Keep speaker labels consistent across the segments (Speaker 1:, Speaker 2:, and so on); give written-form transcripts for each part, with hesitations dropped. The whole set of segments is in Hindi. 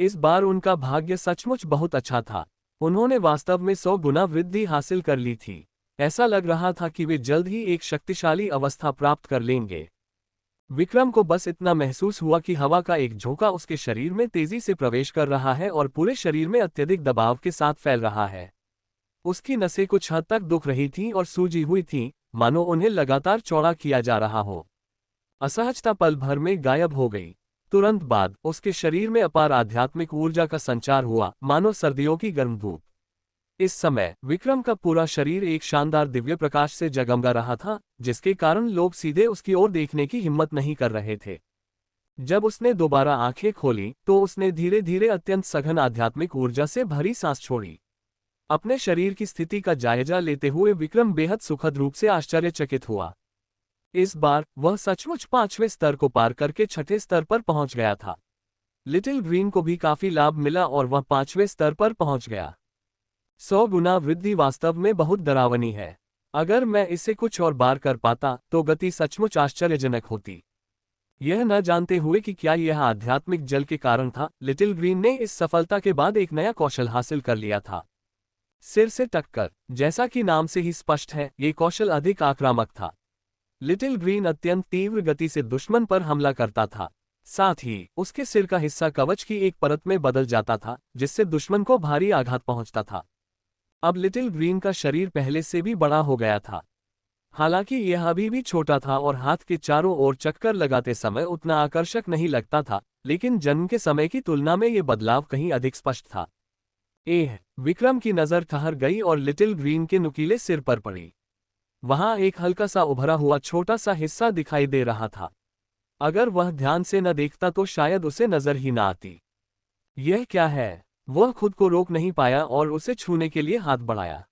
Speaker 1: इस बार उनका भाग्य सचमुच बहुत अच्छा था। उन्होंने वास्तव में 100 गुना वृद्धि हासिल कर ली थी। ऐसा लग रहा था कि वे जल्द ही एक शक्तिशाली अवस्था प्राप्त कर लेंगे। विक्रम को बस इतना महसूस हुआ कि हवा का एक झोंका उसके शरीर में तेजी से प्रवेश कर रहा है और पूरे शरीर में अत्यधिक दबाव के साथ फैल रहा है। उसकी नसें कुछ हद तक दुख रही थीं और सूजी हुई थीं, मानो उन्हें लगातार चौड़ा किया जा रहा हो। असहजता पल भर में गायब हो गई। तुरंत बाद उसके शरीर में अपार आध्यात्मिक ऊर्जा का संचार हुआ, मानो सर्दियों की गर्म धूप। इस समय विक्रम का पूरा शरीर एक शानदार दिव्य प्रकाश से जगमगा रहा था, जिसके कारण लोग सीधे उसकी ओर देखने की हिम्मत नहीं कर रहे थे। जब उसने दोबारा आंखें खोली तो उसने धीरे धीरे अत्यंत सघन आध्यात्मिक ऊर्जा से भरी सांस छोड़ी। अपने शरीर की स्थिति का जायजा लेते हुए विक्रम बेहद सुखद रूप से आश्चर्यचकित हुआ। इस बार वह सचमुच 5वें स्तर को पार करके 6ठे स्तर पर पहुंच गया था। लिटिल ग्रीन को भी काफी लाभ मिला और वह 5वें स्तर पर पहुंच गया। 100 गुना वृद्धि वास्तव में बहुत डरावनी है। अगर मैं इसे कुछ और बार कर पाता तो गति सचमुच आश्चर्यजनक होती। यह न जानते हुए कि क्या यह आध्यात्मिक जल के कारण था, लिटिल ग्रीन ने इस सफलता के बाद एक नया कौशल हासिल कर लिया था, सिर से टक्कर। जैसा कि नाम से ही स्पष्ट है, ये कौशल अधिक आक्रामक था। लिटिल ग्रीन अत्यंत तीव्र गति से दुश्मन पर हमला करता था। साथ ही उसके सिर का हिस्सा कवच की एक परत में बदल जाता था, जिससे दुश्मन को भारी आघात पहुंचता था। अब लिटिल ग्रीन का शरीर पहले से भी बड़ा हो गया था। हालांकि यह अभी भी छोटा था और हाथ के चारों ओर चक्कर लगाते समय उतना आकर्षक नहीं लगता था, लेकिन जन्म के समय की तुलना में ये बदलाव कहीं अधिक स्पष्ट था। विक्रम की नजर ठहर गई और लिटिल ग्रीन के नुकीले सिर पर पड़ी। वहां एक हल्का सा उभरा हुआ छोटा सा हिस्सा दिखाई दे रहा था। अगर वह ध्यान से न देखता तो शायद उसे नजर ही न आती। यह क्या है? वह खुद को रोक नहीं पाया और उसे छूने के लिए हाथ बढ़ाया।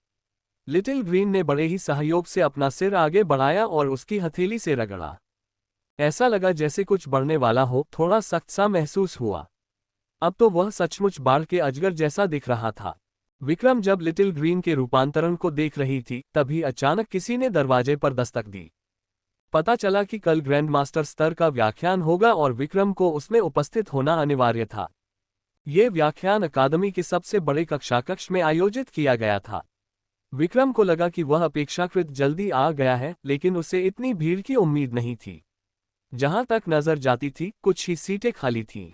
Speaker 1: लिटिल ग्रीन ने बड़े ही सहयोग से अपना सिर आगे बढ़ाया और उसकी हथेली से रगड़ा। ऐसा लगा जैसे कुछ बढ़ने वाला हो, थोड़ा सख्त सा महसूस हुआ। अब तो वह सचमुच बाढ़ के अजगर जैसा दिख रहा था। विक्रम जब लिटिल ग्रीन के रूपांतरण को देख रही थी, तभी अचानक किसी ने दरवाजे पर दस्तक दी। पता चला कि कल ग्रैंड मास्टर स्तर का व्याख्यान होगा और विक्रम को उसमें उपस्थित होना अनिवार्य था। ये व्याख्यान अकादमी के सबसे बड़े कक्षा कक्ष में आयोजित किया गया था। विक्रम को लगा कि वह अपेक्षाकृत जल्दी आ गया है, लेकिन उसे इतनी भीड़ की उम्मीद नहीं थी। जहां तक नजर जाती थी, कुछ ही सीटें खाली थीं।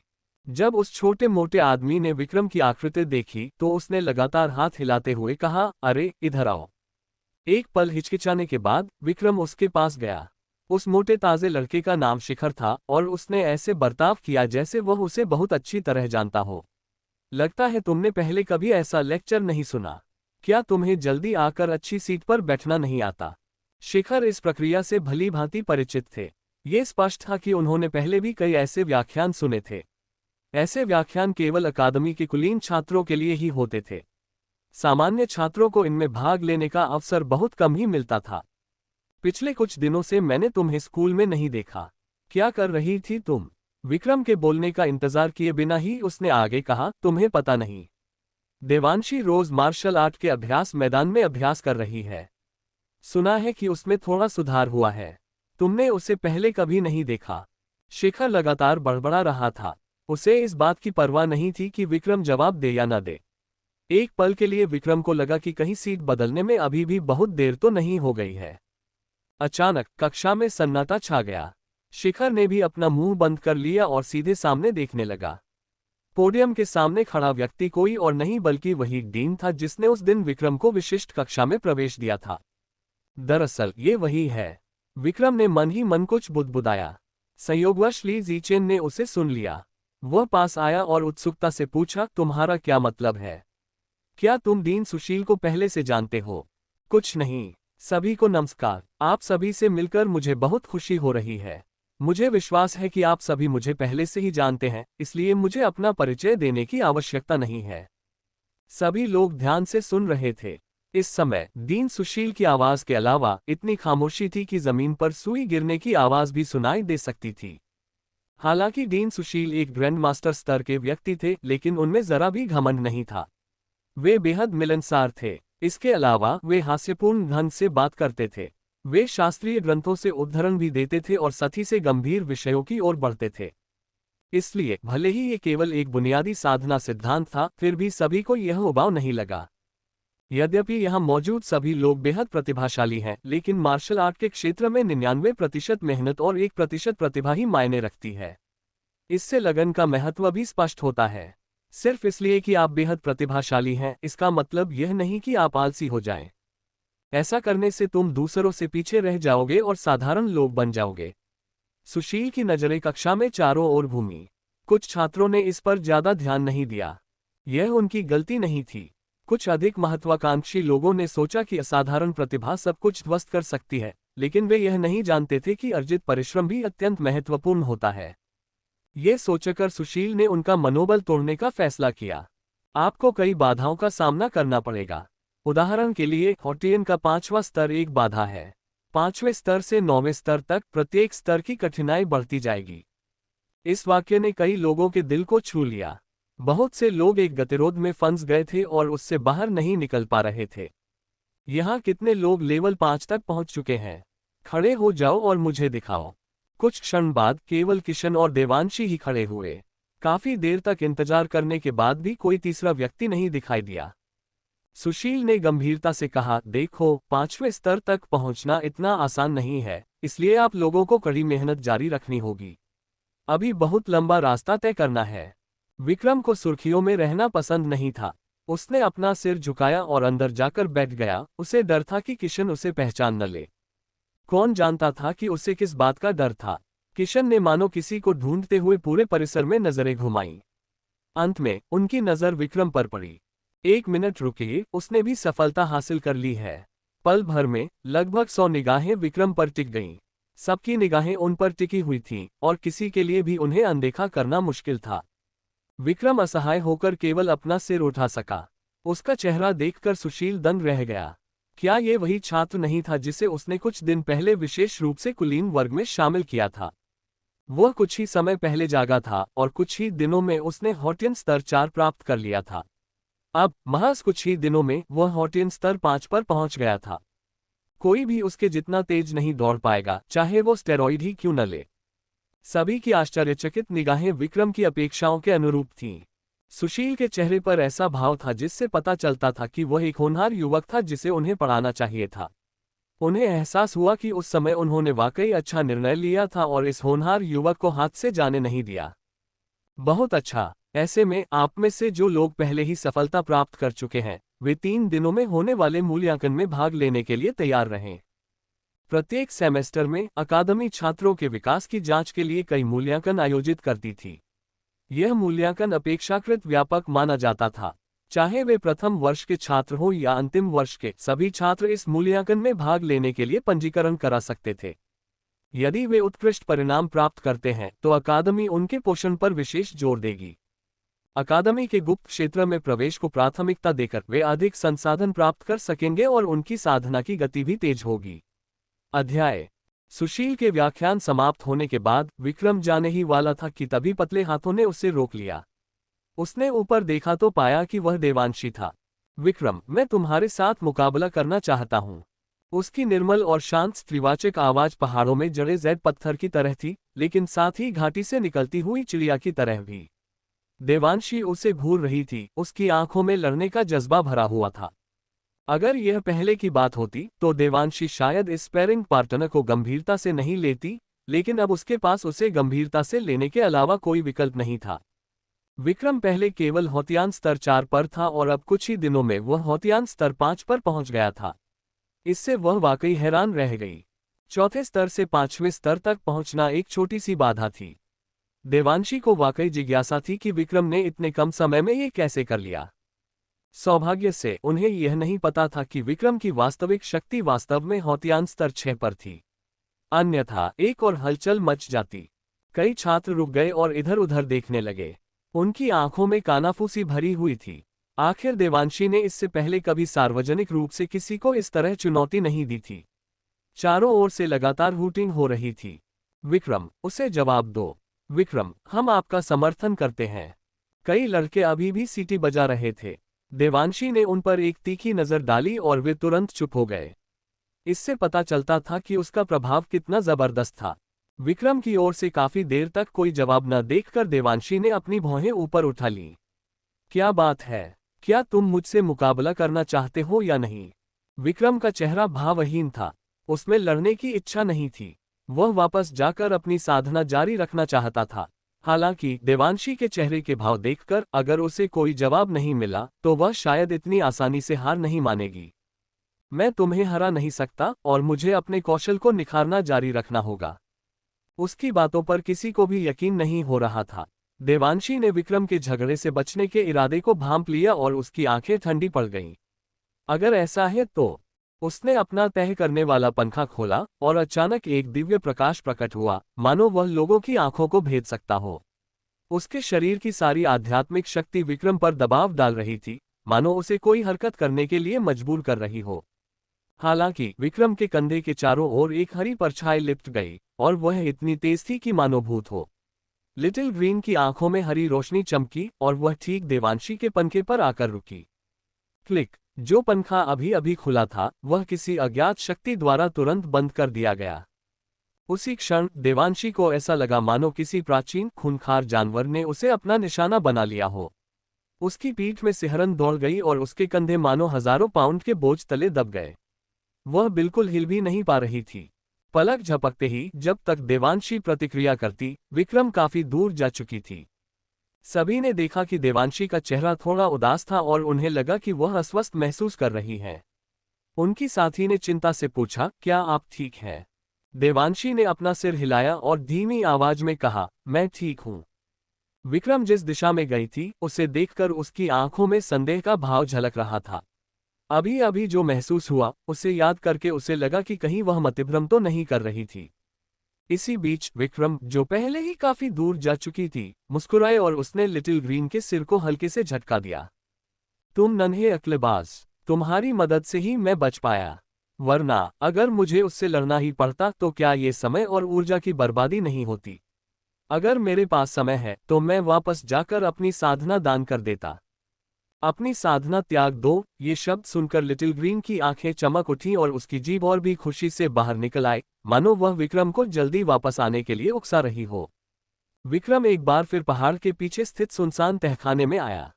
Speaker 1: जब उस छोटे मोटे आदमी ने विक्रम की आकृति देखी तो उसने लगातार हाथ हिलाते हुए कहा, अरे इधर आओ। एक पल हिचकिचाने के बाद विक्रम उसके पास गया। उस मोटे ताजे लड़के का नाम शिखर था और उसने ऐसे बर्ताव किया जैसे वह उसे बहुत अच्छी तरह जानता हो। लगता है तुमने पहले कभी ऐसा लेक्चर नहीं सुना। क्या तुम्हें जल्दी आकर अच्छी सीट पर बैठना नहीं आता? शिखर इस प्रक्रिया से भली भांति परिचित थे। ये स्पष्ट था कि उन्होंने पहले भी कई ऐसे व्याख्यान सुने थे। ऐसे व्याख्यान केवल अकादमी के कुलीन छात्रों के लिए ही होते थे। सामान्य छात्रों को इनमें भाग लेने का अवसर बहुत कम ही मिलता था। पिछले कुछ दिनों से मैंने तुम्हें स्कूल में नहीं देखा। क्या कर रही थी तुम? विक्रम के बोलने का इंतजार किए बिना ही उसने आगे कहा, तुम्हें पता नहीं, देवांशी रोज मार्शल आर्ट के अभ्यास मैदान में अभ्यास कर रही है। सुना है कि उसमें थोड़ा सुधार हुआ है। तुमने उसे पहले कभी नहीं देखा। शिखर लगातार बड़बड़ा रहा था। उसे इस बात की परवाह नहीं थी कि विक्रम जवाब दे या न दे। एक पल के लिए विक्रम को लगा कि कहीं सीट बदलने में अभी भी बहुत देर तो नहीं हो गई है। अचानक कक्षा में सन्नाटा छा गया। शिखर ने भी अपना मुंह बंद कर लिया और सीधे सामने देखने लगा। पोडियम के सामने खड़ा व्यक्ति कोई और नहीं बल्कि वही डीन था जिसने उस दिन विक्रम को विशिष्ट कक्षा में प्रवेश दिया था। दरअसल ये वही है। विक्रम ने मन ही मन कुछ बुदबुदाया। संयोगवश ली जीचेन ने उसे सुन लिया। वह पास आया और उत्सुकता से पूछा, तुम्हारा क्या मतलब है? क्या तुम डीन सुशील को पहले से जानते हो? कुछ नहीं। सभी को नमस्कार। आप सभी से मिलकर मुझे बहुत खुशी हो रही है। मुझे विश्वास है कि आप सभी मुझे पहले से ही जानते हैं, इसलिए मुझे अपना परिचय देने की आवश्यकता नहीं है। सभी लोग ध्यान से सुन रहे थे। इस समय डीन सुशील की आवाज के अलावा इतनी खामोशी थी कि जमीन पर सुई गिरने की आवाज भी सुनाई दे सकती थी। हालांकि डीन सुशील एक ग्रैंड मास्टर स्तर के व्यक्ति थे, लेकिन उनमें जरा भी घमंड नहीं था। वे बेहद मिलनसार थे। इसके अलावा वे हास्यपूर्ण ढंग से बात करते थे। वे शास्त्रीय ग्रंथों से उद्धरण भी देते थे और सती से गंभीर विषयों की ओर बढ़ते थे। इसलिए भले ही ये केवल एक बुनियादी साधना सिद्धांत था, फिर भी सभी को यह उबाऊ नहीं लगा। यद्यपि यहाँ मौजूद सभी लोग बेहद प्रतिभाशाली हैं, लेकिन मार्शल आर्ट के क्षेत्र में 99% मेहनत और 1% प्रतिभा ही मायने रखती है। इससे लगन का महत्व भी स्पष्ट होता है। सिर्फ इसलिए कि आप बेहद प्रतिभाशाली हैं, इसका मतलब यह नहीं कि आप आलसी हो जाएं। ऐसा करने से तुम दूसरों से पीछे रह जाओगे और साधारण लोग बन जाओगे। सुशील की नजरें कक्षा में चारों ओर घूमी। कुछ छात्रों ने इस पर ज्यादा ध्यान नहीं दिया। यह उनकी गलती नहीं थी। कुछ अधिक महत्वाकांक्षी लोगों ने सोचा कि असाधारण प्रतिभा सब कुछ ध्वस्त कर सकती है, लेकिन वे यह नहीं जानते थे कि अर्जित परिश्रम भी अत्यंत महत्वपूर्ण होता है। ये सोचकर सुशील ने उनका मनोबल तोड़ने का फैसला किया। आपको कई बाधाओं का सामना करना पड़ेगा। उदाहरण के लिए, हॉटियन का 5वां स्तर एक बाधा है। 5वें स्तर से 9वें स्तर तक प्रत्येक स्तर की कठिनाई बढ़ती जाएगी। इस वाक्य ने कई लोगों के दिल को छू लिया। बहुत से लोग एक गतिरोध में फंस गए थे और उससे बाहर नहीं निकल पा रहे थे। यहाँ कितने लोग लेवल 5 तक पहुंच चुके हैं? खड़े हो जाओ और मुझे दिखाओ। कुछ क्षण बाद केवल किशन और देवांशी ही खड़े हुए। काफी देर तक इंतजार करने के बाद भी कोई तीसरा व्यक्ति नहीं दिखाई दिया। सुशील ने गंभीरता से कहा, देखो, 5वें स्तर तक पहुंचना इतना आसान नहीं है, इसलिए आप लोगों को कड़ी मेहनत जारी रखनी होगी। अभी बहुत लंबा रास्ता तय करना है। विक्रम को सुर्खियों में रहना पसंद नहीं था। उसने अपना सिर झुकाया और अंदर जाकर बैठ गया। उसे डर था कि किशन उसे पहचान न ले। कौन जानता था कि उसे किस बात का डर था? किशन ने मानो किसी को ढूंढते हुए पूरे परिसर में नजरें घुमाईं। अंत में उनकी नजर विक्रम पर पड़ी। 1 मिनट रुकिए, उसने भी सफलता हासिल कर ली है। पल भर में लगभग 100 निगाहें विक्रम पर टिक गईं। सबकी निगाहें उन पर टिकी हुई थीं और किसी के लिए भी उन्हें अनदेखा करना मुश्किल था। विक्रम असहाय होकर केवल अपना सिर उठा सका। उसका चेहरा देखकर सुशील दंग रह गया। क्या ये वही छात्र नहीं था जिसे उसने कुछ दिन पहले विशेष रूप से कुलीन वर्ग में शामिल किया था? वह कुछ ही समय पहले जागा था और कुछ ही दिनों में उसने हॉटियन स्तर 4 प्राप्त कर लिया था। अब महज कुछ ही दिनों में वह हॉटियन स्तर 5 पर पहुंच गया था। कोई भी उसके जितना तेज नहीं दौड़ पाएगा, चाहे वो स्टेरॉइड ही क्यों न ले। सभी की आश्चर्यचकित निगाहें विक्रम की अपेक्षाओं के अनुरूप थीं। सुशील के चेहरे पर ऐसा भाव था जिससे पता चलता था कि वह एक होनहार युवक था जिसे उन्हें पढ़ाना चाहिए था। उन्हें एहसास हुआ कि उस समय उन्होंने वाकई अच्छा निर्णय लिया था और इस होनहार युवक को हाथ से जाने नहीं दिया। बहुत अच्छा। ऐसे में आप में से जो लोग पहले ही सफलता प्राप्त कर चुके हैं, वे 3 दिनों में होने वाले मूल्यांकन में भाग लेने के लिए तैयार रहें। प्रत्येक सेमेस्टर में अकादमी छात्रों के विकास की जांच के लिए कई मूल्यांकन आयोजित करती थी। यह मूल्यांकन अपेक्षाकृत व्यापक माना जाता था। चाहे वे प्रथम वर्ष के छात्र हों या अंतिम वर्ष के, सभी छात्र इस मूल्यांकन में भाग लेने के लिए पंजीकरण करा सकते थे। यदि वे उत्कृष्ट परिणाम प्राप्त करते हैं तो अकादमी उनके पोषण पर विशेष जोर देगी। अकादमी के गुप्त क्षेत्र में प्रवेश को प्राथमिकता देकर वे अधिक संसाधन प्राप्त कर सकेंगे और उनकी साधना की गति भी तेज होगी। अध्याय। सुशील के व्याख्यान समाप्त होने के बाद विक्रम जाने ही वाला था कि तभी पतले हाथों ने उसे रोक लिया। उसने ऊपर देखा तो पाया कि वह देवांशी था। विक्रम, मैं तुम्हारे साथ मुकाबला करना चाहता हूँ। उसकी निर्मल और शांत स्त्रीवाचक आवाज पहाड़ों में जड़े ज़ैद पत्थर की तरह थी, लेकिन साथ ही घाटी से निकलती हुई चिड़िया की तरह भी। देवांशी उसे घूर रही थी, उसकी आंखों में लड़ने का जज्बा भरा हुआ था। अगर यह पहले की बात होती तो देवांशी शायद इस स्पैरिंग पार्टनर को गंभीरता से नहीं लेती, लेकिन अब उसके पास उसे गंभीरता से लेने के अलावा कोई विकल्प नहीं था। विक्रम पहले केवल हॉटियान स्तर 4 पर था और अब कुछ ही दिनों में वह हॉटियान स्तर 5 पर पहुंच गया था। इससे वह वाकई हैरान रह गई। चौथे स्तर से 5वें स्तर तक पहुंचना एक छोटी सी बाधा थी। देवांशी को वाकई जिज्ञासा थी कि विक्रम ने इतने कम समय में ये कैसे कर लिया। सौभाग्य से उन्हें यह नहीं पता था कि विक्रम की वास्तविक शक्ति वास्तव में हॉटियान स्तर 6 पर थी। अन्यथा एक और हलचल मच जाती। कई छात्र रुक गए और इधर उधर देखने लगे। उनकी आंखों में कानाफूसी भरी हुई थी। आखिर देवांशी ने इससे पहले कभी सार्वजनिक रूप से किसी को इस तरह चुनौती नहीं दी थी। चारों ओर से लगातार हूटिंग हो रही थी। विक्रम, उसे जवाब दो। विक्रम, हम आपका समर्थन करते हैं। कई लड़के अभी भी सीटी बजा रहे थे। देवांशी ने उन पर एक तीखी नजर डाली और वे तुरंत चुप हो गए। इससे पता चलता था कि उसका प्रभाव कितना जबरदस्त था। विक्रम की ओर से काफी देर तक कोई जवाब न देखकर देवांशी ने अपनी भौहें ऊपर उठा ली। क्या बात है? क्या तुम मुझसे मुकाबला करना चाहते हो या नहीं? विक्रम का चेहरा भावहीन था। उसमें लड़ने की इच्छा नहीं थी। वह वापस जाकर अपनी साधना जारी रखना चाहता था। हालांकि देवांशी के चेहरे के भाव देखकर अगर उसे कोई जवाब नहीं मिला तो वह शायद इतनी आसानी से हार नहीं मानेगी। मैं तुम्हें हरा नहीं सकता और मुझे अपने कौशल को निखारना जारी रखना होगा। उसकी बातों पर किसी को भी यकीन नहीं हो रहा था। देवांशी ने विक्रम के झगड़े से बचने के इरादे को भांप लिया और उसकी आंखें ठंडी पड़ गईं। अगर ऐसा है तो? उसने अपना तह करने वाला पंखा खोला और अचानक एक दिव्य प्रकाश प्रकट हुआ, मानो वह लोगों की आंखों को भेद सकता हो। उसके शरीर की सारी आध्यात्मिक शक्ति विक्रम पर दबाव डाल रही थी, मानो उसे कोई हरकत करने के लिए मजबूर कर रही हो। हालांकि विक्रम के कंधे के चारों ओर एक हरी परछाई लिपट गई और वह इतनी तेज थी कि मानो भूत हो। लिटिल ग्रीन की आंखों में हरी रोशनी चमकी और वह ठीक देवांशी के पंखे पर आकर रुकी। क्लिक। जो पंखा अभी अभी खुला था वह किसी अज्ञात शक्ति द्वारा तुरंत बंद कर दिया गया। उसी क्षण देवांशी को ऐसा लगा मानो किसी प्राचीन खूंखार जानवर ने उसे अपना निशाना बना लिया हो। उसकी पीठ में सिहरन दौड़ गई और उसके कंधे मानो हजारों पाउंड के बोझ तले दब गए। वह बिल्कुल हिल भी नहीं पा रही थी। पलक झपकते ही जब तक देवांशी प्रतिक्रिया करती, विक्रम काफी दूर जा चुकी थी। सभी ने देखा कि देवांशी का चेहरा थोड़ा उदास था और उन्हें लगा कि वह अस्वस्थ महसूस कर रही है। उनकी साथी ने चिंता से पूछा, क्या आप ठीक हैं? देवांशी ने अपना सिर हिलाया और धीमी आवाज में कहा, मैं ठीक हूं। विक्रम जिस दिशा में गई थी उसे देखकर उसकी आंखों में संदेह का भाव झलक रहा था। अभी अभी जो महसूस हुआ उसे याद करके उसे लगा कि कहीं वह मतिभ्रम तो नहीं कर रही थी। इसी बीच विक्रम, जो पहले ही काफी दूर जा चुकी थी, मुस्कुराए और उसने लिटिल ग्रीन के सिर को हल्के से झटका दिया। तुम नन्हे अक्लबाज, तुम्हारी मदद से ही मैं बच पाया, वरना अगर मुझे उससे लड़ना ही पड़ता तो क्या ये समय और ऊर्जा की बर्बादी नहीं होती। अगर मेरे पास समय है तो मैं वापस जाकर अपनी साधना दान कर देता। अपनी साधना त्याग दो। ये शब्द सुनकर लिटिल ग्रीन की आंखें चमक उठी और उसकी जीभ और भी खुशी से बाहर निकल आए, मानो वह विक्रम को जल्दी वापस आने के लिए उकसा रही हो। विक्रम एक बार फिर पहाड़ के पीछे स्थित सुनसान तहखाने में आया।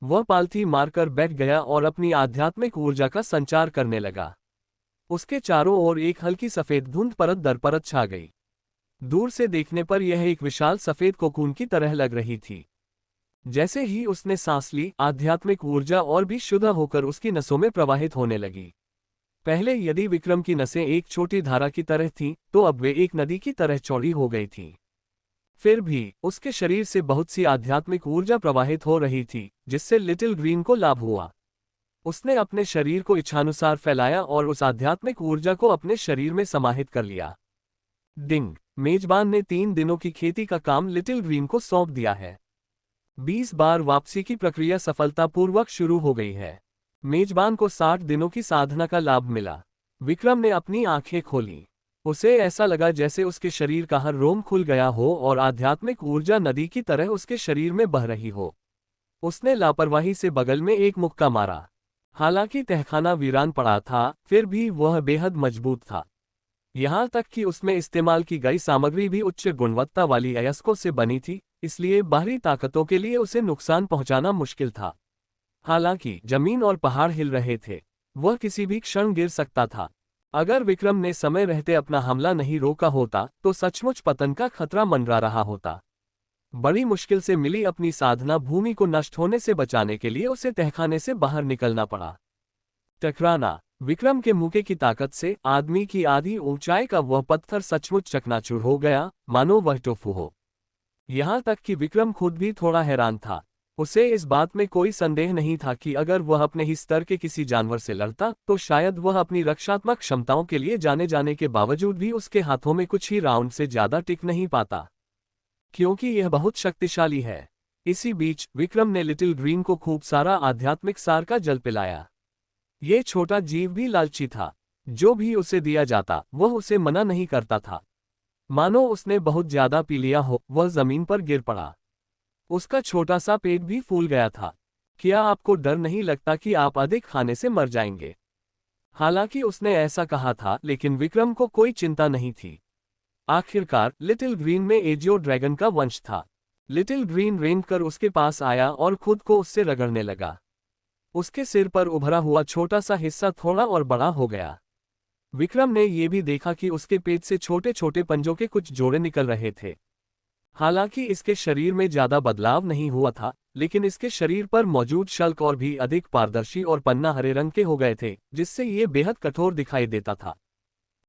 Speaker 1: वह पालथी मारकर बैठ गया और अपनी आध्यात्मिक ऊर्जा का संचार करने लगा। उसके चारों ओर एक हल्की सफेद धुंध परत दर परत छा गई। दूर से देखने पर यह एक विशाल सफेद कोकून की तरह लग रही थी। जैसे ही उसने सांस ली, आध्यात्मिक ऊर्जा और भी शुद्ध होकर उसकी नसों में प्रवाहित होने लगी। पहले यदि विक्रम की नसें एक छोटी धारा की तरह थीं, तो अब वे एक नदी की तरह चौड़ी हो गई थीं। फिर भी उसके शरीर से बहुत सी आध्यात्मिक ऊर्जा प्रवाहित हो रही थी, जिससे लिटिल ग्रीन को लाभ हुआ। उसने अपने शरीर को इच्छानुसार फैलाया और उस आध्यात्मिक ऊर्जा को अपने शरीर में समाहित कर लिया। डिंग। मेजबान ने 3 दिनों की खेती का काम लिटिल ग्रीन को सौंप दिया है। 20 बार वापसी की प्रक्रिया सफलतापूर्वक शुरू हो गई है। मेजबान को 60 दिनों की साधना का लाभ मिला। विक्रम ने अपनी आंखें खोली। उसे ऐसा लगा जैसे उसके शरीर का हर रोम खुल गया हो और आध्यात्मिक ऊर्जा नदी की तरह उसके शरीर में बह रही हो। उसने लापरवाही से बगल में एक मुक्का मारा। हालांकि तहखाना वीरान पड़ा था, फिर भी वह बेहद मजबूत था। यहां तक कि उसमें इस्तेमाल की गई सामग्री भी उच्च गुणवत्ता वाली अयस्कों से बनी थी, इसलिए बाहरी ताकतों के लिए उसे नुकसान पहुंचाना मुश्किल था। हालांकि जमीन और पहाड़ हिल रहे थे, वह किसी भी क्षण गिर सकता था। अगर विक्रम ने समय रहते अपना हमला नहीं रोका होता तो सचमुच पतन का खतरा मंडरा रहा होता। बड़ी मुश्किल से मिली अपनी साधना भूमि को नष्ट होने से बचाने के लिए उसे तहखाने से बाहर निकलना पड़ा। टकराना। विक्रम के मुक्के की ताकत से आदमी की आधी ऊंचाई का वह पत्थर सचमुच चकनाचूर हो गया, मानो वह टोफू हो। यहां तक कि विक्रम खुद भी थोड़ा हैरान था। उसे इस बात में कोई संदेह नहीं था कि अगर वह अपने ही स्तर के किसी जानवर से लड़ता तो शायद वह अपनी रक्षात्मक क्षमताओं के लिए जाने के बावजूद भी उसके हाथों में कुछ ही राउंड से ज्यादा टिक नहीं पाता, क्योंकि यह बहुत शक्तिशाली है। इसी बीच विक्रम ने लिटिल ग्रीन को खूब सारा आध्यात्मिक सार का जल पिलाया। ये छोटा जीव भी लालची था। जो भी उसे दिया जाता वह उसे मना नहीं करता था। मानो उसने बहुत ज्यादा पी लिया हो, वह जमीन पर गिर पड़ा। उसका छोटा सा पेट भी फूल गया था। क्या आपको डर नहीं लगता कि आप अधिक खाने से मर जाएंगे? हालांकि उसने ऐसा कहा था, लेकिन विक्रम को कोई चिंता नहीं थी। आखिरकार लिटिल ग्रीन में एजियो ड्रैगन का वंश था। लिटिल ग्रीन रेंग कर उसके पास आया और खुद को उससे रगड़ने लगा। उसके सिर पर उभरा हुआ छोटा सा हिस्सा थोड़ा और बड़ा हो गया। विक्रम ने यह भी देखा कि उसके पेट से छोटे छोटे पंजों के कुछ जोड़े निकल रहे थे। हालांकि इसके शरीर में ज्यादा बदलाव नहीं हुआ था, लेकिन इसके शरीर पर मौजूद शल्क और भी अधिक पारदर्शी और पन्ना हरे रंग के हो गए थे, जिससे ये बेहद कठोर दिखाई देता था।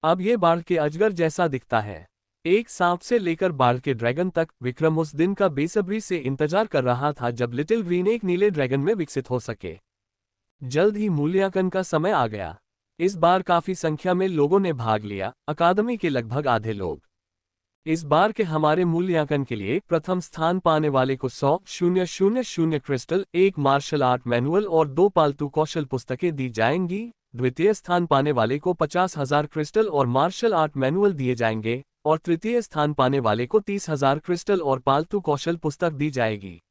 Speaker 1: अब ये बाढ़ के अजगर जैसा दिखता है। एक सांप से लेकर बाढ़ के ड्रैगन तक, विक्रम उस दिन का बेसब्री से इंतजार कर रहा था जब लिटिल ग्रीन एक नीले ड्रैगन में विकसित हो सके। जल्द ही मूल्यांकन का समय आ गया। इस बार काफी संख्या में लोगों ने भाग लिया, अकादमी के लगभग आधे लोग। इस बार के हमारे मूल्यांकन के लिए प्रथम स्थान पाने वाले को 100,000 क्रिस्टल, 1 मार्शल आर्ट मैनुअल और 2 पालतू कौशल पुस्तकें दी जाएंगी। द्वितीय स्थान पाने वाले को 50,000 क्रिस्टल और मार्शल आर्ट मैनुअल दिए जाएंगे, और तृतीय स्थान पाने वाले को 30,000 क्रिस्टल और पालतू कौशल पुस्तक दी जाएगी।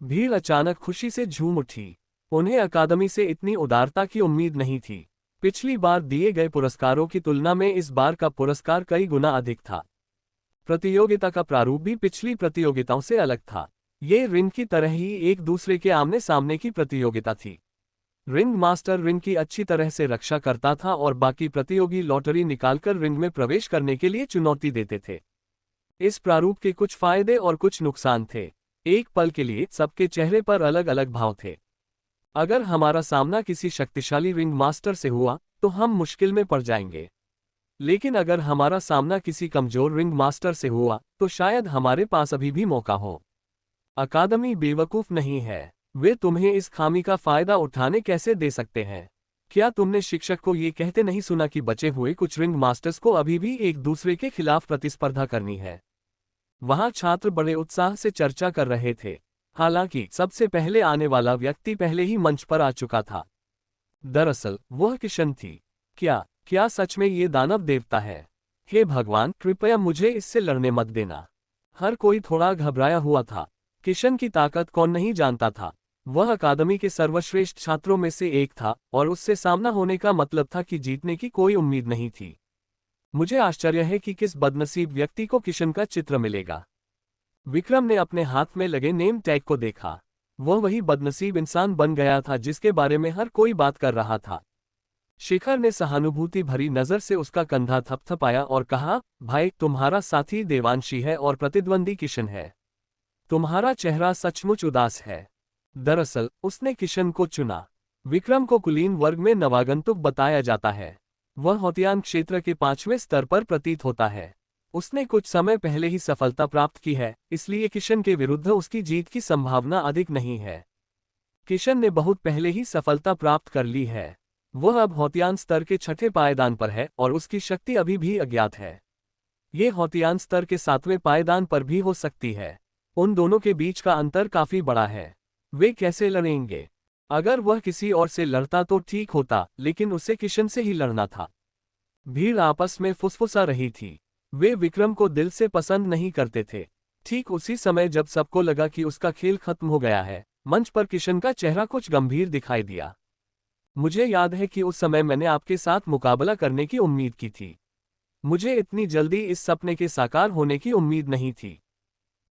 Speaker 1: भीड़ अचानक खुशी से झूम उठी। उन्हें अकादमी से इतनी उदारता की उम्मीद नहीं थी। पिछली बार दिए गए पुरस्कारों की तुलना में इस बार का पुरस्कार कई गुना अधिक था। प्रतियोगिता का प्रारूप भी पिछली प्रतियोगिताओं से अलग था। ये रिंग की तरह ही एक दूसरे के आमने सामने की प्रतियोगिता थी। रिंग मास्टर रिंग की अच्छी तरह से रक्षा करता था और बाकी प्रतियोगी लॉटरी निकालकर रिंग में प्रवेश करने के लिए चुनौती देते थे। इस प्रारूप के कुछ फायदे और कुछ नुकसान थे। एक पल के लिए सबके चेहरे पर अलग अलग भाव थे। अगर हमारा सामना किसी शक्तिशाली रिंग मास्टर से हुआ तो हम मुश्किल में पड़ जाएंगे, लेकिन अगर हमारा सामना किसी कमजोर रिंग मास्टर से हुआ तो शायद हमारे पास अभी भी मौका हो। अकादमी बेवकूफ नहीं है। वे तुम्हें इस खामी का फायदा उठाने कैसे दे सकते हैं? क्या तुमने शिक्षक को ये कहते नहीं सुना कि बचे हुए कुछ रिंग मास्टर्स को अभी भी एक दूसरे के खिलाफ प्रतिस्पर्धा करनी है? वहां छात्र बड़े उत्साह से चर्चा कर रहे थे। हालांकि सबसे पहले आने वाला व्यक्ति पहले ही मंच पर आ चुका था। दरअसल वह किशन थी। क्या सच में ये दानव देवता है? हे भगवान, कृपया मुझे इससे लड़ने मत देना। हर कोई थोड़ा घबराया हुआ था। किशन की ताकत कौन नहीं जानता था। वह अकादमी के सर्वश्रेष्ठ छात्रों में से एक था और उससे सामना होने का मतलब था कि जीतने की कोई उम्मीद नहीं थी। मुझे आश्चर्य है कि किस बदनसीब व्यक्ति को किशन का चित्र मिलेगा। विक्रम ने अपने हाथ में लगे नेम टैग को देखा। वह वही बदनसीब इंसान बन गया था जिसके बारे में हर कोई बात कर रहा था। शेखर ने सहानुभूति भरी नजर से उसका कंधा थपथपाया और कहा, भाई, तुम्हारा साथी देवांशी है और प्रतिद्वंदी किशन है। तुम्हारा चेहरा सचमुच उदास है। दरअसल उसने किशन को चुना। विक्रम को कुलीन वर्ग में नवागंतुक बताया जाता है। वह हौतियान क्षेत्र के 5वें स्तर पर प्रतीत होता है। उसने कुछ समय पहले ही सफलता प्राप्त की है, इसलिए किशन के विरुद्ध उसकी जीत की संभावना अधिक नहीं है। किशन ने बहुत पहले ही सफलता प्राप्त कर ली है। वह अब हौतियान स्तर के 6ठे पायदान पर है और उसकी शक्ति अभी भी अज्ञात है। ये हौतियान स्तर के 7वें पायदान पर भी हो सकती है। उन दोनों के बीच का अंतर काफी बड़ा है। वे कैसे लड़ेंगे? अगर वह किसी और से लड़ता तो ठीक होता, लेकिन उसे किशन से ही लड़ना था। भीड़ आपस में फुसफुसा रही थी। वे विक्रम को दिल से पसंद नहीं करते थे। ठीक उसी समय जब सबको लगा कि उसका खेल खत्म हो गया है, मंच पर किशन का चेहरा कुछ गंभीर दिखाई दिया। मुझे याद है कि उस समय मैंने आपके साथ मुकाबला करने की उम्मीद की थी। मुझे इतनी जल्दी इस सपने के साकार होने की उम्मीद नहीं थी।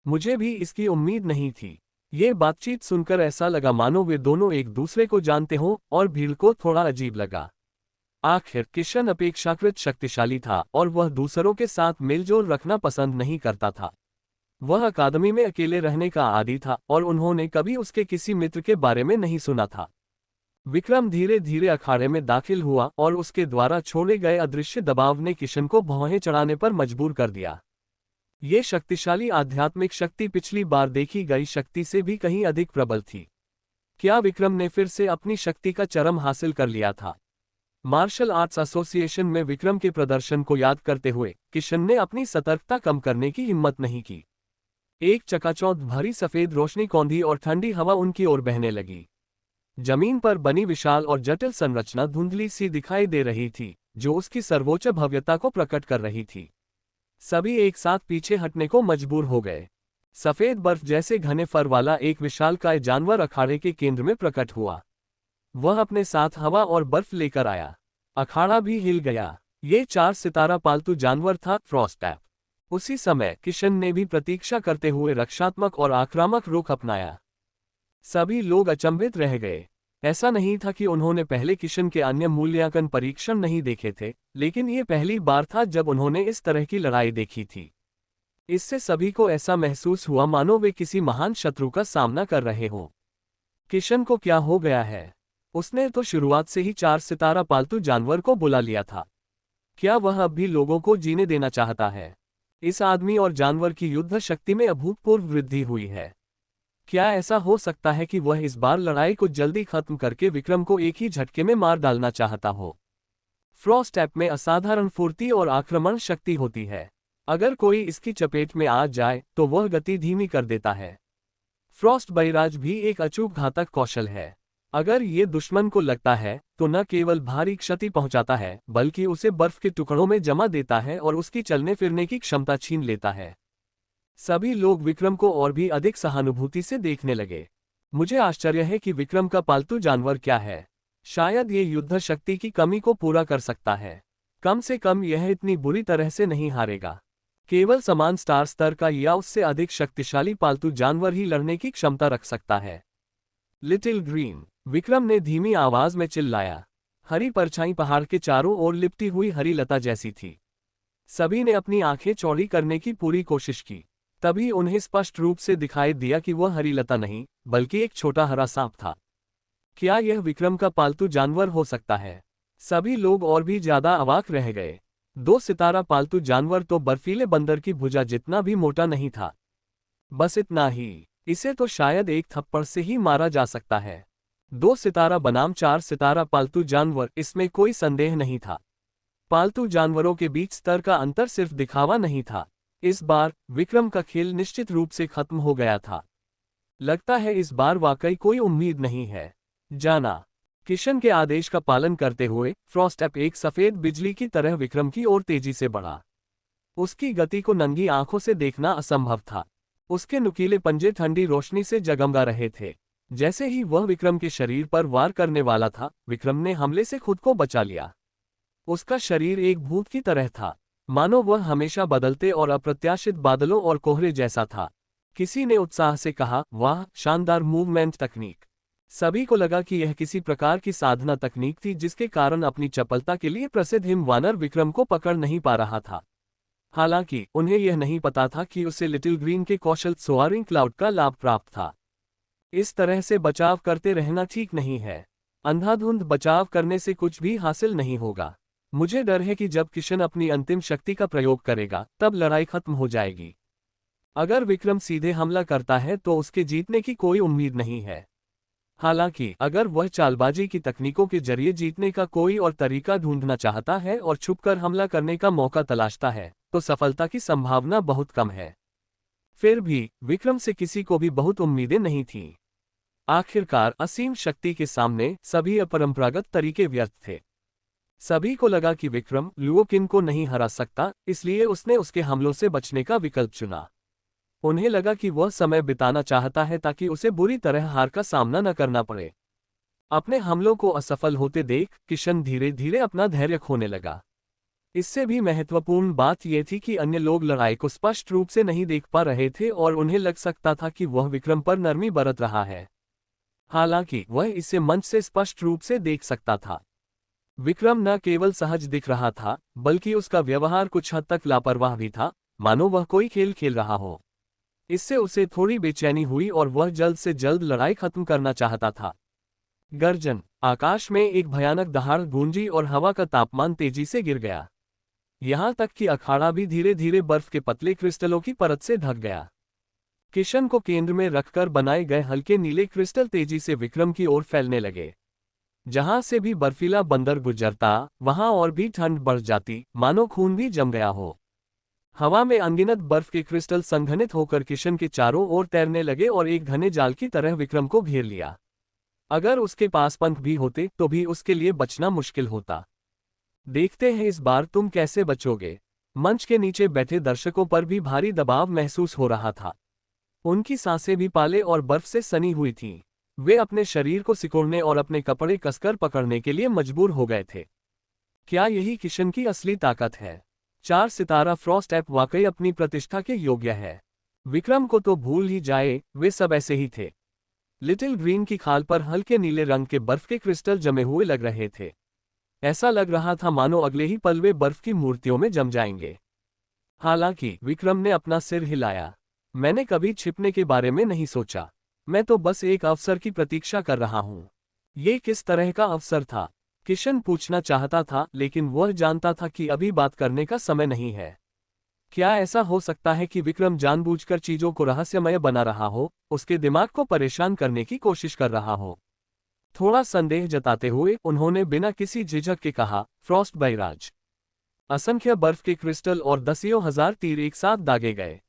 Speaker 1: मुझे भी इसकी उम्मीद नहीं थी। ये बातचीत सुनकर ऐसा लगा मानो वे दोनों एक दूसरे को जानते हों और भीड़ को थोड़ा अजीब लगा। आखिर किशन अपेक्षाकृत शक्तिशाली था और वह दूसरों के साथ मेलजोल रखना पसंद नहीं करता था। वह अकादमी में अकेले रहने का आदी था और उन्होंने कभी उसके किसी मित्र के बारे में नहीं सुना था। विक्रम धीरे धीरे अखाड़े में दाखिल हुआ और उसके द्वारा छोड़े गए अदृश्य दबाव ने किशन को भौहें चढ़ाने पर मजबूर कर दिया। ये शक्तिशाली आध्यात्मिक शक्ति पिछली बार देखी गई शक्ति से भी कहीं अधिक प्रबल थी। क्या विक्रम ने फिर से अपनी शक्ति का चरम हासिल कर लिया था? मार्शल आर्ट्स एसोसिएशन में विक्रम के प्रदर्शन को याद करते हुए किशन ने अपनी सतर्कता कम करने की हिम्मत नहीं की। एक चकाचौंध भरी सफेद रोशनी कौंधी और ठंडी हवा उनकी ओर बहने लगी। जमीन पर बनी विशाल और जटिल संरचना धुंधली सी दिखाई दे रही थी, जो उसकी सर्वोच्च भव्यता को प्रकट कर रही थी। सभी एक साथ पीछे हटने को मजबूर हो गए। सफेद बर्फ जैसे घने फर वाला एक विशालकाय जानवर अखाड़े के केंद्र में प्रकट हुआ। वह अपने साथ हवा और बर्फ लेकर आया। अखाड़ा भी हिल गया। ये 4 सितारा पालतू जानवर था, फ्रॉस्टैप। उसी समय किशन ने भी प्रतीक्षा करते हुए रक्षात्मक और आक्रामक रुख अपनाया। सभी लोग अचंभित रह गए। ऐसा नहीं था कि उन्होंने पहले किशन के अन्य मूल्यांकन परीक्षण नहीं देखे थे, लेकिन ये पहली बार था जब उन्होंने इस तरह की लड़ाई देखी थी। इससे सभी को ऐसा महसूस हुआ मानो वे किसी महान शत्रु का सामना कर रहे हों। किशन को क्या हो गया है? उसने तो शुरुआत से ही 4 सितारा पालतू जानवर को बुला लिया था। क्या वह अब भी लोगों को जीने देना चाहता है? इस आदमी और जानवर की युद्ध शक्ति में अभूतपूर्व वृद्धि हुई है। क्या ऐसा हो सकता है कि वह इस बार लड़ाई को जल्दी खत्म करके विक्रम को एक ही झटके में मार डालना चाहता हो? फ्रॉस्ट ऐप में असाधारण फुर्ती और आक्रमण शक्ति होती है। अगर कोई इसकी चपेट में आ जाए तो वह गति धीमी कर देता है। फ्रॉस्ट बैराज भी एक अचूक घातक कौशल है। अगर ये दुश्मन को लगता है तो न केवल भारी क्षति पहुंचाता है, बल्कि उसे बर्फ के टुकड़ों में जमा देता है और उसकी चलने फिरने की क्षमता छीन लेता है। सभी लोग विक्रम को और भी अधिक सहानुभूति से देखने लगे। मुझे आश्चर्य है कि विक्रम का पालतू जानवर क्या है। शायद ये युद्ध शक्ति की कमी को पूरा कर सकता है। कम से कम यह इतनी बुरी तरह से नहीं हारेगा। केवल समान स्टार स्तर का या उससे अधिक शक्तिशाली पालतू जानवर ही लड़ने की क्षमता रख सकता है। लिटिल ग्रीन, विक्रम ने धीमी आवाज में चिल्लाया। हरी परछाई पहाड़ के चारों ओर लिपटी हुई हरी लता जैसी थी। सभी ने अपनी आंखें चौड़ी करने की पूरी कोशिश की। तभी उन्हें स्पष्ट रूप से दिखाई दिया कि वह हरी लता नहीं, बल्कि एक छोटा हरा सांप था। क्या यह विक्रम का पालतू जानवर हो सकता है? सभी लोग और भी ज्यादा अवाक रह गए। 2 सितारा पालतू जानवर तो बर्फीले बंदर की भुजा जितना भी मोटा नहीं था। बस इतना ही। इसे तो शायद एक थप्पड़ से ही मारा जा सकता है। 2 सितारा बनाम 4 सितारा पालतू जानवर, इसमें कोई संदेह नहीं था। पालतू जानवरों के बीच स्तर का अंतर सिर्फ दिखावा नहीं था। इस बार विक्रम का खेल निश्चित रूप से खत्म हो गया था। लगता है इस बार वाकई कोई उम्मीद नहीं है। जाना। किशन के आदेश का पालन करते हुए फ्रॉस्टऐप एक सफेद बिजली की तरह विक्रम की ओर तेजी से बढ़ा। उसकी गति को नंगी आंखों से देखना असंभव था। उसके नुकीले पंजे ठंडी रोशनी से जगमगा रहे थे। जैसे ही वह विक्रम के शरीर पर वार करने वाला था, विक्रम ने हमले से खुद को बचा लिया। उसका शरीर एक भूत की तरह था, मानो वह हमेशा बदलते और अप्रत्याशित बादलों और कोहरे जैसा था। किसी ने उत्साह से कहा, वाह, शानदार मूवमेंट तकनीक। सभी को लगा कि यह किसी प्रकार की साधना तकनीक थी जिसके कारण अपनी चपलता के लिए प्रसिद्ध हिम वानर विक्रम को पकड़ नहीं पा रहा था। हालांकि उन्हें यह नहीं पता था कि उसे लिटिल ग्रीन के कौशल सोआरिंग क्लाउड का लाभ प्राप्त था। इस तरह से बचाव करते रहना ठीक नहीं है। अंधाधुंध बचाव करने से कुछ भी हासिल नहीं होगा। मुझे डर है कि जब किशन अपनी अंतिम शक्ति का प्रयोग करेगा तब लड़ाई खत्म हो जाएगी। अगर विक्रम सीधे हमला करता है तो उसके जीतने की कोई उम्मीद नहीं है। हालांकि अगर वह चालबाजी की तकनीकों के जरिए जीतने का कोई और तरीका ढूंढना चाहता है और छुपकर हमला करने का मौका तलाशता है तो सफलता की संभावना बहुत कम है। फिर भी विक्रम से किसी को भी बहुत उम्मीदें नहीं थीं। आखिरकार असीम शक्ति के सामने सभी अपरंपरागत तरीके व्यर्थ थे। सभी को लगा कि विक्रम लुओकिन को नहीं हरा सकता, इसलिए उसने उसके हमलों से बचने का विकल्प चुना। उन्हें लगा कि वह समय बिताना चाहता है ताकि उसे बुरी तरह हार का सामना न करना पड़े। अपने हमलों को असफल होते देख किशन धीरे धीरे अपना धैर्य खोने लगा। इससे भी महत्वपूर्ण बात यह थी कि अन्य लोग लड़ाई को स्पष्ट रूप से नहीं देख पा रहे थे और उन्हें लग सकता था कि वह विक्रम पर नरमी बरत रहा है। हालांकि वह इसे मंच से स्पष्ट रूप से देख सकता था। विक्रम न केवल सहज दिख रहा था, बल्कि उसका व्यवहार कुछ हद तक लापरवाह भी था, मानो वह कोई खेल खेल रहा हो। इससे उसे थोड़ी बेचैनी हुई और वह जल्द से जल्द लड़ाई खत्म करना चाहता था। गर्जन। आकाश में एक भयानक दहाड़ गूंजी और हवा का तापमान तेजी से गिर गया। यहां तक कि अखाड़ा भी धीरे धीरे बर्फ के पतले क्रिस्टलों की परत से ढक गया। किशन को केंद्र में रखकर बनाए गए हल्के नीले क्रिस्टल तेजी से विक्रम की ओर फैलने लगे। जहां से भी बर्फीला बंदर गुजरता, वहां और भी ठंड बढ़ जाती, मानो खून भी जम गया हो। हवा में अनगिनत बर्फ के क्रिस्टल संघनित होकर किशन के चारों ओर तैरने लगे और एक घने जाल की तरह विक्रम को घेर लिया। अगर उसके पास पंख भी होते तो भी उसके लिए बचना मुश्किल होता। देखते हैं इस बार तुम कैसे बचोगे। मंच के नीचे बैठे दर्शकों पर भी भारी दबाव महसूस हो रहा था। उनकी सांसें भी पाले और बर्फ से सनी हुई थीं। वे अपने शरीर को सिकोड़ने और अपने कपड़े कसकर पकड़ने के लिए मजबूर हो गए थे। क्या यही किशन की असली ताकत है? 4 सितारा फ्रॉस्ट ऐप वाकई अपनी प्रतिष्ठा के योग्य है। विक्रम को तो भूल ही जाए, वे सब ऐसे ही थे। लिटिल ग्रीन की खाल पर हल्के नीले रंग के बर्फ के क्रिस्टल जमे हुए लग रहे थे। ऐसा लग रहा था मानो अगले ही पल वे बर्फ की मूर्तियों में जम जाएंगे। हालांकि विक्रम ने अपना सिर हिलाया। मैंने कभी छिपने के बारे में नहीं सोचा। मैं तो बस एक अवसर की प्रतीक्षा कर रहा हूं। ये किस तरह का अवसर था? किशन पूछना चाहता था, लेकिन वह जानता था कि अभी बात करने का समय नहीं है। क्या ऐसा हो सकता है कि विक्रम जानबूझकर चीजों को रहस्यमय बना रहा हो, उसके दिमाग को परेशान करने की कोशिश कर रहा हो? थोड़ा संदेह जताते हुए उन्होंने बिना किसी झिझक के कहा, फ्रॉस्ट बैराज। असंख्य बर्फ के क्रिस्टल और दसियों हजार तीर एक साथ दागे गए।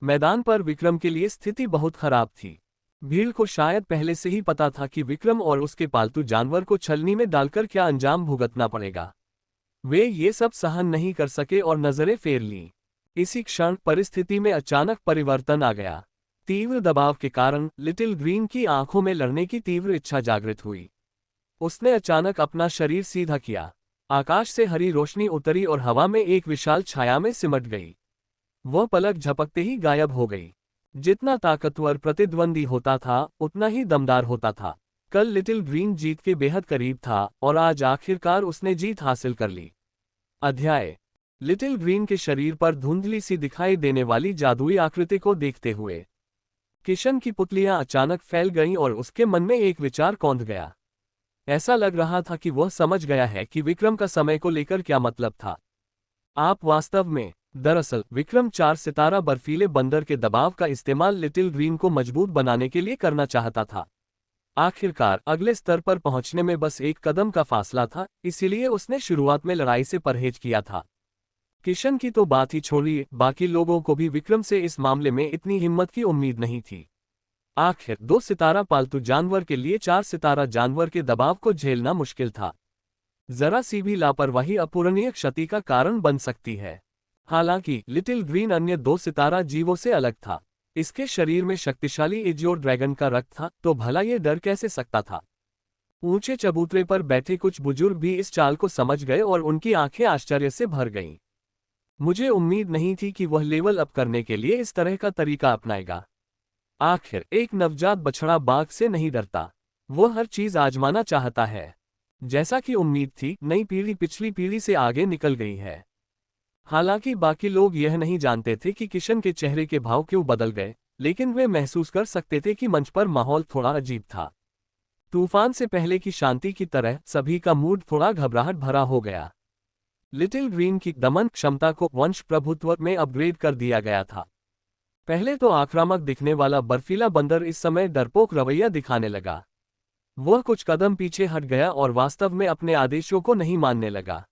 Speaker 1: मैदान पर विक्रम के लिए स्थिति बहुत खराब थी। भीड़ को शायद पहले से ही पता था कि विक्रम और उसके पालतू जानवर को छलनी में डालकर क्या अंजाम भुगतना पड़ेगा। वे ये सब सहन नहीं कर सके और नजरें फेर लीं। इसी क्षण परिस्थिति में अचानक परिवर्तन आ गया। तीव्र दबाव के कारण लिटिल ग्रीन की आंखों में लड़ने की तीव्र इच्छा जागृत हुई। उसने अचानक अपना शरीर सीधा किया। आकाश से हरी रोशनी उतरी और हवा में एक विशाल छाया में सिमट गई। वह पलक झपकते ही गायब हो गई। जितना ताकतवर प्रतिद्वंदी होता था, उतना ही दमदार होता था। कल लिटिल ग्रीन जीत के बेहद करीब था और आज आखिरकार उसने जीत हासिल कर ली। अध्याय। लिटिल ग्रीन के शरीर पर धुंधली सी दिखाई देने वाली जादुई आकृति को देखते हुए किशन की पुतलियां अचानक फैल गईं और उसके मन में एक विचार कौंध गया। ऐसा लग रहा था कि वह समझ गया है कि विक्रम का समय को लेकर क्या मतलब था। आप वास्तव में दरअसल विक्रम 4 सितारा बर्फीले बंदर के दबाव का इस्तेमाल लिटिल ग्रीन को मजबूत बनाने के लिए करना चाहता था। आखिरकार अगले स्तर पर पहुंचने में बस एक कदम का फासला था, इसीलिए उसने शुरुआत में लड़ाई से परहेज किया था। किशन की तो बात ही छोड़िए, बाकी लोगों को भी विक्रम से इस मामले में इतनी हिम्मत की उम्मीद नहीं थी। आखिर 2 सितारा पालतू जानवर के लिए 4 सितारा जानवर के दबाव को झेलना मुश्किल था। जरा सी भी लापरवाही अपूरणीय क्षति का कारण बन सकती है। हालांकि लिटिल ग्रीन अन्य 2 सितारा जीवों से अलग था। इसके शरीर में शक्तिशाली एजियोर ड्रैगन का रक्त था, तो भला ये डर कैसे सकता था? ऊंचे चबूतरे पर बैठे कुछ बुजुर्ग भी इस चाल को समझ गए और उनकी आंखें आश्चर्य से भर गईं। मुझे उम्मीद नहीं थी कि वह लेवल अप करने के लिए इस तरह का तरीका अपनाएगा। आखिर एक नवजात बछड़ा बाघ से नहीं डरता। वह हर चीज आजमाना चाहता है। जैसा कि उम्मीद थी, नई पीढ़ी पिछली पीढ़ी से आगे निकल गई है। हालांकि बाकी लोग यह नहीं जानते थे कि किशन के चेहरे के भाव क्यों बदल गए, लेकिन वे महसूस कर सकते थे कि मंच पर माहौल थोड़ा अजीब था। तूफान से पहले की शांति की तरह सभी का मूड थोड़ा घबराहट भरा हो गया। लिटिल ग्रीन की दमन क्षमता को वंश प्रभुत्व में अपग्रेड कर दिया गया था। पहले तो आक्रामक दिखने वाला बर्फीला बंदर इस समय डरपोक रवैया दिखाने लगा। वह कुछ कदम पीछे हट गया और वास्तव में अपने आदेशों को नहीं मानने लगा।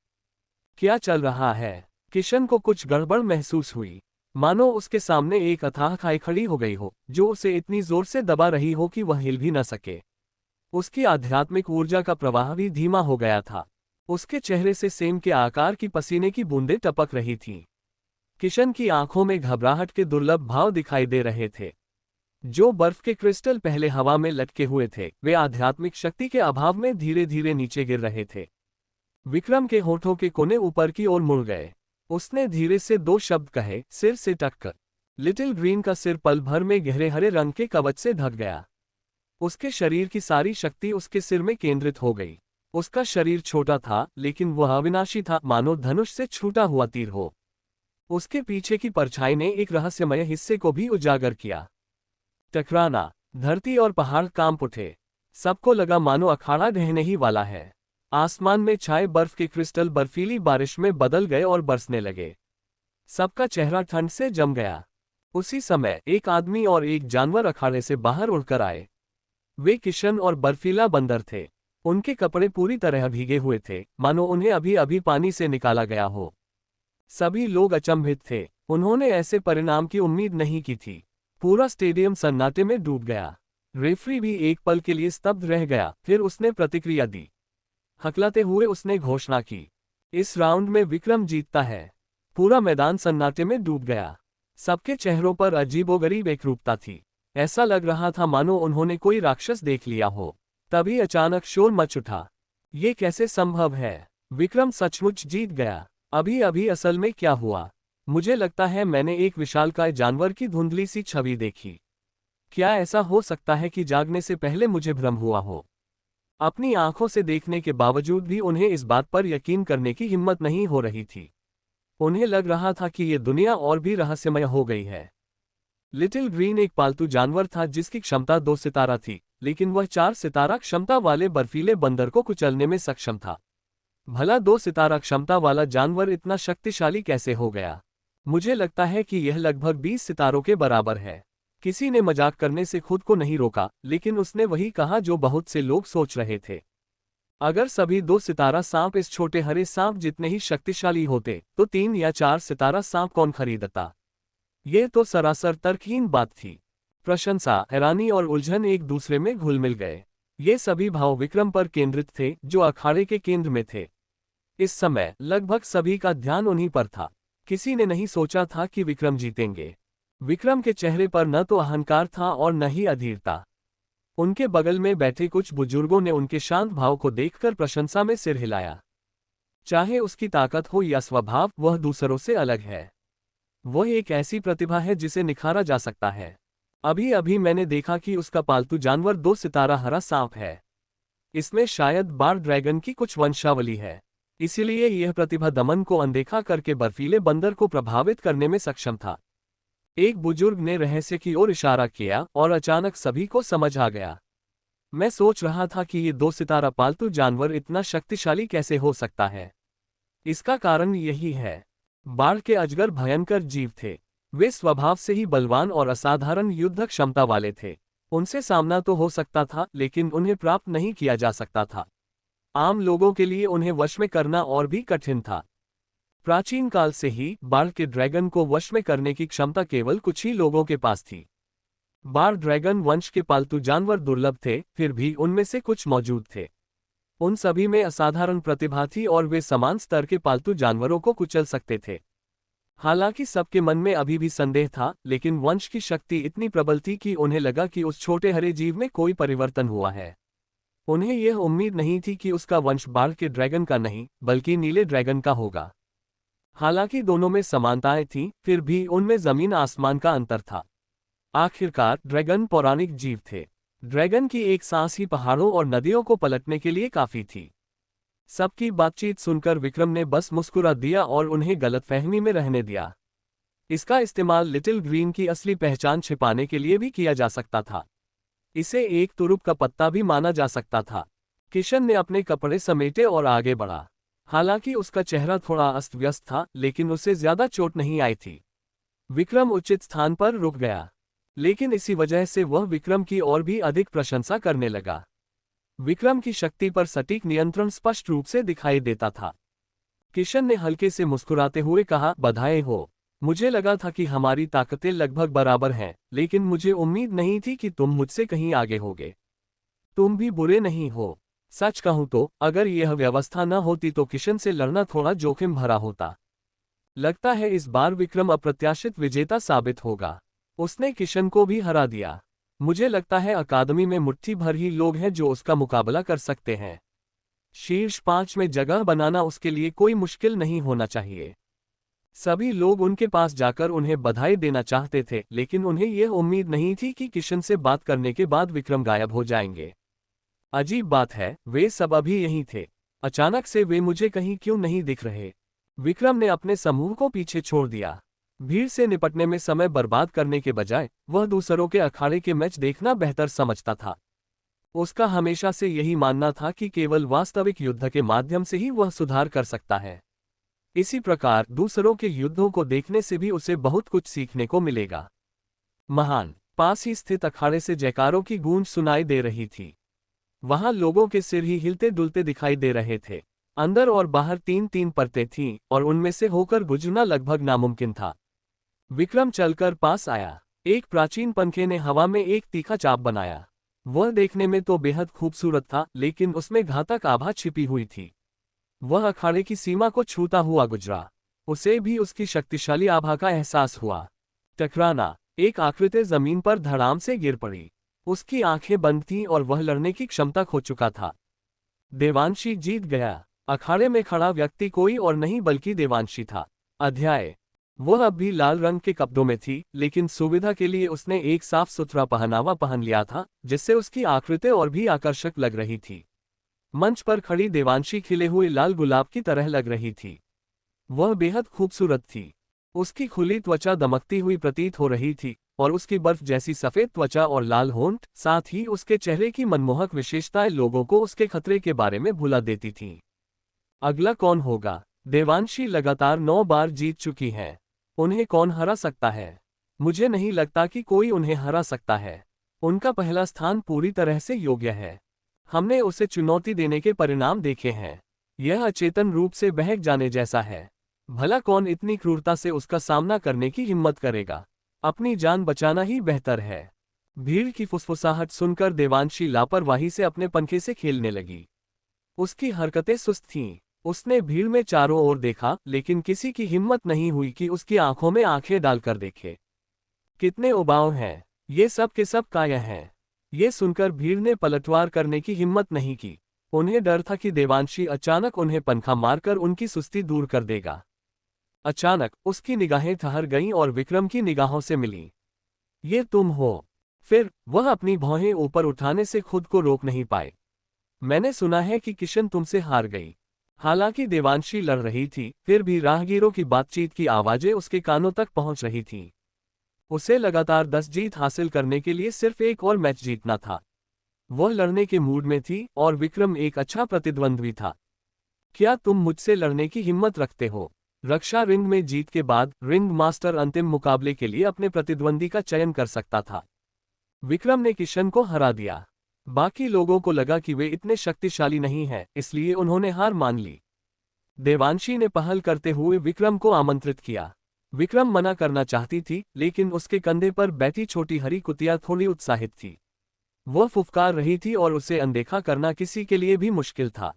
Speaker 1: क्या चल रहा है? किशन को कुछ गड़बड़ महसूस हुई, मानो उसके सामने एक अथाह खाई खड़ी हो गई हो, जो उसे इतनी जोर से दबा रही हो कि वह हिल भी न सके। उसकी आध्यात्मिक ऊर्जा का प्रवाह भी धीमा हो गया था। उसके चेहरे से सेम के आकार की पसीने की बूंदें टपक रही थीं। किशन की आंखों में घबराहट के दुर्लभ भाव दिखाई दे रहे थे। जो बर्फ के क्रिस्टल पहले हवा में लटके हुए थे, वे आध्यात्मिक शक्ति के अभाव में धीरे धीरे नीचे गिर रहे थे। विक्रम के होठों के कोने ऊपर की ओर मुड़ गए। उसने धीरे से 2 शब्द कहे, सिर से टककर। लिटिल ग्रीन का सिर पल भर में गहरे हरे रंग के कवच से ढक गया। उसके शरीर की सारी शक्ति उसके सिर में केंद्रित हो गई। उसका शरीर छोटा था, लेकिन वह अविनाशी था, मानो धनुष से छूटा हुआ तीर हो। उसके पीछे की परछाई ने एक रहस्यमय हिस्से को भी उजागर किया। टकराना। धरती और पहाड़ कांप उठे। सबको लगा मानो अखाड़ा ढहने ही वाला है। आसमान में छाए बर्फ के क्रिस्टल बर्फीली बारिश में बदल गए और बरसने लगे। सबका चेहरा ठंड से जम गया। उसी समय एक आदमी और एक जानवर अखाड़े से बाहर उड़कर आए। वे किशन और बर्फीला बंदर थे। उनके कपड़े पूरी तरह भीगे हुए थे, मानो उन्हें अभी अभी पानी से निकाला गया हो। सभी लोग अचंभित थे। उन्होंने ऐसे परिणाम की उम्मीद नहीं की थी। पूरा स्टेडियम सन्नाटे में डूब गया। रेफरी भी एक पल के लिए स्तब्ध रह गया, फिर उसने प्रतिक्रिया दी। हकलाते हुए उसने घोषणा की, इस राउंड में विक्रम जीतता है। पूरा मैदान सन्नाटे में डूब गया। सबके चेहरों पर अजीबोगरीब एकरूपता थी। ऐसा लग रहा था मानो उन्होंने कोई राक्षस देख लिया हो। तभी अचानक शोर मच उठा। ये कैसे संभव है? विक्रम सचमुच जीत गया। अभी अभी असल में क्या हुआ? मुझे लगता है मैंने एक विशालकाय जानवर की धुंधली सी छवि देखी। क्या ऐसा हो सकता है कि जागने से पहले मुझे भ्रम हुआ हो? अपनी आंखों से देखने के बावजूद भी उन्हें इस बात पर यकीन करने की हिम्मत नहीं हो रही थी। उन्हें लग रहा था कि ये दुनिया और भी रहस्यमय हो गई है। लिटिल ग्रीन एक पालतू जानवर था जिसकी क्षमता 2 सितारा थी, लेकिन वह 4 सितारा क्षमता वाले बर्फीले बंदर को कुचलने में सक्षम था। भला 2 सितारा क्षमता वाला जानवर इतना शक्तिशाली कैसे हो गया? मुझे लगता है कि यह लगभग 20 सितारों के बराबर है। किसी ने मजाक करने से खुद को नहीं रोका, लेकिन उसने वही कहा जो बहुत से लोग सोच रहे थे। अगर सभी 2 सितारा सांप इस छोटे हरे सांप जितने ही शक्तिशाली होते, तो 3 या 4 सितारा सांप कौन खरीदता? यह तो सरासर तर्कहीन बात थी। प्रशंसा, हैरानी और उलझन एक दूसरे में घुल मिल गए। ये सभी भाव विक्रम पर केंद्रित थे, जो अखाड़े के केंद्र में थे। इस समय लगभग सभी का ध्यान उन्हीं पर था। किसी ने नहीं सोचा था कि विक्रम जीतेंगे। विक्रम के चेहरे पर न तो अहंकार था और न ही अधीरता। उनके बगल में बैठे कुछ बुजुर्गों ने उनके शांत भाव को देखकर प्रशंसा में सिर हिलाया। चाहे उसकी ताकत हो या स्वभाव, वह दूसरों से अलग है। वह एक ऐसी प्रतिभा है जिसे निखारा जा सकता है। अभी अभी मैंने देखा कि उसका पालतू जानवर 2 सितारा हरा सांप है। इसमें शायद बार ड्रैगन की कुछ वंशावली है। इसीलिए यह प्रतिभा दमन को अनदेखा करके बर्फीले बंदर को प्रभावित करने में सक्षम था। एक बुजुर्ग ने रहस्य की ओर इशारा किया और अचानक सभी को समझ आ गया। मैं सोच रहा था कि ये 2 सितारा पालतू जानवर इतना शक्तिशाली कैसे हो सकता है। इसका कारण यही है। बाढ़ के अजगर भयंकर जीव थे। वे स्वभाव से ही बलवान और असाधारण युद्ध क्षमता वाले थे। उनसे सामना तो हो सकता था, लेकिन उन्हें प्राप्त नहीं किया जा सकता था। आम लोगों के लिए उन्हें वश में करना और भी कठिन था। प्राचीन काल से ही बाढ़ के ड्रैगन को वश में करने की क्षमता केवल कुछ ही लोगों के पास थी। बाढ़ ड्रैगन वंश के पालतू जानवर दुर्लभ थे, फिर भी उनमें से कुछ मौजूद थे। उन सभी में असाधारण प्रतिभा थी और वे समान स्तर के पालतू जानवरों को कुचल सकते थे। हालांकि सबके मन में अभी भी संदेह था, लेकिन वंश की शक्ति इतनी प्रबल थी कि उन्हें लगा कि उस छोटे हरे जीव में कोई परिवर्तन हुआ है। उन्हें यह उम्मीद नहीं थी कि उसका वंश बाढ़ के ड्रैगन का नहीं, बल्कि नीले ड्रैगन का होगा। हालांकि दोनों में समानताएं थीं, फिर भी उनमें जमीन आसमान का अंतर था। आखिरकार ड्रैगन पौराणिक जीव थे। ड्रैगन की एक सांस ही पहाड़ों और नदियों को पलटने के लिए काफी थी। सबकी बातचीत सुनकर विक्रम ने बस मुस्कुरा दिया और उन्हें गलतफहमी में रहने दिया। इसका इस्तेमाल लिटिल ग्रीन की असली पहचान छिपाने के लिए भी किया जा सकता था। इसे एक तुरुप का पत्ता भी माना जा सकता था। किशन ने अपने कपड़े समेटे और आगे बढ़ा। हालांकि उसका चेहरा थोड़ा अस्त व्यस्त था, लेकिन उसे ज्यादा चोट नहीं आई थी। विक्रम उचित स्थान पर रुक गया, लेकिन इसी वजह से वह विक्रम की और भी अधिक प्रशंसा करने लगा। विक्रम की शक्ति पर सटीक नियंत्रण स्पष्ट रूप से दिखाई देता था। किशन ने हल्के से मुस्कुराते हुए कहा, बधाई हो। मुझे लगा था कि हमारी ताकतें लगभग बराबर हैं, लेकिन मुझे उम्मीद नहीं थी कि तुम मुझसे कहीं आगे होगे। तुम भी बुरे नहीं हो। सच कहूं तो अगर यह व्यवस्था न होती तो किशन से लड़ना थोड़ा जोखिम भरा होता। लगता है इस बार विक्रम अप्रत्याशित विजेता साबित होगा। उसने किशन को भी हरा दिया। मुझे लगता है अकादमी में मुट्ठी भर ही लोग हैं जो उसका मुकाबला कर सकते हैं। शीर्ष 5 में जगह बनाना उसके लिए कोई मुश्किल नहीं होना चाहिए। सभी लोग उनके पास जाकर उन्हें बधाई देना चाहते थे, लेकिन उन्हें यह उम्मीद नहीं थी कि किशन से बात करने के बाद विक्रम गायब हो जाएंगे। अजीब बात है, वे सब अभी यहीं थे। अचानक से वे मुझे कहीं क्यों नहीं दिख रहे? विक्रम ने अपने समूह को पीछे छोड़ दिया। भीड़ से निपटने में समय बर्बाद करने के बजाय वह दूसरों के अखाड़े के मैच देखना बेहतर समझता था। उसका हमेशा से यही मानना था कि केवल वास्तविक युद्ध के माध्यम से ही वह सुधार कर सकता है। इसी प्रकार दूसरों के युद्धों को देखने से भी उसे बहुत कुछ सीखने को मिलेगा। महान पास ही स्थित अखाड़े से जयकारों की गूंज सुनाई दे रही थी। वहां लोगों के सिर ही हिलते डुलते दिखाई दे रहे थे। अंदर और बाहर 3-3 परतें थीं और उनमें से होकर गुजरना लगभग नामुमकिन था। विक्रम चलकर पास आया। एक प्राचीन पंखे ने हवा में एक तीखा चाप बनाया। वह देखने में तो बेहद खूबसूरत था, लेकिन उसमें घातक आभा छिपी हुई थी। वह अखाड़े की सीमा को छूता हुआ गुजरा। उसे भी उसकी शक्तिशाली आभा का एहसास हुआ। टकराना, एक आकृति जमीन पर धड़ाम से गिर पड़ी। उसकी आंखें बंद थीं और वह लड़ने की क्षमता खो चुका था। देवांशी जीत गया। अखाड़े में खड़ा व्यक्ति कोई और नहीं बल्कि देवांशी था। अध्याय। वह अब भी लाल रंग के कपड़ों में थी, लेकिन सुविधा के लिए उसने एक साफ सुथरा पहनावा पहन लिया था, जिससे उसकी आकृति और भी आकर्षक लग रही थी। मंच पर खड़ी देवांशी खिले हुए लाल गुलाब की तरह लग रही थी। वह बेहद खूबसूरत थी। उसकी खुली त्वचा दमकती हुई प्रतीत हो रही थी, और उसकी बर्फ जैसी सफेद त्वचा और लाल होंठ, साथ ही उसके चेहरे की मनमोहक विशेषताएं लोगों को उसके खतरे के बारे में भुला देती थीं। अगला कौन होगा? देवांशी लगातार 9 बार जीत चुकी है। उन्हें कौन हरा सकता है? मुझे नहीं लगता कि कोई उन्हें हरा सकता है। उनका पहला स्थान पूरी तरह से योग्य है। हमने उसे चुनौती देने के परिणाम देखे हैं। यह अचेतन रूप से बहक जाने जैसा है। भला कौन इतनी क्रूरता से उसका सामना करने की हिम्मत करेगा? अपनी जान बचाना ही बेहतर है। भीड़ की फुसफुसाहट सुनकर देवांशी लापरवाही से अपने पंखे से खेलने लगी। उसकी हरकतें सुस्त थीं। उसने भीड़ में चारों ओर देखा, लेकिन किसी की हिम्मत नहीं हुई कि उसकी आंखों में आंखें डालकर देखे। कितने उबाऊ हैं, ये सब के सब काया हैं। ये सुनकर भीड़ ने पलटवार करने की हिम्मत नहीं की। उन्हें डर था कि देवांशी अचानक उन्हें पनखा मारकर उनकी सुस्ती दूर कर देगा। अचानक उसकी निगाहें ठहर गईं और विक्रम की निगाहों से मिलीं। ये तुम हो? फिर वह अपनी भौहें ऊपर उठाने से खुद को रोक नहीं पाए। मैंने सुना है कि किशन तुमसे हार गई। हालांकि देवांशी लड़ रही थी, फिर भी राहगीरों की बातचीत की आवाजें उसके कानों तक पहुंच रही थीं। उसे लगातार 10 जीत हासिल करने के लिए सिर्फ एक और मैच जीतना था। वह लड़ने के मूड में थी, और विक्रम एक अच्छा प्रतिद्वंद्वी था। क्या तुम मुझसे लड़ने की हिम्मत रखते हो? रक्षा रिंग में जीत के बाद रिंग मास्टर अंतिम मुकाबले के लिए अपने प्रतिद्वंदी का चयन कर सकता था। विक्रम ने किशन को हरा दिया। बाकी लोगों को लगा कि वे इतने शक्तिशाली नहीं हैं, इसलिए उन्होंने हार मान ली। देवांशी ने पहल करते हुए विक्रम को आमंत्रित किया। विक्रम मना करना चाहती थी, लेकिन उसके कंधे पर बैठी छोटी हरी कुतिया थोड़ी उत्साहित थी। वह फुफकार रही थी और उसे अनदेखा करना किसी के लिए भी मुश्किल था।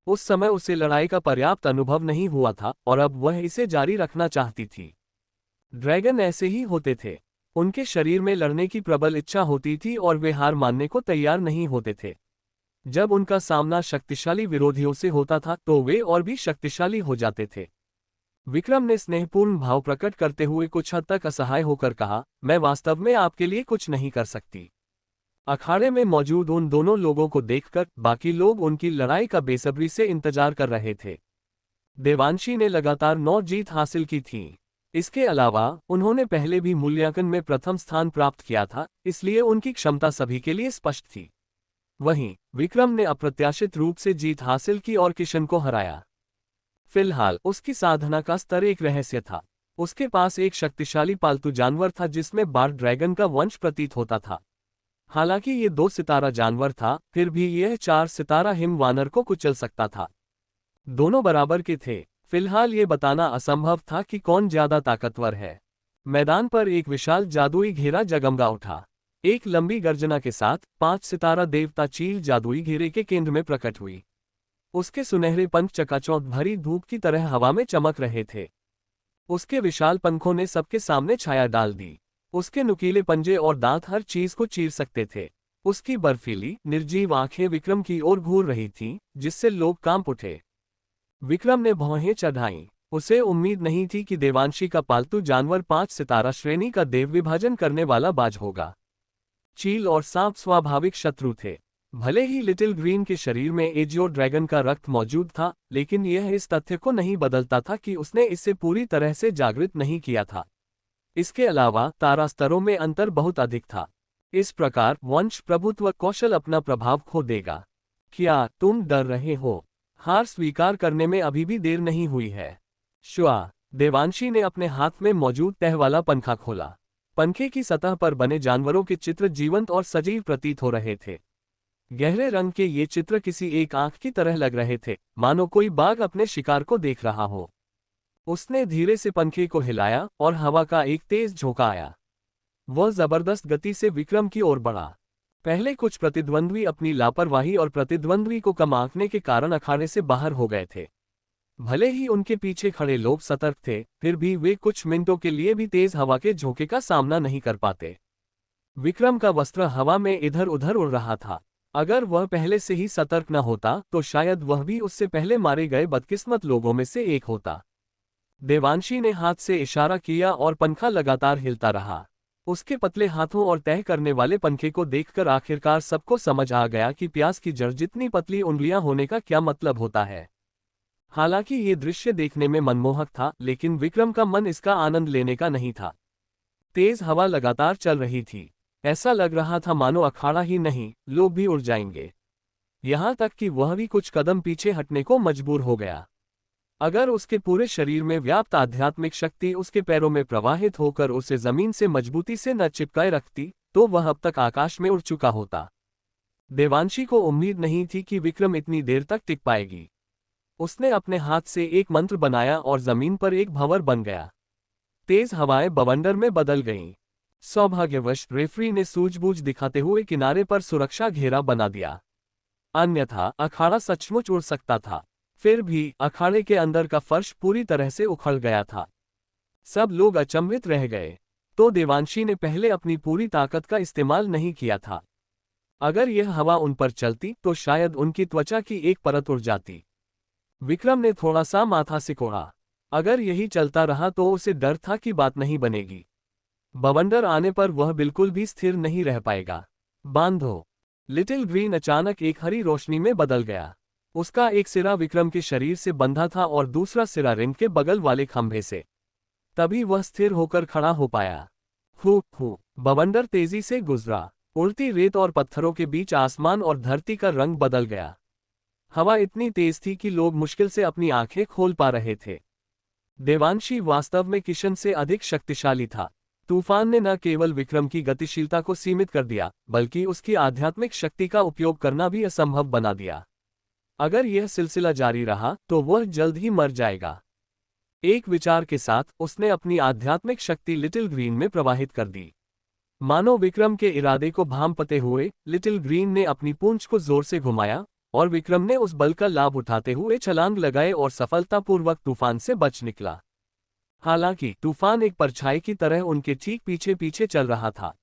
Speaker 1: उस समय उसे लड़ाई का पर्याप्त अनुभव नहीं हुआ था, और अब वह इसे जारी रखना चाहती थी। ड्रैगन ऐसे ही होते थे। उनके शरीर में लड़ने की प्रबल इच्छा होती थी और वे हार मानने को तैयार नहीं होते थे। जब उनका सामना शक्तिशाली विरोधियों से होता था तो वे और भी शक्तिशाली हो जाते थे। विक्रम ने स्नेहपूर्ण भाव प्रकट करते हुए कुछ हद तक असहाय होकर कहा, मैं वास्तव में आपके लिए कुछ नहीं कर सकती। अखाड़े में मौजूद उन दोनों लोगों को देखकर बाकी लोग उनकी लड़ाई का बेसब्री से इंतजार कर रहे थे। देवांशी ने लगातार 9 जीत हासिल की थी। इसके अलावा उन्होंने पहले भी मूल्यांकन में प्रथम स्थान प्राप्त किया था, इसलिए उनकी क्षमता सभी के लिए स्पष्ट थी। वहीं विक्रम ने अप्रत्याशित रूप से जीत हासिल की और किशन को हराया। फिलहाल उसकी साधना का स्तर एक रहस्य था। उसके पास एक शक्तिशाली पालतू जानवर था जिसमें बार ड्रैगन का वंश प्रतीत होता था। हालांकि ये 2 सितारा जानवर था, फिर भी यह 4 सितारा हिम वानर को कुचल सकता था। दोनों बराबर के थे। फिलहाल ये बताना असंभव था कि कौन ज्यादा ताकतवर है। मैदान पर एक विशाल जादुई घेरा जगमगा उठा। एक लंबी गर्जना के साथ 5 सितारा देवता चील जादुई घेरे के केंद्र में प्रकट हुई। उसके सुनहरे पंख चकाचौंध भरी धूप की तरह हवा में चमक रहे थे। उसके विशाल पंखों ने सबके सामने छाया डाल दी। उसके नुकीले पंजे और दांत हर चीज को चीर सकते थे। उसकी बर्फीली, निर्जीव आंखें विक्रम की ओर घूर रही थीं, जिससे लोग कांप उठे। विक्रम ने भौहें चढ़ाईं। उसे उम्मीद नहीं थी कि देवांशी का पालतू जानवर 5 सितारा श्रेणी का देव विभाजन करने वाला बाज होगा। चील और सांप स्वाभाविक शत्रु थे। भले ही लिटिल ग्रीन के शरीर में एजियो ड्रैगन का रक्त मौजूद था, लेकिन यह इस तथ्य को नहीं बदलता था कि उसने इससे पूरी तरह से जागृत नहीं किया था। इसके अलावा तारा स्तरों में अंतर बहुत अधिक था। इस प्रकार वंश प्रभुत्व कौशल अपना प्रभाव खो देगा। क्या तुम डर रहे हो? हार स्वीकार करने में अभी भी देर नहीं हुई है। श्वा। देवांशी ने अपने हाथ में मौजूद तह वाला पंखा खोला। पंखे की सतह पर बने जानवरों के चित्र जीवंत और सजीव प्रतीत हो रहे थे। गहरे रंग के ये चित्र किसी एक आंख की तरह लग रहे थे, मानो कोई बाघ अपने शिकार को देख रहा हो। उसने धीरे से पंखे को हिलाया और हवा का एक तेज झोंका आया। वह जबरदस्त गति से विक्रम की ओर बढ़ा। पहले कुछ प्रतिद्वंद्वी अपनी लापरवाही और प्रतिद्वंद्वी को कम आंकने के कारण अखाड़े से बाहर हो गए थे। भले ही उनके पीछे खड़े लोग सतर्क थे, फिर भी वे कुछ मिनटों के लिए भी तेज हवा के झोंके का सामना नहीं कर पाते। विक्रम का वस्त्र हवा में इधर उधर उड़ रहा था। अगर वह पहले से ही सतर्क न होता तो शायद वह भी उससे पहले मारे गए बदकिस्मत लोगों में से एक होता। देवांशी ने हाथ से इशारा किया और पंखा लगातार हिलता रहा। उसके पतले हाथों और तय करने वाले पंखे को देखकर आखिरकार सबको समझ आ गया कि प्याज की जड़ जितनी पतली उंगलियां होने का क्या मतलब होता है। हालांकि ये दृश्य देखने में मनमोहक था, लेकिन विक्रम का मन इसका आनंद लेने का नहीं था। तेज हवा लगातार चल रही थी। ऐसा लग रहा था मानो अखाड़ा ही नहीं, लोग भी उड़ जाएंगे। यहां तक कि वह भी कुछ कदम पीछे हटने को मजबूर हो गया। अगर उसके पूरे शरीर में व्याप्त आध्यात्मिक शक्ति उसके पैरों में प्रवाहित होकर उसे जमीन से मजबूती से न चिपकाए रखती, तो वह अब तक आकाश में उड़ चुका होता। देवांशी को उम्मीद नहीं थी कि विक्रम इतनी देर तक टिक पाएगी। उसने अपने हाथ से एक मंत्र बनाया और जमीन पर एक भंवर बन गया। तेज हवाएं बवंडर में बदल गईं। सौभाग्यवश रेफरी ने सूझबूझ दिखाते हुए किनारे पर सुरक्षा घेरा बना दिया, अन्यथा अखाड़ा सचमुच उड़ सकता था। फिर भी अखाड़े के अंदर का फर्श पूरी तरह से उखड़ गया था। सब लोग अचंभित रह गए। तो देवांशी ने पहले अपनी पूरी ताकत का इस्तेमाल नहीं किया था। अगर यह हवा उन पर चलती तो शायद उनकी त्वचा की एक परत उड़ जाती। विक्रम ने थोड़ा सा माथा सिकोड़ा। अगर यही चलता रहा तो उसे डर था कि बात नहीं बनेगी। बवंडर आने पर वह बिल्कुल भी स्थिर नहीं रह पाएगा। बांधो। लिटिल ग्रीन अचानक एक हरी रोशनी में बदल गया। उसका एक सिरा विक्रम के शरीर से बंधा था और दूसरा सिरा रिंग के बगल वाले खंभे से। तभी वह स्थिर होकर खड़ा हो पाया। हू बवंडर तेजी से गुजरा। उड़ती रेत और पत्थरों के बीच आसमान और धरती का रंग बदल गया। हवा इतनी तेज थी कि लोग मुश्किल से अपनी आंखें खोल पा रहे थे। देवांशी वास्तव में किशन से अधिक शक्तिशाली था। तूफान ने न केवल विक्रम की गतिशीलता को सीमित कर दिया, बल्कि उसकी आध्यात्मिक शक्ति का उपयोग करना भी असंभव बना दिया। अगर यह सिलसिला जारी रहा तो वह जल्द ही मर जाएगा। एक विचार के साथ उसने अपनी आध्यात्मिक शक्ति लिटिल ग्रीन में प्रवाहित कर दी। मानो विक्रम के इरादे को भांपते हुए लिटिल ग्रीन ने अपनी पूंछ को जोर से घुमाया और विक्रम ने उस बल का लाभ उठाते हुए छलांग लगाए और सफलतापूर्वक तूफान से बच निकला। हालांकि तूफान एक परछाई की तरह उनके ठीक पीछे पीछे चल रहा था।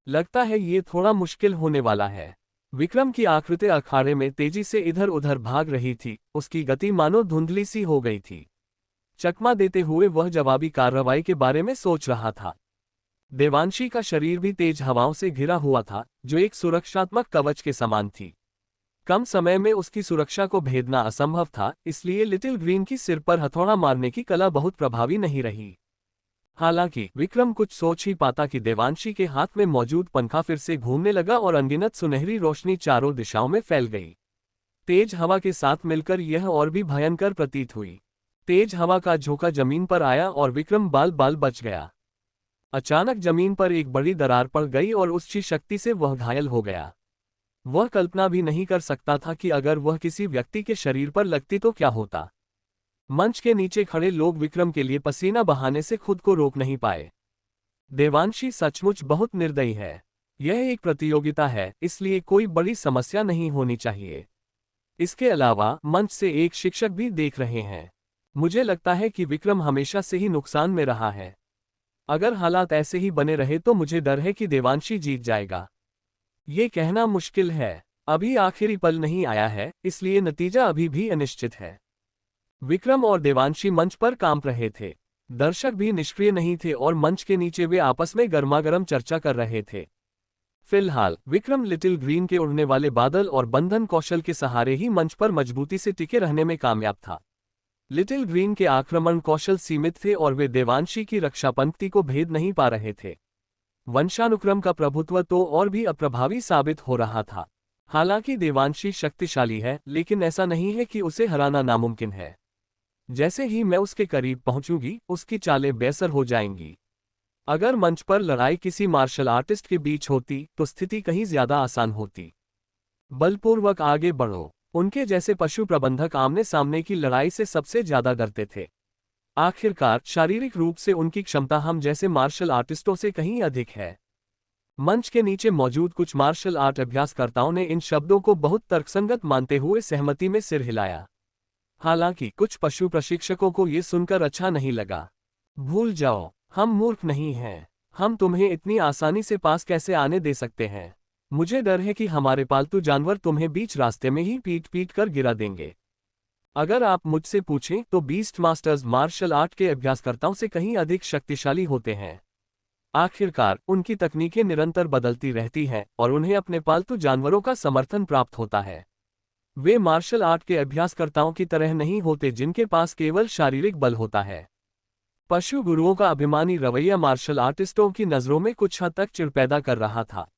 Speaker 1: लगता है ये थोड़ा मुश्किल होने वाला है। विक्रम की आकृति अखाड़े में तेजी से इधर उधर भाग रही थी। उसकी गति मानो धुंधली सी हो गई थी। चकमा देते हुए वह जवाबी कार्रवाई के बारे में सोच रहा था। देवांशी का शरीर भी तेज हवाओं से घिरा हुआ था, जो एक सुरक्षात्मक कवच के समान थी। कम समय में उसकी सुरक्षा को भेदना असंभव था, इसलिए लिटिल ग्रीन की सिर पर हथौड़ा मारने की कला बहुत प्रभावी नहीं रही। हालांकि विक्रम कुछ सोच ही पाता कि देवांशी के हाथ में मौजूद पंखा फिर से घूमने लगा और अनगिनत सुनहरी रोशनी चारों दिशाओं में फैल गई। तेज हवा के साथ मिलकर यह और भी भयंकर प्रतीत हुई। तेज हवा का झोंका जमीन पर आया और विक्रम बाल बाल बच गया। अचानक जमीन पर एक बड़ी दरार पड़ गई और उसकी शक्ति से वह घायल हो गया। वह कल्पना भी नहीं कर सकता था कि अगर वह किसी व्यक्ति के शरीर पर लगती तो क्या होता। मंच के नीचे खड़े लोग विक्रम के लिए पसीना बहाने से खुद को रोक नहीं पाए। देवांशी सचमुच बहुत निर्दयी है। यह एक प्रतियोगिता है, इसलिए कोई बड़ी समस्या नहीं होनी चाहिए। इसके अलावा मंच से एक शिक्षक भी देख रहे हैं। मुझे लगता है कि विक्रम हमेशा से ही नुकसान में रहा है। अगर हालात ऐसे ही बने रहे तो मुझे डर है कि देवांशी जीत जाएगा। ये कहना मुश्किल है। अभी आखिरी पल नहीं आया है, इसलिए नतीजा अभी भी अनिश्चित है। विक्रम और देवांशी मंच पर कांप रहे थे। दर्शक भी निष्क्रिय नहीं थे और मंच के नीचे वे आपस में गर्मागर्म चर्चा कर रहे थे। फिलहाल विक्रम लिटिल ग्रीन के उड़ने वाले बादल और बंधन कौशल के सहारे ही मंच पर मजबूती से टिके रहने में कामयाब था। लिटिल ग्रीन के आक्रमण कौशल सीमित थे और वे देवांशी की रक्षा पंक्ति को भेद नहीं पा रहे थे। वंशानुक्रम का प्रभुत्व तो और भी अप्रभावी साबित हो रहा था। हालांकि देवांशी शक्तिशाली है, लेकिन ऐसा नहीं है कि उसे हराना नामुमकिन है। जैसे ही मैं उसके करीब पहुंचूंगी, उसकी चालें बेअसर हो जाएंगी। अगर मंच पर लड़ाई किसी मार्शल आर्टिस्ट के बीच होती तो स्थिति कहीं ज्यादा आसान होती। बलपूर्वक आगे बढ़ो। उनके जैसे पशु प्रबंधक आमने सामने की लड़ाई से सबसे ज्यादा डरते थे। आखिरकार शारीरिक रूप से उनकी क्षमता हम जैसे मार्शल आर्टिस्टों से कहीं अधिक है। मंच के नीचे मौजूद कुछ मार्शल आर्ट अभ्यासकर्ताओं ने इन शब्दों को बहुत तर्कसंगत मानते हुए सहमति में सिर हिलाया। हालांकि कुछ पशु प्रशिक्षकों को ये सुनकर अच्छा नहीं लगा। भूल जाओ, हम मूर्ख नहीं हैं। हम तुम्हें इतनी आसानी से पास कैसे आने दे सकते हैं। मुझे डर है कि हमारे पालतू जानवर तुम्हें बीच रास्ते में ही पीट पीट कर गिरा देंगे। अगर आप मुझसे पूछें तो बीस्ट मास्टर्स मार्शल आर्ट के अभ्यासकर्ताओं से कहीं अधिक शक्तिशाली होते हैं। आखिरकार उनकी तकनीकें निरंतर बदलती रहती हैं और उन्हें अपने पालतू जानवरों का समर्थन प्राप्त होता है। वे मार्शल आर्ट के अभ्यासकर्ताओं की तरह नहीं होते जिनके पास केवल शारीरिक बल होता है। पशु गुरुओं का अभिमानी रवैया मार्शल आर्टिस्टों की नज़रों में कुछ हद तक चिढ़ पैदा कर रहा था।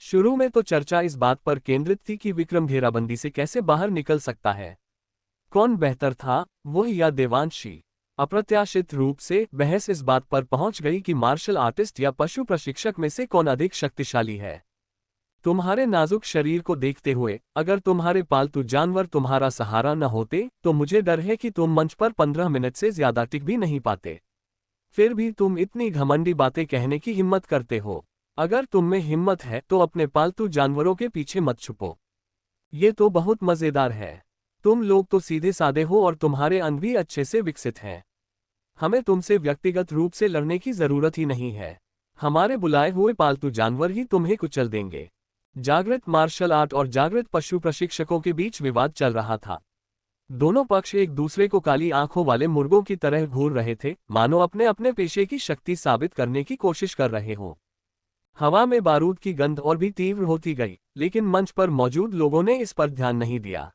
Speaker 1: शुरू में तो चर्चा इस बात पर केंद्रित थी कि विक्रम घेराबंदी से कैसे बाहर निकल सकता है। कौन बेहतर था, वह या देवांशी? अप्रत्याशित रूप से बहस इस बात पर पहुंच गई कि मार्शल आर्टिस्ट या पशु प्रशिक्षक में से कौन अधिक शक्तिशाली है। तुम्हारे नाजुक शरीर को देखते हुए, अगर तुम्हारे पालतू जानवर तुम्हारा सहारा न होते तो मुझे डर है कि तुम मंच पर 15 मिनट से ज्यादा टिक भी नहीं पाते। फिर भी तुम इतनी घमंडी बातें कहने की हिम्मत करते हो। अगर तुम में हिम्मत है तो अपने पालतू जानवरों के पीछे मत छुपो। ये तो बहुत मजेदार है। तुम लोग तो सीधे साधे हो और तुम्हारे अंग भी अच्छे से विकसित हैं। हमें तुमसे व्यक्तिगत रूप से लड़ने की जरूरत ही नहीं है। हमारे बुलाए हुए पालतू जानवर ही तुम्हें कुचल देंगे। जागृत मार्शल आर्ट और जागृत पशु प्रशिक्षकों के बीच विवाद चल रहा था। दोनों पक्ष एक दूसरे को काली आंखों वाले मुर्गों की तरह घूर रहे थे, मानो अपने अपने पेशे की शक्ति साबित करने की कोशिश कर रहे हों। हवा में बारूद की गंध और भी तीव्र होती गई, लेकिन मंच पर मौजूद लोगों ने इस पर ध्यान नहीं दिया।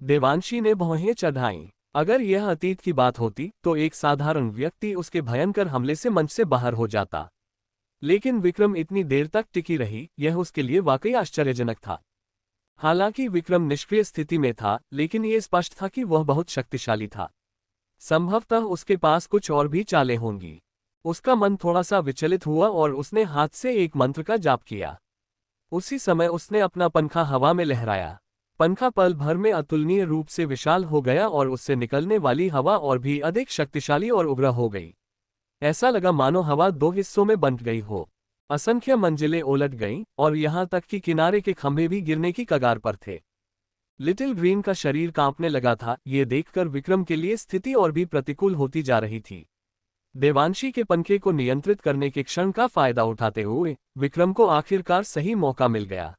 Speaker 1: देवांशी ने भौहें चढ़ाईं। अगर यह अतीत की बात होती तो एक साधारण व्यक्ति उसके भयंकर हमले से मंच से बाहर हो जाता। लेकिन विक्रम इतनी देर तक टिकी रही, यह उसके लिए वाकई आश्चर्यजनक था। हालांकि विक्रम निष्क्रिय स्थिति में था, लेकिन यह स्पष्ट था कि वह बहुत शक्तिशाली था। संभवतः उसके पास कुछ और भी चालें होंगी। उसका मन थोड़ा सा विचलित हुआ और उसने हाथ से एक मंत्र का जाप किया। उसी समय उसने अपना पंखा हवा में लहराया। पंखा पल भर में अतुलनीय रूप से विशाल हो गया और उससे निकलने वाली हवा और भी अधिक शक्तिशाली और उग्र हो गई। ऐसा लगा मानो हवा दो हिस्सों में बंट गई हो। असंख्य मंजिलें उलट गईं और यहां तक कि किनारे के खंभे भी गिरने की कगार पर थे। लिटिल ग्रीन का शरीर कांपने लगा था। ये देखकर विक्रम के लिए स्थिति और भी प्रतिकूल होती जा रही थी। देवांशी के पंखे को नियंत्रित करने के क्षण का फायदा उठाते हुए विक्रम को आखिरकार सही मौका मिल गया।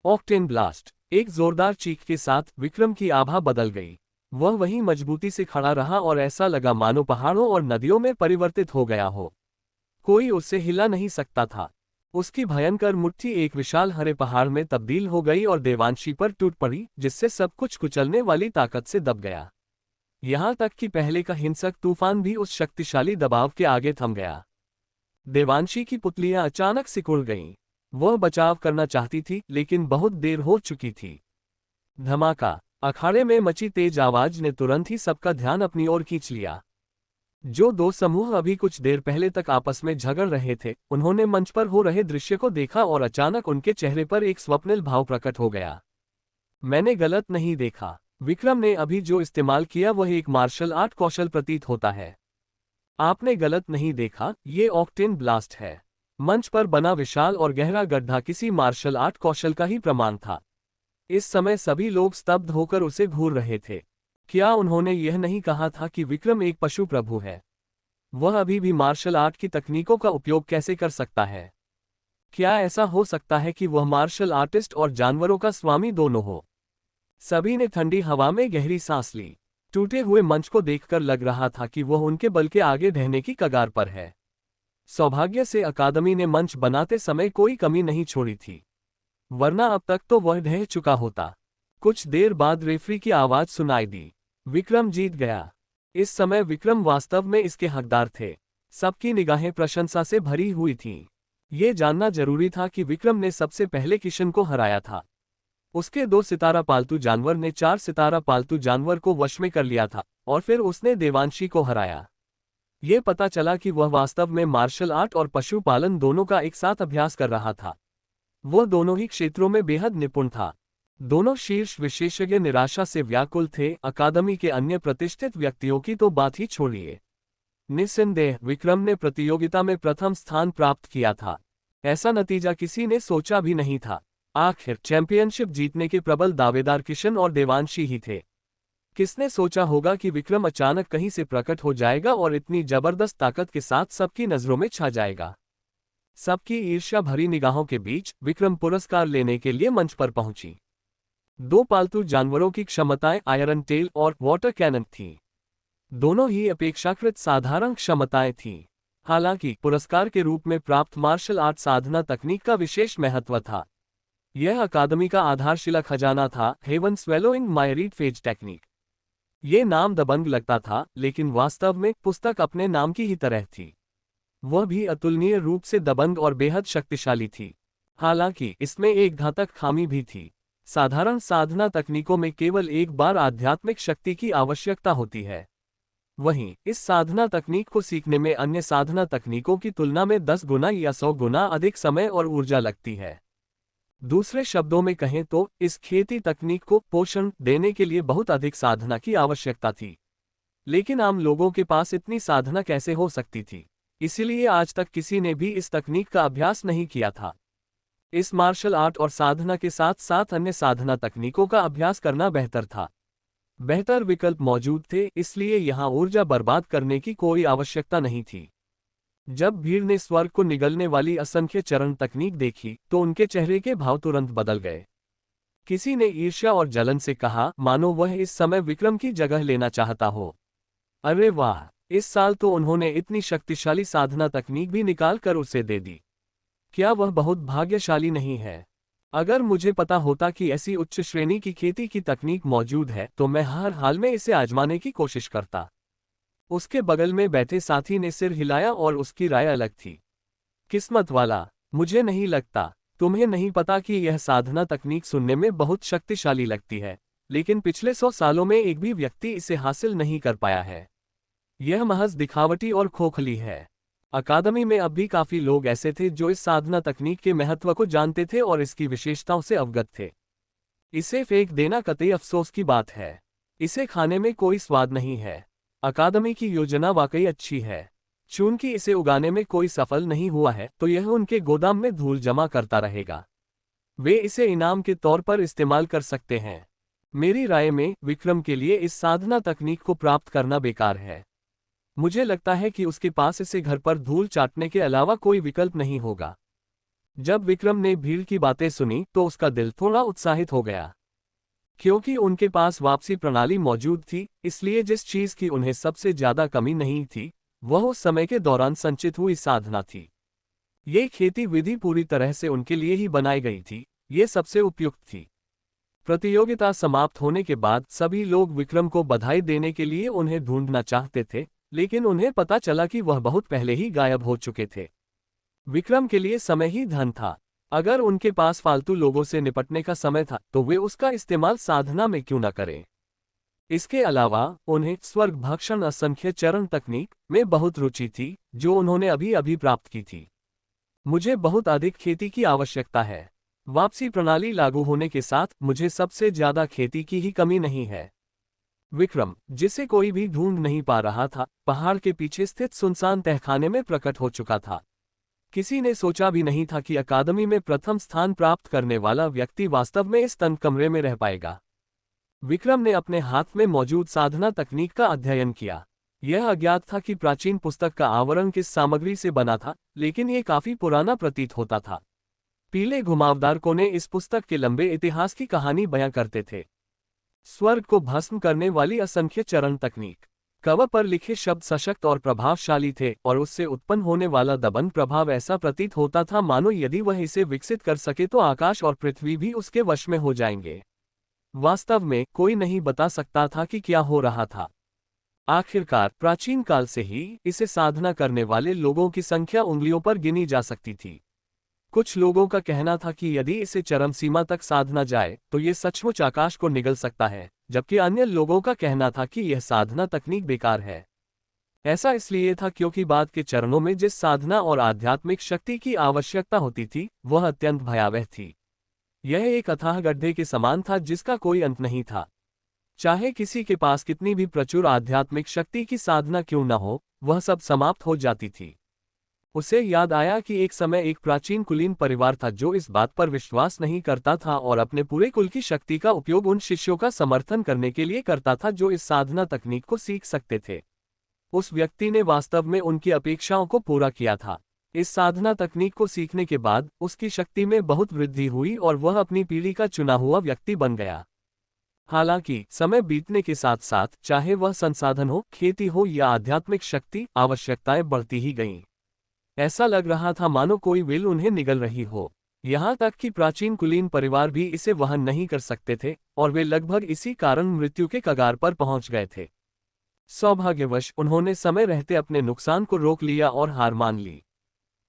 Speaker 1: Octane blast! एक जोरदार चीख के साथ विक्रम की आभा बदल गई। वह वहीं मजबूती से खड़ा रहा और ऐसा लगा मानो पहाड़ों और नदियों में परिवर्तित हो गया हो। कोई उससे हिला नहीं सकता था। उसकी भयंकर मुट्ठी एक विशाल हरे पहाड़ में तब्दील हो गई और देवांशी पर टूट पड़ी, जिससे सब कुछ कुचलने वाली ताकत से दब गया। यहां तक कि पहले का हिंसक तूफान भी उस शक्तिशाली दबाव के आगे थम गया। देवांशी की पुतलियां अचानक सिकुड़ गईं। वह बचाव करना चाहती थी, लेकिन बहुत देर हो चुकी थी। धमाका! अखाड़े में मची तेज आवाज ने तुरंत ही सबका ध्यान अपनी ओर खींच लिया। जो दो समूह अभी कुछ देर पहले तक आपस में झगड़ रहे थे, उन्होंने मंच पर हो रहे दृश्य को देखा और अचानक उनके चेहरे पर एक स्वप्निल भाव प्रकट हो गया। मैंने गलत नहीं देखा। विक्रम ने अभी जो इस्तेमाल किया वह एक मार्शल आर्ट कौशल प्रतीत होता है। आपने गलत नहीं देखा, ये ऑक्टेन ब्लास्ट है। मंच पर बना विशाल और गहरा गड्ढा किसी मार्शल आर्ट कौशल का ही प्रमाण था। इस समय सभी लोग स्तब्ध होकर उसे घूर रहे थे। क्या उन्होंने यह नहीं कहा था कि विक्रम एक पशु प्रभु है? वह अभी भी मार्शल आर्ट की तकनीकों का उपयोग कैसे कर सकता है? क्या ऐसा हो सकता है कि वह मार्शल आर्टिस्ट और जानवरों का स्वामी दोनों हो? सभी ने ठंडी हवा में गहरी सांस ली। टूटे हुए मंच को देखकर लग रहा था कि वह उनके बल के आगे ढहने की कगार पर है। सौभाग्य से अकादमी ने मंच बनाते समय कोई कमी नहीं छोड़ी थी, वरना अब तक तो वह ढह चुका होता। कुछ देर बाद रेफरी की आवाज सुनाई दी। विक्रम जीत गया। इस समय विक्रम वास्तव में इसके हकदार थे। सबकी निगाहें प्रशंसा से भरी हुई थीं। ये जानना जरूरी था कि विक्रम ने सबसे पहले किशन को हराया था। उसके 2 सितारा पालतू जानवर ने 4 सितारा पालतू जानवर को वश में कर लिया था और फिर उसने देवांशी को हराया। ये पता चला कि वह वास्तव में मार्शल आर्ट और पशुपालन दोनों का एक साथ अभ्यास कर रहा था। वह दोनों ही क्षेत्रों में बेहद निपुण था। दोनों शीर्ष विशेषज्ञ निराशा से व्याकुल थे। अकादमी के अन्य प्रतिष्ठित व्यक्तियों की तो बात ही छोड़िए। निस्संदेह विक्रम ने प्रतियोगिता में प्रथम स्थान प्राप्त किया था। ऐसा नतीजा किसी ने सोचा भी नहीं था। आखिर चैंपियनशिप जीतने के प्रबल दावेदार किशन और देवांशी ही थे। किसने सोचा होगा कि विक्रम अचानक कहीं से प्रकट हो जाएगा और इतनी जबरदस्त ताकत के साथ सबकी नजरों में छा जाएगा। सबकी ईर्ष्या भरी निगाहों के बीच विक्रम पुरस्कार लेने के लिए मंच पर पहुंची। दो पालतू जानवरों की क्षमताएं आयरन टेल और वाटर कैनन थीं। दोनों ही अपेक्षाकृत साधारण क्षमताएं थीं। हालांकि पुरस्कार के रूप में प्राप्त मार्शल आर्ट साधना तकनीक का विशेष महत्व था। यह अकादमी का आधारशिला खजाना था, हेवन स्वेलोइंग मायरीड फेज टेक्निक। ये नाम दबंग लगता था, लेकिन वास्तव में पुस्तक अपने नाम की ही तरह थी। वह भी अतुलनीय रूप से दबंग और बेहद शक्तिशाली थी। हालांकि इसमें एक घातक खामी भी थी। साधारण साधना तकनीकों में केवल एक बार आध्यात्मिक शक्ति की आवश्यकता होती है। वहीं इस साधना तकनीक को सीखने में अन्य साधना तकनीकों की तुलना में 10 गुना या 100 गुना अधिक समय और ऊर्जा लगती है। दूसरे शब्दों में कहें तो इस खेती तकनीक को पोषण देने के लिए बहुत अधिक साधना की आवश्यकता थी। लेकिन आम लोगों के पास इतनी साधना कैसे हो सकती थी? इसीलिए आज तक किसी ने भी इस तकनीक का अभ्यास नहीं किया था। इस मार्शल आर्ट और साधना के साथ साथ अन्य साधना तकनीकों का अभ्यास करना बेहतर था। बेहतर विकल्प मौजूद थे, इसलिए यहां ऊर्जा बर्बाद करने की कोई आवश्यकता नहीं थी। जब भीड़ ने स्वर्ग को निगलने वाली असंख्य चरण तकनीक देखी तो उनके चेहरे के भाव तुरंत बदल गए। किसी ने ईर्ष्या और जलन से कहा, मानो वह इस समय विक्रम की जगह लेना चाहता हो। अरे वाह, इस साल तो उन्होंने इतनी शक्तिशाली साधना तकनीक भी निकाल कर उसे दे दी। क्या वह बहुत भाग्यशाली नहीं है? अगर मुझे पता होता कि ऐसी उच्च श्रेणी की खेती की तकनीक मौजूद है तो मैं हर हाल में इसे आजमाने की कोशिश करता। उसके बगल में बैठे साथी ने सिर हिलाया और उसकी राय अलग थी। किस्मत वाला, मुझे नहीं लगता। तुम्हें नहीं पता कि यह साधना तकनीक सुनने में बहुत शक्तिशाली लगती है, लेकिन पिछले 100 सालों में एक भी व्यक्ति इसे हासिल नहीं कर पाया है। यह महज दिखावटी और खोखली है। अकादमी में अब भी काफी लोग ऐसे थे जो इस साधना तकनीक के महत्व को जानते थे और इसकी विशेषताओं से अवगत थे। इसे फेंक देना कतई अफसोस की बात है। इसे खाने में कोई स्वाद नहीं है। अकादमी की योजना वाकई अच्छी है। चूंकि इसे उगाने में कोई सफल नहीं हुआ है तो यह उनके गोदाम में धूल जमा करता रहेगा। वे इसे इनाम के तौर पर इस्तेमाल कर सकते हैं। मेरी राय में विक्रम के लिए इस साधना तकनीक को प्राप्त करना बेकार है। मुझे लगता है कि उसके पास इसे घर पर धूल चाटने के अलावा कोई विकल्प नहीं होगा। जब विक्रम ने भीड़ की बातें सुनी तो उसका दिल थोड़ा उत्साहित हो गया। क्योंकि उनके पास वापसी प्रणाली मौजूद थी, इसलिए जिस चीज की उन्हें सबसे ज्यादा कमी नहीं थी वह उस समय के दौरान संचित हुई साधना थी। ये खेती विधि पूरी तरह से उनके लिए ही बनाई गई थी। ये सबसे उपयुक्त थी। प्रतियोगिता समाप्त होने के बाद सभी लोग विक्रम को बधाई देने के लिए उन्हें ढूंढना चाहते थे, लेकिन उन्हें पता चला कि वह बहुत पहले ही गायब हो चुके थे। विक्रम के लिए समय ही धन था। अगर उनके पास फालतू लोगों से निपटने का समय था तो वे उसका इस्तेमाल साधना में क्यों न करें। इसके अलावा उन्हें स्वर्ग भक्षण असंख्य चरण तकनीक में बहुत रुचि थी जो उन्होंने अभी अभी प्राप्त की थी। मुझे बहुत अधिक खेती की आवश्यकता है। वापसी प्रणाली लागू होने के साथ मुझे सबसे ज्यादा खेती की ही कमी नहीं है। विक्रम, जिसे कोई भी ढूंढ नहीं पा रहा था, पहाड़ के पीछे स्थित सुनसान तहखाने में प्रकट हो चुका था। किसी ने सोचा भी नहीं था कि अकादमी में प्रथम स्थान प्राप्त करने वाला व्यक्ति वास्तव में इस तंग कमरे में रह पाएगा। विक्रम ने अपने हाथ में मौजूद साधना तकनीक का अध्ययन किया। यह अज्ञात था कि प्राचीन पुस्तक का आवरण किस सामग्री से बना था, लेकिन यह काफी पुराना प्रतीत होता था। पीले घुमावदार कोने इस पुस्तक के लंबे इतिहास की कहानी बयां करते थे। स्वर्ग को भस्म करने वाली असंख्य चरण तकनीक। कवर पर लिखे शब्द सशक्त और प्रभावशाली थे और उससे उत्पन्न होने वाला दबंग प्रभाव ऐसा प्रतीत होता था मानो यदि वह इसे विकसित कर सके तो आकाश और पृथ्वी भी उसके वश में हो जाएंगे। वास्तव में कोई नहीं बता सकता था कि क्या हो रहा था। आखिरकार प्राचीन काल से ही इसे साधना करने वाले लोगों की संख्या उंगलियों पर गिनी जा सकती थी। कुछ लोगों का कहना था कि यदि इसे चरम सीमा तक साधना जाए तो ये सचमुच आकाश को निगल सकता है, जबकि अन्य लोगों का कहना था कि यह साधना तकनीक बेकार है। ऐसा इसलिए था क्योंकि बाद के चरणों में जिस साधना और आध्यात्मिक शक्ति की आवश्यकता होती थी वह अत्यंत भयावह थी। यह एक अथाह गड्ढे के समान था जिसका कोई अंत नहीं था। चाहे किसी के पास कितनी भी प्रचुर आध्यात्मिक शक्ति की साधना क्यों न हो, वह सब समाप्त हो जाती थी। उसे याद आया कि एक समय एक प्राचीन कुलीन परिवार था जो इस बात पर विश्वास नहीं करता था और अपने पूरे कुल की शक्ति का उपयोग उन शिष्यों का समर्थन करने के लिए करता था जो इस साधना तकनीक को सीख सकते थे। उस व्यक्ति ने वास्तव में उनकी अपेक्षाओं को पूरा किया था। इस साधना तकनीक को सीखने के बाद उसकी शक्ति में बहुत वृद्धि हुई और वह अपनी पीढ़ी का चुना हुआ व्यक्ति बन गया। हालांकि समय बीतने के साथ साथ चाहे वह संसाधन हो, खेती हो या आध्यात्मिक शक्ति, आवश्यकताएं बढ़ती ही गईं। ऐसा लग रहा था मानो कोई विल उन्हें निगल रही हो। यहाँ तक कि प्राचीन कुलीन परिवार भी इसे वहन नहीं कर सकते थे और वे लगभग इसी कारण मृत्यु के कगार पर पहुंच गए थे। सौभाग्यवश उन्होंने समय रहते अपने नुकसान को रोक लिया और हार मान ली।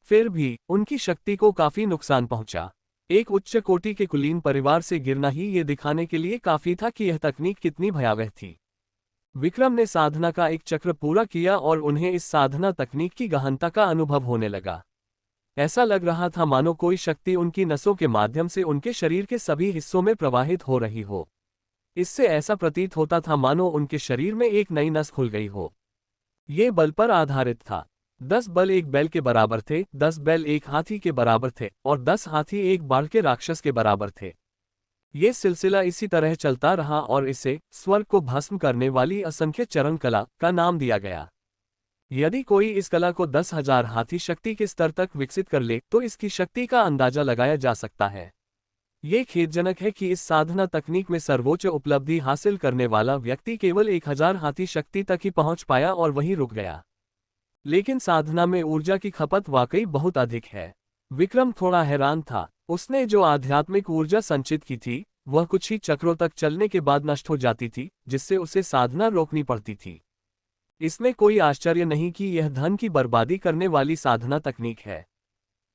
Speaker 1: फिर भी उनकी शक्ति को काफी नुकसान पहुंचा। एक उच्च कोटि के कुलीन परिवार से गिरना ही ये दिखाने के लिए काफी था कि यह तकनीक कितनी भयावह थी। विक्रम ने साधना का एक चक्र पूरा किया और उन्हें इस साधना तकनीक की गहनता का अनुभव होने लगा। ऐसा लग रहा था मानो कोई शक्ति उनकी नसों के माध्यम से उनके शरीर के सभी हिस्सों में प्रवाहित हो रही हो। इससे ऐसा प्रतीत होता था मानो उनके शरीर में एक नई नस खुल गई हो। ये बल पर आधारित था। 10 बल एक बैल के बराबर थे, 10 बैल एक हाथी के बराबर थे और 10 हाथी एक बाढ़ के राक्षस के बराबर थे। ये सिलसिला इसी तरह चलता रहा और इसे स्वर्ग को भस्म करने वाली असंख्य चरण कला का नाम दिया गया। यदि कोई इस कला को 10,000 हाथी शक्ति के स्तर तक विकसित कर ले तो इसकी शक्ति का अंदाजा लगाया जा सकता है। ये खेदजनक है कि इस साधना तकनीक में सर्वोच्च उपलब्धि हासिल करने वाला व्यक्ति केवल 1000 हाथी शक्ति तक ही पहुंच पाया और वहीं रुक गया। लेकिन साधना में ऊर्जा की खपत वाकई बहुत अधिक है। विक्रम थोड़ा हैरान था। उसने जो आध्यात्मिक ऊर्जा संचित की थी वह कुछ ही चक्रों तक चलने के बाद नष्ट हो जाती थी, जिससे उसे साधना रोकनी पड़ती थी। इसमें कोई आश्चर्य नहीं कि यह धन की बर्बादी करने वाली साधना तकनीक है।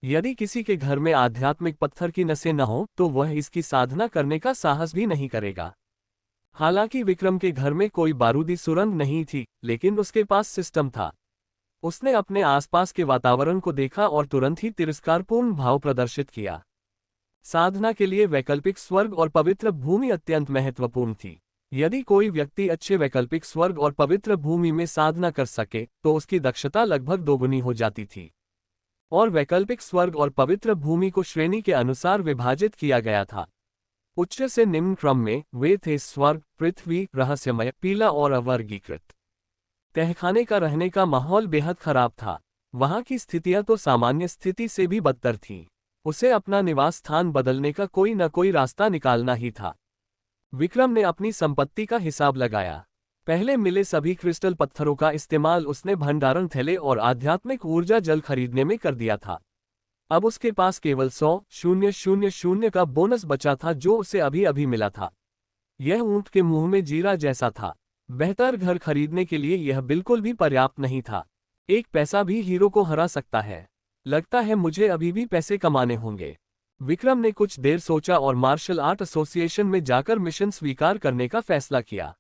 Speaker 1: यदि किसी के घर में आध्यात्मिक पत्थर की नसें न हो तो वह इसकी साधना करने का साहस भी नहीं करेगा। हालांकि विक्रम के घर में कोई बारूदी सुरंग नहीं थी, लेकिन उसके पास सिस्टम था। उसने अपने आसपास के वातावरण को देखा और तुरंत ही तिरस्कारपूर्ण भाव प्रदर्शित किया। साधना के लिए वैकल्पिक स्वर्ग और पवित्र भूमि अत्यंत महत्वपूर्ण थी। यदि कोई व्यक्ति अच्छे वैकल्पिक स्वर्ग और पवित्र भूमि में साधना कर सके तो उसकी दक्षता लगभग दोगुनी हो जाती थी। और वैकल्पिक स्वर्ग और पवित्र भूमि को श्रेणी के अनुसार विभाजित किया गया था। उच्च से निम्न क्रम में वे थे स्वर्ग, पृथ्वी, रहस्यमय, पीला और अवर्गीकृत। तहखाने का रहने का माहौल बेहद खराब था। वहां की स्थितियां तो सामान्य स्थिति से भी बदतर थीं। उसे अपना निवास स्थान बदलने का कोई न कोई रास्ता निकालना ही था। विक्रम ने अपनी संपत्ति का हिसाब लगाया। पहले मिले सभी क्रिस्टल पत्थरों का इस्तेमाल उसने भंडारण थैले और आध्यात्मिक ऊर्जा जल खरीदने में कर दिया था। अब उसके पास केवल 100,000 का बोनस बचा था जो उसे अभी अभी मिला था। यह ऊंट के मुंह में जीरा जैसा था। बेहतर घर खरीदने के लिए यह बिल्कुल भी पर्याप्त नहीं था। एक पैसा भी हीरो को हरा सकता है। लगता है मुझे अभी भी पैसे कमाने होंगे। विक्रम ने कुछ देर सोचा और मार्शल आर्ट एसोसिएशन में जाकर मिशन स्वीकार करने का फैसला किया।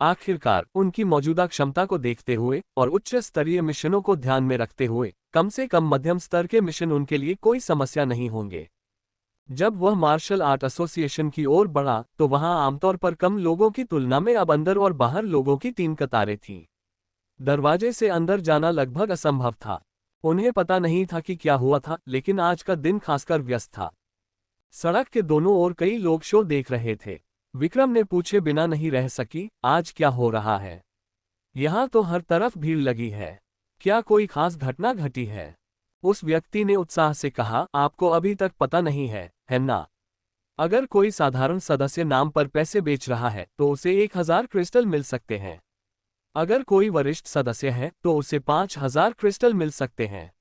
Speaker 1: आखिरकार उनकी मौजूदा क्षमता को देखते हुए और उच्च स्तरीय मिशनों को ध्यान में रखते हुए कम से कम मध्यम स्तर के मिशन उनके लिए कोई समस्या नहीं होंगे। जब वह मार्शल आर्ट एसोसिएशन की ओर बढ़ा तो वहां आमतौर पर कम लोगों की तुलना में अब अंदर और बाहर लोगों की 3 कतारें थीं। दरवाजे से अंदर जाना लगभग असंभव था। उन्हें पता नहीं था कि क्या हुआ था, लेकिन आज का दिन खासकर व्यस्त था। सड़क के दोनों ओर कई लोग शो देख रहे थे। विक्रम ने पूछे बिना नहीं रह सकी, आज क्या हो रहा है? यहाँ तो हर तरफ भीड़ लगी है। क्या कोई खास घटना घटी है? उस व्यक्ति ने उत्साह से कहा, आपको अभी तक पता नहीं है ना? अगर कोई साधारण सदस्य नाम पर पैसे बेच रहा है तो उसे 1000 क्रिस्टल मिल सकते हैं। अगर कोई वरिष्ठ सदस्य है तो उसे 5000 क्रिस्टल मिल सकते हैं।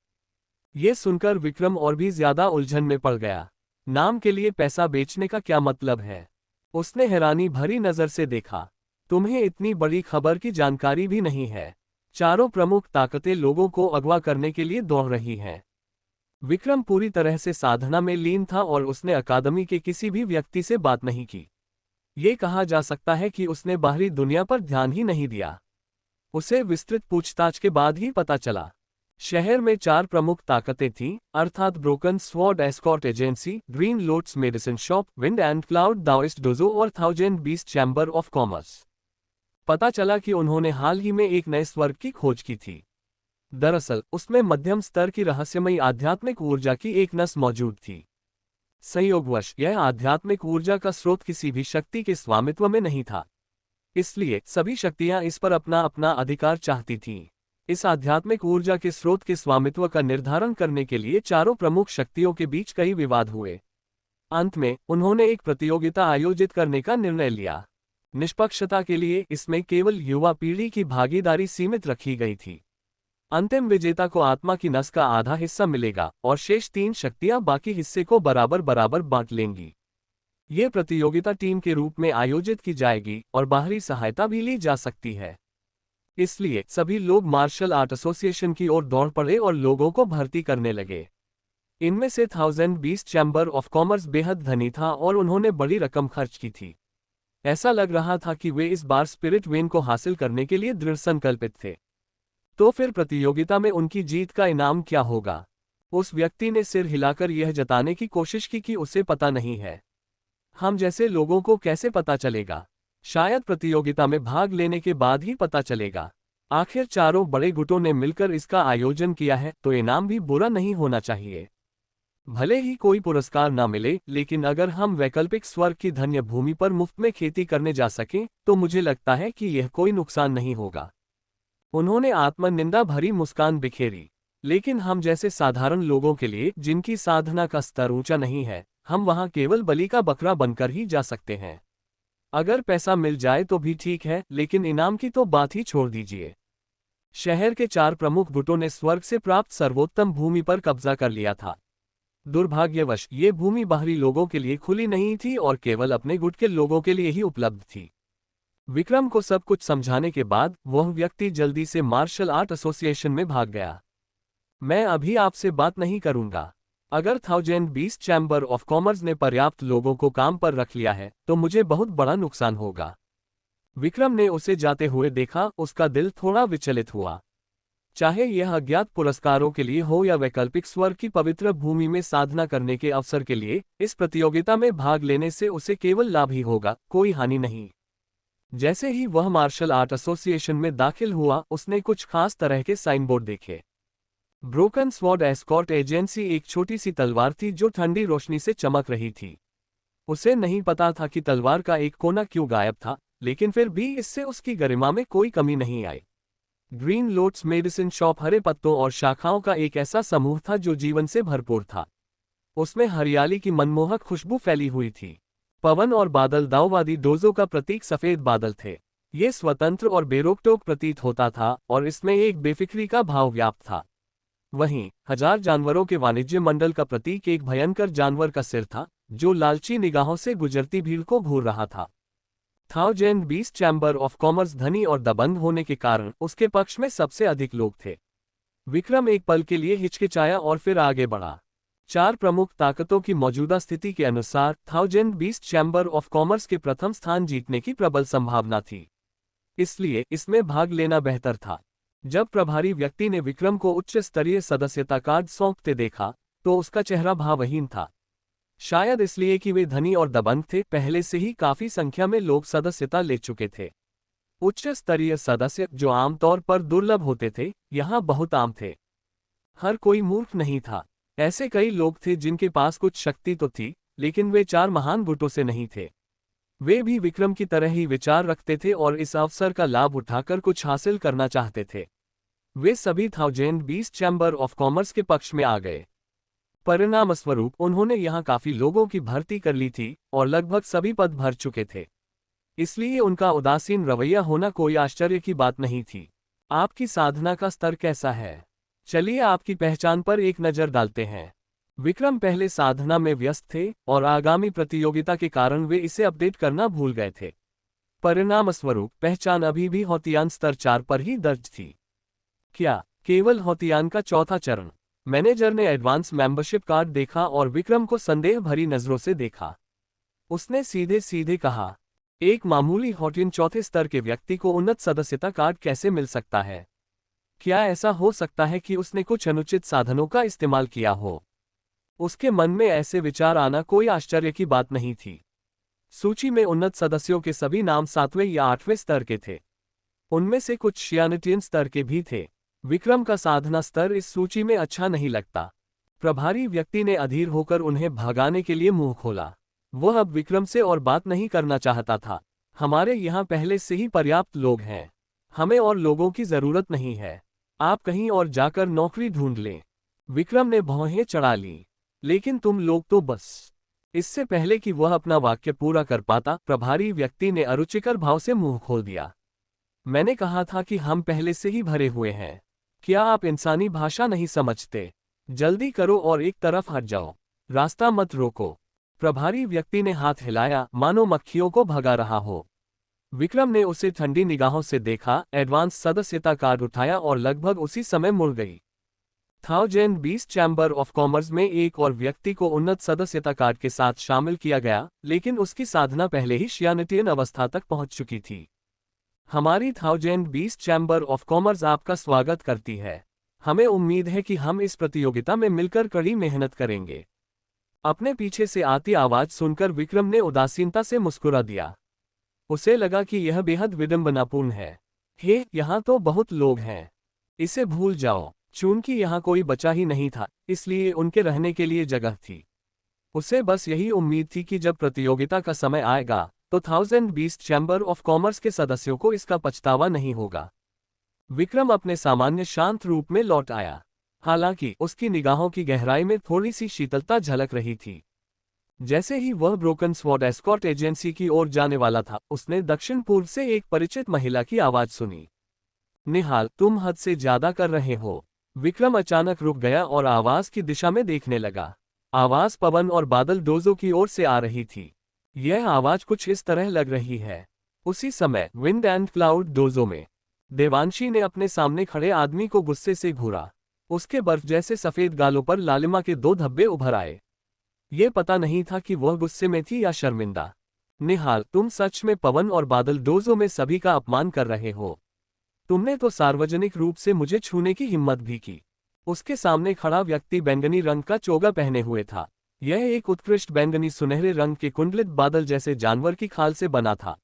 Speaker 1: ये सुनकर विक्रम और भी ज्यादा उलझन में पड़ गया। नाम के लिए पैसा बेचने का क्या मतलब है? उसने हैरानी भरी नजर से देखा। तुम्हें इतनी बड़ी खबर की जानकारी भी नहीं है। चारों प्रमुख ताकतें लोगों को अगवा करने के लिए दौड़ रही हैं। विक्रम पूरी तरह से साधना में लीन था और उसने अकादमी के किसी भी व्यक्ति से बात नहीं की। ये कहा जा सकता है कि उसने बाहरी दुनिया पर ध्यान ही नहीं दिया। उसे विस्तृत पूछताछ के बाद ही पता चला। शहर में 4 प्रमुख ताकतें थीं, अर्थात broken sword escort agency, green lotus medicine shop, wind and cloud Daoist dojo और 1000 बीस्ट चैम्बर ऑफ कॉमर्स। पता चला कि उन्होंने हाल ही में एक नए स्वर्ग की खोज की थी। दरअसल उसमें मध्यम स्तर की रहस्यमयी आध्यात्मिक ऊर्जा की एक नस मौजूद थी। संयोगवश यह आध्यात्मिक ऊर्जा का स्रोत किसी भी शक्ति के स्वामित्व में नहीं था, इसलिए सभी शक्तियां इस पर अपना अपना अधिकार चाहती थीं। इस आध्यात्मिक ऊर्जा के स्रोत के स्वामित्व का निर्धारण करने के लिए चारों प्रमुख शक्तियों के बीच कई विवाद हुए। अंत में उन्होंने एक प्रतियोगिता आयोजित करने का निर्णय लिया। निष्पक्षता के लिए इसमें केवल युवा पीढ़ी की भागीदारी सीमित रखी गई थी। अंतिम विजेता को आत्मा की नस का आधा हिस्सा मिलेगा और शेष 3 शक्तियां बाकी हिस्से को बराबर बराबर बांट लेंगी। ये प्रतियोगिता टीम के रूप में आयोजित की जाएगी और बाहरी सहायता भी ली जा सकती है। इसलिए सभी लोग मार्शल आर्ट एसोसिएशन की ओर दौड़ पड़े और लोगों को भर्ती करने लगे। इनमें से 1020 चैम्बर ऑफ कॉमर्स बेहद धनी था और उन्होंने बड़ी रकम खर्च की थी। ऐसा लग रहा था कि वे इस बार स्पिरिट वेन को हासिल करने के लिए दृढ़ संकल्पित थे। तो फिर प्रतियोगिता में उनकी जीत का इनाम क्या होगा? उस व्यक्ति ने सिर हिलाकर यह जताने की कोशिश की कि उसे पता नहीं है। हम जैसे लोगों को कैसे पता चलेगा? शायद प्रतियोगिता में भाग लेने के बाद ही पता चलेगा। आखिर चारों बड़े गुटों ने मिलकर इसका आयोजन किया है, तो इनाम भी बुरा नहीं होना चाहिए। भले ही कोई पुरस्कार ना मिले, लेकिन अगर हम वैकल्पिक स्वर्ग की धन्य भूमि पर मुफ्त में खेती करने जा सकें, तो मुझे लगता है कि यह कोई नुकसान नहीं होगा। उन्होंने आत्मनिंदा भरी मुस्कान बिखेरी। लेकिन हम जैसे साधारण लोगों के लिए, जिनकी साधना का स्तर ऊंचा नहीं है, हम वहां केवल बलि का बकरा बनकर ही जा सकते हैं। अगर पैसा मिल जाए तो भी ठीक है, लेकिन इनाम की तो बात ही छोड़ दीजिए। शहर के 4 प्रमुख गुटों ने स्वर्ग से प्राप्त सर्वोत्तम भूमि पर कब्जा कर लिया था। दुर्भाग्यवश ये भूमि बाहरी लोगों के लिए खुली नहीं थी और केवल अपने गुट के लोगों के लिए ही उपलब्ध थी। विक्रम को सब कुछ समझाने के बाद वह व्यक्ति जल्दी से मार्शल आर्ट एसोसिएशन में भाग गया। मैं अभी आपसे बात नहीं करूंगा। अगर 1020 चैम्बर ऑफ कॉमर्स ने पर्याप्त लोगों को काम पर रख लिया है, तो मुझे बहुत बड़ा नुकसान होगा। विक्रम ने उसे जाते हुए देखा, उसका दिल थोड़ा विचलित हुआ। चाहे यह अज्ञात पुरस्कारों के लिए हो या वैकल्पिक स्वर्ग की पवित्र भूमि में साधना करने के अवसर के लिए, इस प्रतियोगिता में भाग लेने से उसे केवल लाभ ही होगा, कोई हानि नहीं। जैसे ही वह मार्शल आर्ट एसोसिएशन में दाखिल हुआ, उसने कुछ खास तरह के साइनबोर्ड देखे। ब्रोकन स्वॉर्ड एस्कॉर्ट एजेंसी एक छोटी सी तलवार थी जो ठंडी रोशनी से चमक रही थी। उसे नहीं पता था कि तलवार का एक कोना क्यों गायब था, लेकिन फिर भी इससे उसकी गरिमा में कोई कमी नहीं आई। ग्रीन लोट्स मेडिसिन शॉप हरे पत्तों और शाखाओं का एक ऐसा समूह था जो जीवन से भरपूर था। उसमें हरियाली की मनमोहक खुशबू फैली हुई थी। पवन और बादल दाओवादी डोजो का प्रतीक सफेद बादल थे। ये स्वतंत्र और बेरोक-टोक प्रतीत होता था और इसमें एक बेफिक्री का भाव व्याप्त था। वहीं 1000 जानवरों के वाणिज्य मंडल का प्रतीक एक भयंकर जानवर का सिर था, जो लालची निगाहों से गुजरती भीड़ को घूर रहा था। 1020 चैम्बर ऑफ कॉमर्स धनी और दबंग होने के कारण उसके पक्ष में सबसे अधिक लोग थे। विक्रम एक पल के लिए हिचकिचाया और फिर आगे बढ़ा। 4 प्रमुख ताकतों की मौजूदा स्थिति के अनुसार 1020 चैम्बर ऑफ कॉमर्स के प्रथम स्थान जीतने की प्रबल संभावना थी। इसलिए इसमें भाग लेना बेहतर था। जब प्रभारी व्यक्ति ने विक्रम को उच्च स्तरीय सदस्यता कार्ड सौंपते देखा, तो उसका चेहरा भावहीन था। शायद इसलिए कि वे धनी और दबंग थे, पहले से ही काफी संख्या में लोग सदस्यता ले चुके थे। उच्च स्तरीय सदस्य, जो आमतौर पर दुर्लभ होते थे, यहाँ बहुत आम थे। हर कोई मूर्ख नहीं था। ऐसे कई लोग थे जिनके पास कुछ शक्ति तो थी, लेकिन वे 4 महान गुटों से नहीं थे। वे भी विक्रम की तरह ही विचार रखते थे और इस अवसर का लाभ उठाकर कुछ हासिल करना चाहते थे। वे सभी 1020 चैम्बर ऑफ कॉमर्स के पक्ष में आ गए। परिणामस्वरूप उन्होंने यहाँ काफी लोगों की भर्ती कर ली थी और लगभग सभी पद भर चुके थे। इसलिए उनका उदासीन रवैया होना कोई आश्चर्य की बात नहीं थी। आपकी साधना का स्तर कैसा है? चलिए आपकी पहचान पर एक नज़र डालते हैं। विक्रम पहले साधना में व्यस्त थे और आगामी प्रतियोगिता के कारण वे इसे अपडेट करना भूल गए थे। परिणामस्वरूप पहचान अभी भी हौतियान स्तर 4 पर ही दर्ज थी। क्या केवल हौतियान का चौथा चरण? मैनेजर ने एडवांस मेंबरशिप कार्ड देखा और विक्रम को संदेह भरी नजरों से देखा। उसने सीधे सीधे कहा, एक मामूली हौटियन चौथे स्तर के व्यक्ति को उन्नत सदस्यता कार्ड कैसे मिल सकता है? क्या ऐसा हो सकता है कि उसने कुछ अनुचित साधनों का इस्तेमाल किया हो? उसके मन में ऐसे विचार आना कोई आश्चर्य की बात नहीं थी। सूची में उन्नत सदस्यों के सभी नाम 7वें या 8वें स्तर के थे। उनमें से कुछ शियानिटियन स्तर के भी थे। विक्रम का साधना स्तर इस सूची में अच्छा नहीं लगता। प्रभारी व्यक्ति ने अधीर होकर उन्हें भगाने के लिए मुंह खोला। वह अब विक्रम से और बात नहीं करना चाहता था। हमारे यहाँ पहले से ही पर्याप्त लोग हैं। हमें और लोगों की जरूरत नहीं है। आप कहीं और जाकर नौकरी ढूंढ लें। विक्रम ने भौहें चढ़ा ली। लेकिन तुम लोग तो बस। इससे पहले कि वह अपना वाक्य पूरा कर पाता, प्रभारी व्यक्ति ने अरुचिकर भाव से मुंह खोल दिया। मैंने कहा था कि हम पहले से ही भरे हुए हैं। क्या आप इंसानी भाषा नहीं समझते? जल्दी करो और एक तरफ हट जाओ। रास्ता मत रोको। प्रभारी व्यक्ति ने हाथ हिलाया, मानो मक्खियों को भगा रहा हो। विक्रम ने उसे ठंडी निगाहों से देखा, एडवांस सदस्यता कार्ड उठाया और लगभग उसी समय मुड़ गई। 2020 चैम्बर ऑफ कॉमर्स में एक और व्यक्ति को उन्नत सदस्यता कार्ड के साथ शामिल किया गया, लेकिन उसकी साधना पहले ही शियानिटियन अवस्था तक पहुंच चुकी थी। हमारी 2020 चैम्बर ऑफ कॉमर्स आपका स्वागत करती है। हमें उम्मीद है कि हम इस प्रतियोगिता में मिलकर कड़ी मेहनत करेंगे। अपने पीछे से आती आवाज सुनकर विक्रम ने उदासीनता से मुस्कुरा दिया। उसे लगा कि यह बेहद विडंबनापूर्ण है। हे, यहाँ तो बहुत लोग हैं। इसे भूल जाओ। चूंकि यहाँ कोई बचा ही नहीं था, इसलिए उनके रहने के लिए जगह थी। उसे बस यही उम्मीद थी कि जब प्रतियोगिता का समय आएगा तो 2020 चैम्बर ऑफ कॉमर्स के सदस्यों को इसका पछतावा नहीं होगा। विक्रम अपने सामान्य शांत रूप में लौट आया। हालांकि उसकी निगाहों की गहराई में थोड़ी सी शीतलता झलक रही थी। जैसे ही वह ब्रोकन स्वॉर्ड एस्कॉर्ट एजेंसी की ओर जाने वाला था, उसने दक्षिण पूर्व से एक परिचित महिला की आवाज सुनी। निहाल, तुम हद से ज्यादा कर रहे हो। विक्रम अचानक रुक गया और आवाज की दिशा में देखने लगा। आवाज पवन और बादल डोजो की ओर से आ रही थी। यह आवाज कुछ इस तरह लग रही है। उसी समय विंड एंड क्लाउड डोजो में देवांशी ने अपने सामने खड़े आदमी को गुस्से से घूरा। उसके बर्फ जैसे सफेद गालों पर लालिमा के 2 धब्बे उभर आए। ये पता नहीं था कि वह गुस्से में थी या शर्मिंदा। निहाल, तुम सच में पवन और बादल डोजो में सभी का अपमान कर रहे हो। तुमने तो सार्वजनिक रूप से मुझे छूने की हिम्मत भी की। उसके सामने खड़ा व्यक्ति बैंगनी रंग का चोगा पहने हुए था। यह एक उत्कृष्ट बैंगनी सुनहरे रंग के कुंडलित बादल जैसे जानवर की खाल से बना था।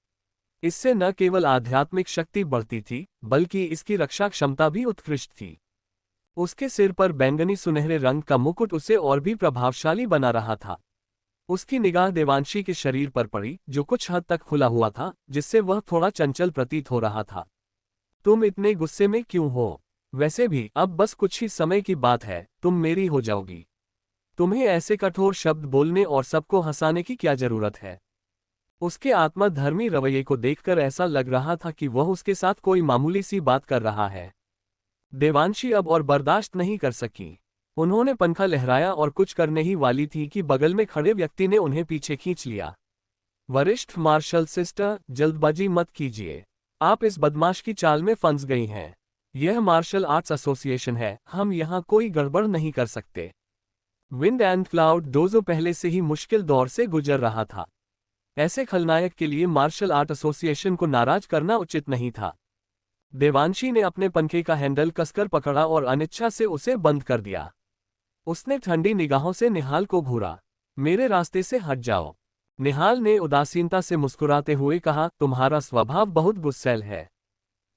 Speaker 1: इससे न केवल आध्यात्मिक शक्ति बढ़ती थी, बल्कि इसकी रक्षा क्षमता भी उत्कृष्ट थी। उसके सिर पर बैंगनी सुनहरे रंग का मुकुट उसे और भी प्रभावशाली बना रहा था। उसकी निगाह देवांशी के शरीर पर पड़ी, जो कुछ हद तक खुला हुआ था, जिससे वह थोड़ा चंचल प्रतीत हो रहा था। तुम इतने गुस्से में क्यों हो? वैसे भी अब बस कुछ ही समय की बात है, तुम मेरी हो जाओगी। तुम्हें ऐसे कठोर शब्द बोलने और सबको हंसाने की क्या जरूरत है? उसके आत्मधर्मी रवैये को देखकर ऐसा लग रहा था कि वह उसके साथ कोई मामूली सी बात कर रहा है। देवांशी अब और बर्दाश्त नहीं कर सकी। उन्होंने पंखा लहराया और कुछ करने ही वाली थी कि बगल में खड़े व्यक्ति ने उन्हें पीछे खींच लिया। वरिष्ठ मार्शल सिस्टर, जल्दबाजी मत कीजिए। आप इस बदमाश की चाल में फंस गई हैं। यह मार्शल आर्ट्स एसोसिएशन है, हम यहाँ कोई गड़बड़ नहीं कर सकते। विंड एंड क्लाउड डोजो पहले से ही मुश्किल दौर से गुजर रहा था। ऐसे खलनायक के लिए मार्शल आर्ट एसोसिएशन को नाराज करना उचित नहीं था। देवांशी ने अपने पंखे का हैंडल कसकर पकड़ा और अनिच्छा से उसे बंद कर दिया। उसने ठंडी निगाहों से निहाल को घूरा। मेरे रास्ते से हट जाओ। निहाल ने उदासीनता से मुस्कुराते हुए कहा, तुम्हारा स्वभाव बहुत गुस्सैल है।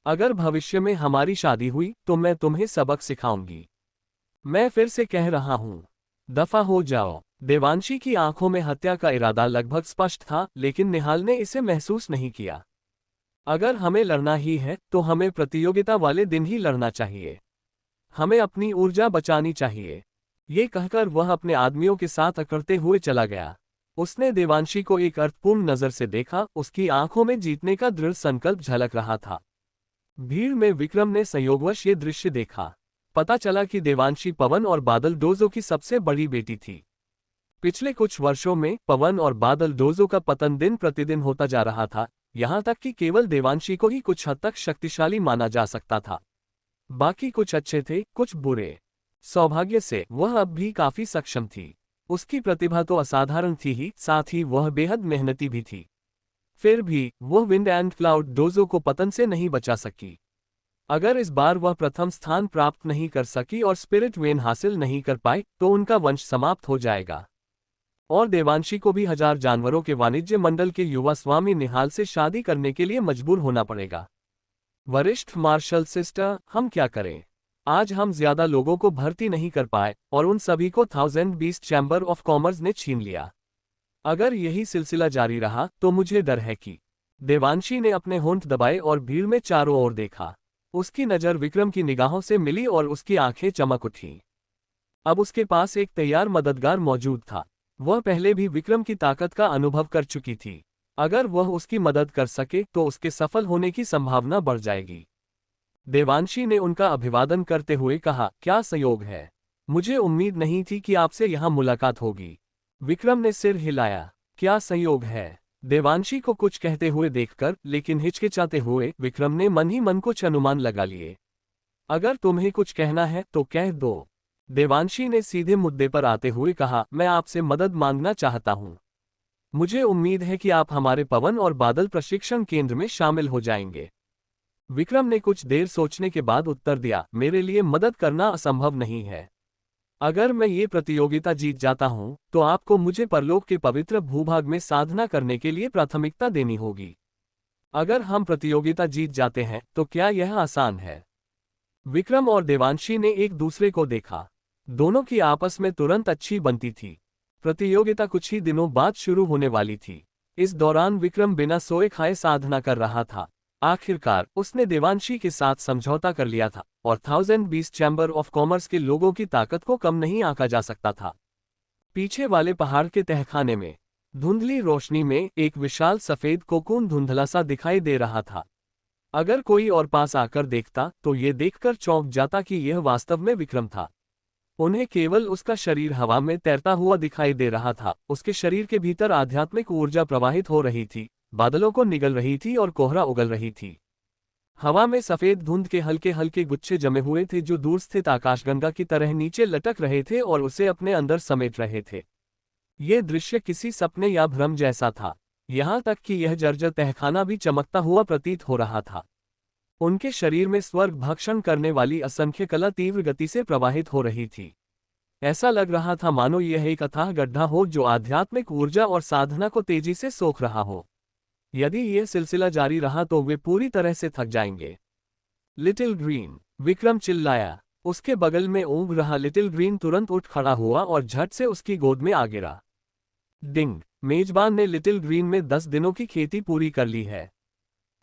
Speaker 1: अगर भविष्य में हमारी शादी हुई तो मैं तुम्हें सबक सिखाऊंगी। मैं फिर से कह रहा हूं, दफा हो जाओ। देवांशी की आंखों में हत्या का इरादा लगभग स्पष्ट था, लेकिन निहाल ने इसे महसूस नहीं किया। अगर हमें लड़ना ही है तो हमें प्रतियोगिता वाले दिन ही लड़ना चाहिए। हमें अपनी ऊर्जा बचानी चाहिए। ये कहकर वह अपने आदमियों के साथ अकड़ते हुए चला गया। उसने देवांशी को एक अर्थपूर्ण नजर से देखा, उसकी आंखों में जीतने का दृढ़ संकल्प झलक रहा था। भीड़ में विक्रम ने संयोगवश ये दृश्य देखा। पता चला कि देवांशी पवन और बादल डोजो की सबसे बड़ी बेटी थी। पिछले कुछ वर्षों में पवन और बादल डोजो का पतन दिन प्रतिदिन होता जा रहा था, यहाँ तक कि केवल देवांशी को ही कुछ हद तक शक्तिशाली माना जा सकता था। बाकी कुछ अच्छे थे, कुछ बुरे। सौभाग्य से वह अब भी काफी सक्षम थी। उसकी प्रतिभा तो असाधारण थी ही, साथ ही वह बेहद मेहनती भी थी। फिर भी वह विंड एंड क्लाउड डोजो को पतन से नहीं बचा सकी। अगर इस बार वह प्रथम स्थान प्राप्त नहीं कर सकी और स्पिरिट वेन हासिल नहीं कर पाई तो उनका वंश समाप्त हो जाएगा। और देवांशी को भी 1000 जानवरों के वाणिज्य मंडल के युवा स्वामी निहाल से शादी करने के लिए मजबूर होना पड़ेगा। वरिष्ठ मार्शल सिस्टर, हम क्या करें? आज हम ज्यादा लोगों को भर्ती नहीं कर पाए और उन सभी को 1020 चैम्बर ऑफ कॉमर्स ने छीन लिया। अगर यही सिलसिला जारी रहा तो मुझे डर है कि। देवांशी ने अपने होंठ दबाए और भीड़ में चारों ओर देखा। उसकी नज़र विक्रम की निगाहों से मिली और उसकी आंखें चमक उठी। अब उसके पास एक तैयार मददगार मौजूद था। वह पहले भी विक्रम की ताकत का अनुभव कर चुकी थी। अगर वह उसकी मदद कर सके तो उसके सफल होने की संभावना बढ़ जाएगी। देवांशी ने उनका अभिवादन करते हुए कहा, क्या संयोग है, मुझे उम्मीद नहीं थी कि आपसे यहाँ मुलाकात होगी। विक्रम ने सिर हिलाया। क्या संयोग है? देवांशी को कुछ कहते हुए देखकर, लेकिन हिचकिचाते हुए, विक्रम ने मन ही मन कुछ अनुमान लगा लिए। अगर तुम्हें कुछ कहना है तो कह दो। देवांशी ने सीधे मुद्दे पर आते हुए कहा, मैं आपसे मदद मांगना चाहता हूं। मुझे उम्मीद है कि आप हमारे पवन और बादल प्रशिक्षण केंद्र में शामिल हो जाएंगे। विक्रम ने कुछ देर सोचने के बाद उत्तर दिया, मेरे लिए मदद करना असंभव नहीं है। अगर मैं ये प्रतियोगिता जीत जाता हूं, तो आपको मुझे परलोक के पवित्र भूभाग में साधना करने के लिए प्राथमिकता देनी होगी। अगर हम प्रतियोगिता जीत जाते हैं तो क्या यह आसान है? विक्रम और देवांशी ने एक दूसरे को देखा। दोनों की आपस में तुरंत अच्छी बनती थी। प्रतियोगिता कुछ ही दिनों बाद शुरू होने वाली थी। इस दौरान विक्रम बिना सोए खाए साधना कर रहा था। आखिरकार उसने देवांशी के साथ समझौता कर लिया था और 1020 चैम्बर ऑफ कॉमर्स के लोगों की ताकत को कम नहीं आंका जा सकता था। पीछे वाले पहाड़ के तहखाने में धुंधली रोशनी में एक विशाल सफेद कोकून धुंधला सा दिखाई दे रहा था। अगर कोई और पास आकर देखता तो ये देखकर चौंक जाता कि यह वास्तव में विक्रम था। उन्हें केवल उसका शरीर हवा में तैरता हुआ दिखाई दे रहा था। उसके शरीर के भीतर आध्यात्मिक ऊर्जा प्रवाहित हो रही थी, बादलों को निगल रही थी और कोहरा उगल रही थी। हवा में सफेद धुंध के हल्के हल्के गुच्छे जमे हुए थे जो दूर स्थित आकाशगंगा की तरह नीचे लटक रहे थे और उसे अपने अंदर समेट रहे थे। ये दृश्य किसी सपने या भ्रम जैसा था। यहाँ तक कि यह जर्जर तहखाना भी चमकता हुआ प्रतीत हो रहा था। उनके शरीर में स्वर्ग भक्षण करने वाली असंख्य कला तीव्र गति से प्रवाहित हो रही थी। ऐसा लग रहा था मानो यह एक अथाह गड्ढा हो जो आध्यात्मिक ऊर्जा और साधना को तेजी से सोख रहा हो। यदि यह सिलसिला जारी रहा तो वे पूरी तरह से थक जाएंगे। लिटिल ग्रीन, विक्रम चिल्लाया। उसके बगल में ऊँघ रहा लिटिल ग्रीन तुरंत उठ खड़ा हुआ और झट से उसकी गोद में आ गिरा। डिंग, मेजबान ने लिटिल ग्रीन में 10 दिनों की खेती पूरी कर ली है।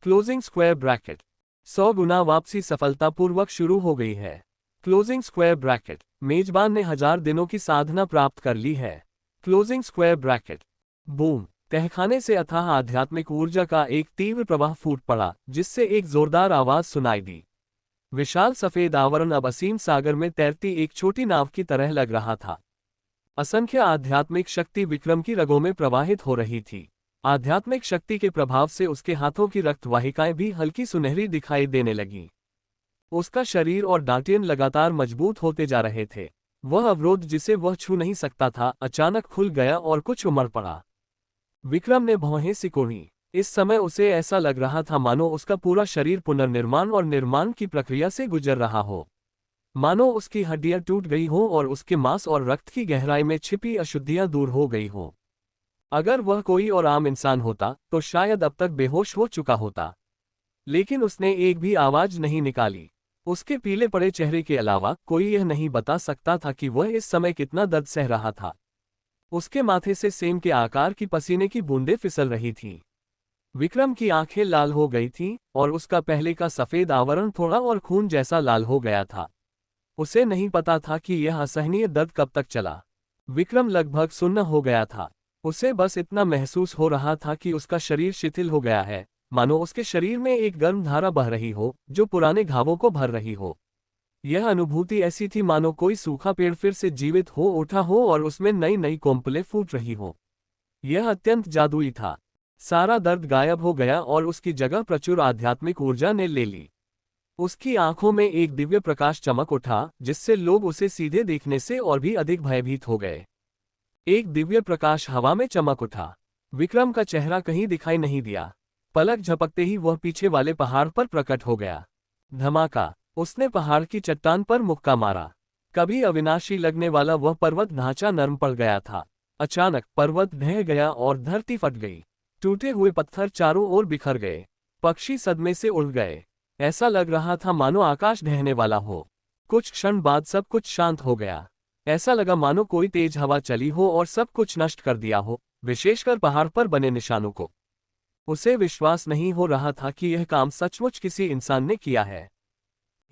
Speaker 1: क्लोजिंग स्क्वायर ब्रैकेट 100 गुना वापसी सफलतापूर्वक शुरू हो गई है। क्लोजिंग स्क्वायर ब्रैकेट मेजबान ने 1000 दिनों की साधना प्राप्त कर ली है। क्लोजिंग स्क्वायर ब्रैकेट बूम, तहखाने से अथाह आध्यात्मिक ऊर्जा का एक तीव्र प्रवाह फूट पड़ा जिससे एक जोरदार आवाज सुनाई दी। विशाल सफेद आवरण अब असीम सागर में तैरती एक छोटी नाव की तरह लग रहा था। असंख्य आध्यात्मिक शक्ति विक्रम की रगों में प्रवाहित हो रही थी। आध्यात्मिक शक्ति के प्रभाव से उसके हाथों की रक्तवाहिकाएं भी हल्की सुनहरी दिखाई देने लगीं। उसका शरीर और दांतिन लगातार मजबूत होते जा रहे थे। वह अवरोध जिसे वह छू नहीं सकता था अचानक खुल गया और कुछ उमड़ पड़ा। विक्रम ने भौहें सिकोड़ी। इस समय उसे ऐसा लग रहा था मानो उसका पूरा शरीर पुनर्निर्माण और निर्माण की प्रक्रिया से गुजर रहा हो। मानो उसकी हड्डियां टूट गई हों और उसके मांस और रक्त की गहराई में छिपी अशुद्धियां दूर हो गई हों। अगर वह कोई और आम इंसान होता तो शायद अब तक बेहोश हो चुका होता, लेकिन उसने एक भी आवाज नहीं निकाली। उसके पीले पड़े चेहरे के अलावा कोई यह नहीं बता सकता था कि वह इस समय कितना दर्द सह रहा था। उसके माथे से सेम के आकार की पसीने की बूंदें फिसल रही थीं। विक्रम की आंखें लाल हो गई थीं और उसका पहले का सफेद आवरण थोड़ा और खून जैसा लाल हो गया था। उसे नहीं पता था कि यह असहनीय दर्द कब तक चला। विक्रम लगभग सुन्न हो गया था। उसे बस इतना महसूस हो रहा था कि उसका शरीर शिथिल हो गया है, मानो उसके शरीर में एक गर्म धारा बह रही हो जो पुराने घावों को भर रही हो। यह अनुभूति ऐसी थी मानो कोई सूखा पेड़ फिर से जीवित हो उठा हो और उसमें नई नई कोंपलें फूट रही हो। यह अत्यंत जादुई था। सारा दर्द गायब हो गया और उसकी जगह प्रचुर आध्यात्मिक ऊर्जा ने ले ली। उसकी आंखों में एक दिव्य प्रकाश चमक उठा जिससे लोग उसे सीधे देखने से और भी अधिक भयभीत हो गए। एक दिव्य प्रकाश हवा में चमक उठा। विक्रम का चेहरा कहीं दिखाई नहीं दिया। पलक झपकते ही वह पीछे वाले पहाड़ पर प्रकट हो गया। धमाका, उसने पहाड़ की चट्टान पर मुक्का मारा। कभी अविनाशी लगने वाला वह पर्वत ढांचा नरम पड़ गया था। अचानक पर्वत ढह गया और धरती फट गई। टूटे हुए पत्थर चारों ओर बिखर गए। पक्षी सदमे से उड़ गए। ऐसा लग रहा था मानो आकाश ढहने वाला हो। कुछ क्षण बाद सब कुछ शांत हो गया। ऐसा लगा मानो कोई तेज हवा चली हो और सब कुछ नष्ट कर दिया हो, विशेषकर पहाड़ पर बने निशानों को। उसे विश्वास नहीं हो रहा था कि यह काम सचमुच किसी इंसान ने किया है।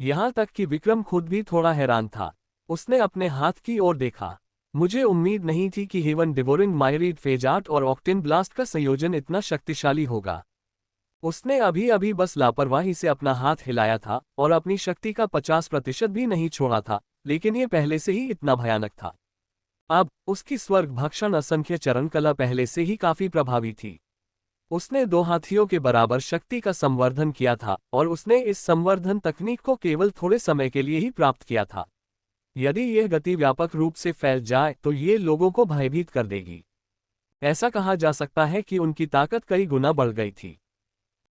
Speaker 1: यहाँ तक कि विक्रम खुद भी थोड़ा हैरान था। उसने अपने हाथ की ओर देखा। मुझे उम्मीद नहीं थी कि हेवन डिवोरिंग मायरीड फेजार्ट और ऑक्टेन ब्लास्ट का संयोजन इतना शक्तिशाली होगा। उसने अभी अभी बस लापरवाही से अपना हाथ हिलाया था और अपनी शक्ति का 50% भी नहीं छोड़ा था, लेकिन ये पहले से ही इतना भयानक था। अब उसकी स्वर्ग भक्षण असंख्य चरण कला पहले से ही काफी प्रभावी थी। उसने 2 हाथियों के बराबर शक्ति का संवर्धन किया था और उसने इस संवर्धन तकनीक को केवल थोड़े समय के लिए ही प्राप्त किया था। यदि यह गति व्यापक रूप से फैल जाए तो ये लोगों को भयभीत कर देगी। ऐसा कहा जा सकता है कि उनकी ताकत कई गुना बढ़ गई थी।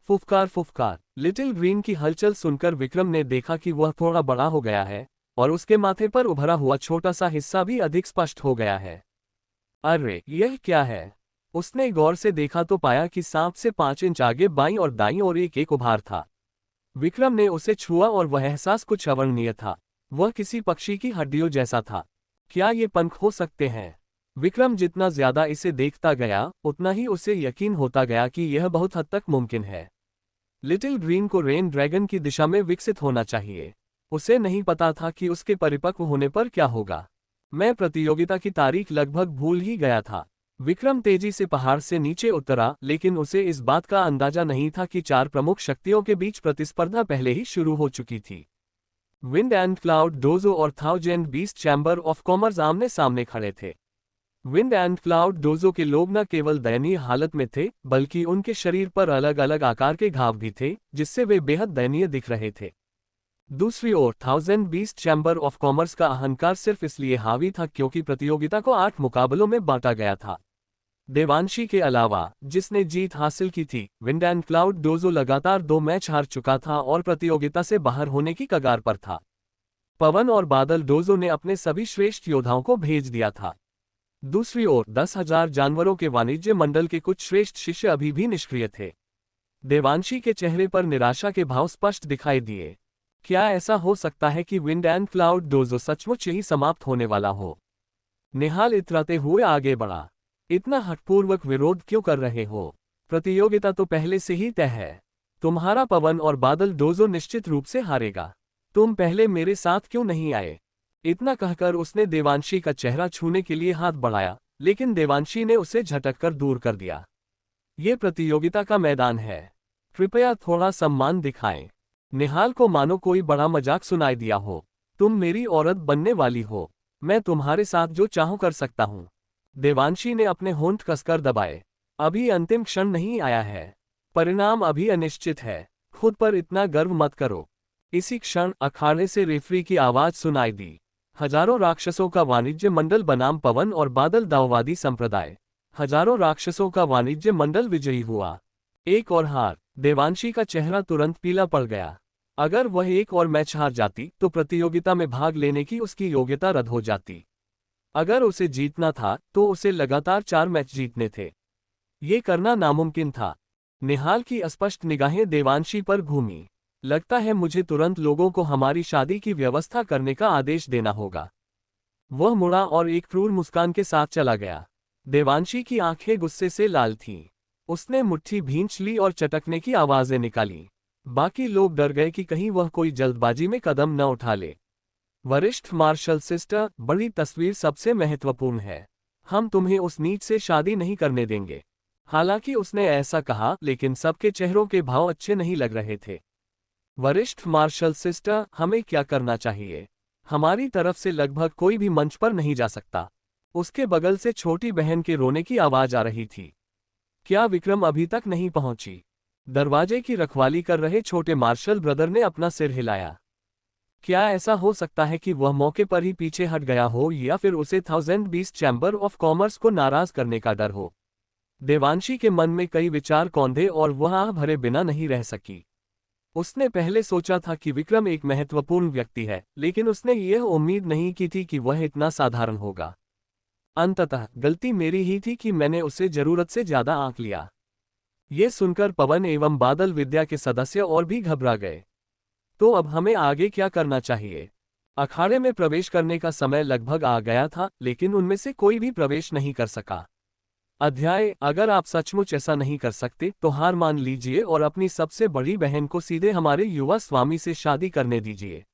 Speaker 1: फुफकार फुफकार। लिटिल ग्रीन की हलचल सुनकर विक्रम ने देखा कि वह थोड़ा बड़ा हो गया है और उसके माथे पर उभरा हुआ छोटा सा हिस्सा भी अधिक स्पष्ट हो गया है। अरे यह क्या है? उसने गौर से देखा तो पाया कि सांप से 5 इंच आगे बाईं और दाईं ओर एक एक उभार था। विक्रम ने उसे छुआ और वह एहसास कुछ अवर्णनीय था। वह किसी पक्षी की हड्डियों जैसा था। क्या ये पंख हो सकते हैं? विक्रम जितना ज्यादा इसे देखता गया उतना ही उसे यकीन होता गया कि यह बहुत हद तक मुमकिन है। लिटिल ग्रीन को रेन ड्रैगन की दिशा में विकसित होना चाहिए। उसे नहीं पता था कि उसके परिपक्व होने पर क्या होगा। मैं प्रतियोगिता की तारीख लगभग भूल ही गया था। विक्रम तेजी से पहाड़ से नीचे उतरा, लेकिन उसे इस बात का अंदाजा नहीं था कि 4 प्रमुख शक्तियों के बीच प्रतिस्पर्धा पहले ही शुरू हो चुकी थी। विंड एंड क्लाउड डोजो और thousand beast chamber of commerce आमने सामने खड़े थे। विंड एंड क्लाउड डोजो के लोग न केवल दयनीय हालत में थे, बल्कि उनके शरीर पर अलग अलग आकार के घाव भी थे, जिससे वे बेहद दयनीय दिख रहे थे। दूसरी ओर thousand beast chamber of commerce का अहंकार सिर्फ इसलिए हावी था क्योंकि प्रतियोगिता को 8 मुकाबलों में बांटा गया था। देवांशी के अलावा, जिसने जीत हासिल की थी, विंड एंड क्लाउड डोजो लगातार 2 मैच हार चुका था और प्रतियोगिता से बाहर होने की कगार पर था। पवन और बादल डोजो ने अपने सभी श्रेष्ठ योद्धाओं को भेज दिया था। दूसरी ओर 10,000 जानवरों के वाणिज्य मंडल के कुछ श्रेष्ठ शिष्य अभी भी निष्क्रिय थे। देवांशी के चेहरे पर निराशा के भाव स्पष्ट दिखाई दिए। क्या ऐसा हो सकता है कि विंड एंड क्लाउड डोजो सचमुच ही समाप्त होने वाला हो? निहाल इतराते हुए आगे बढ़ा। इतना हठपूर्वक विरोध क्यों कर रहे हो? प्रतियोगिता तो पहले से ही तय है। तुम्हारा पवन और बादल डोजो निश्चित रूप से हारेगा। तुम पहले मेरे साथ क्यों नहीं आए? इतना कहकर उसने देवांशी का चेहरा छूने के लिए हाथ बढ़ाया, लेकिन देवांशी ने उसे झटककर दूर कर दिया। ये प्रतियोगिता का मैदान है। कृपया थोड़ा सम्मान दिखाएं। निहाल को मानो कोई बड़ा मजाक सुनाई दिया हो। तुम मेरी औरत बनने वाली हो। मैं तुम्हारे साथ जो चाहूं कर सकता हूं। देवांशी ने अपने होंठ कसकर दबाए। अभी अंतिम क्षण नहीं आया है। परिणाम अभी अनिश्चित है। खुद पर इतना गर्व मत करो। इसी क्षण अखाड़े से रेफरी की आवाज सुनाई दी। हजारों राक्षसों का वाणिज्य मंडल बनाम पवन और बादल दाववादी संप्रदाय। हजारों राक्षसों का वाणिज्य मंडल विजयी हुआ। एक और हार। देवांशी का चेहरा तुरंत पीला पड़ गया। अगर वह एक और मैच हार जाती तो प्रतियोगिता में भाग लेने की उसकी योग्यता रद्द हो जाती। अगर उसे जीतना था तो उसे लगातार 4 मैच जीतने थे। ये करना नामुमकिन था। निहाल की अस्पष्ट निगाहें देवांशी पर घूमी। लगता है मुझे तुरंत लोगों को हमारी शादी की व्यवस्था करने का आदेश देना होगा। वह मुड़ा और एक क्रूर मुस्कान के साथ चला गया। देवांशी की आंखें गुस्से से लाल थीं। उसने मुट्ठी भींच ली और चटकने की आवाजें निकाली। बाकी लोग डर गए कि कहीं वह कोई जल्दबाजी में कदम न उठा ले। वरिष्ठ मार्शल सिस्टर, बड़ी तस्वीर सबसे महत्वपूर्ण है। हम तुम्हें उस नीच से शादी नहीं करने देंगे। हालांकि उसने ऐसा कहा, लेकिन सबके चेहरों के भाव अच्छे नहीं लग रहे थे। वरिष्ठ मार्शल सिस्टर, हमें क्या करना चाहिए? हमारी तरफ से लगभग कोई भी मंच पर नहीं जा सकता। उसके बगल से छोटी बहन के रोने की आवाज आ रही थी। क्या विक्रम अभी तक नहीं पहुंची? दरवाजे की रखवाली कर रहे छोटे मार्शल ब्रदर ने अपना सिर हिलाया। क्या ऐसा हो सकता है कि वह मौके पर ही पीछे हट गया हो या फिर उसे thousand beast chamber of commerce को नाराज करने का डर हो? देवांशी के मन में कई विचार कौंधे और वह आह भरे बिना नहीं रह सकी। उसने पहले सोचा था कि विक्रम एक महत्वपूर्ण व्यक्ति है, लेकिन उसने यह उम्मीद नहीं की थी कि वह इतना साधारण होगा। अंततः गलती मेरी ही थी कि मैंने उसे जरूरत से ज्यादा आंक लिया। ये सुनकर पवन एवं बादल विद्या के सदस्य और भी घबरा गए। तो अब हमें आगे क्या करना चाहिए? अखाड़े में प्रवेश करने का समय लगभग आ गया था, लेकिन उनमें से कोई भी प्रवेश नहीं कर सका। अध्याय। अगर आप सचमुच ऐसा नहीं कर सकते तो हार मान लीजिए और अपनी सबसे बड़ी बहन को सीधे हमारे युवा स्वामी से शादी करने दीजिए।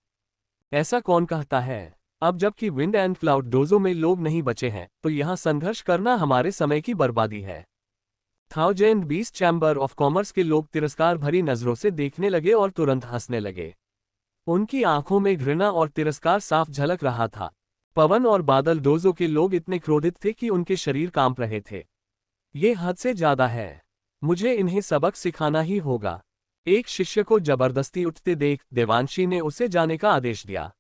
Speaker 1: ऐसा कौन कहता है? अब जबकि विंड एंड क्लाउड डोजो में लोग नहीं बचे हैं तो यहाँ संघर्ष करना हमारे समय की बर्बादी है। 1020 चैम्बर ऑफ कॉमर्स के लोग तिरस्कार भरी नजरों से देखने लगे और तुरंत हंसने लगे। उनकी आंखों में घृणा और तिरस्कार साफ झलक रहा था। पवन और बादल डोजो के लोग इतने क्रोधित थे कि उनके शरीर कांप रहे थे। ये हद से ज्यादा है। मुझे इन्हें सबक सिखाना ही होगा। एक शिष्य को जबरदस्ती उठते देख देवांशी ने उसे जाने का आदेश दिया।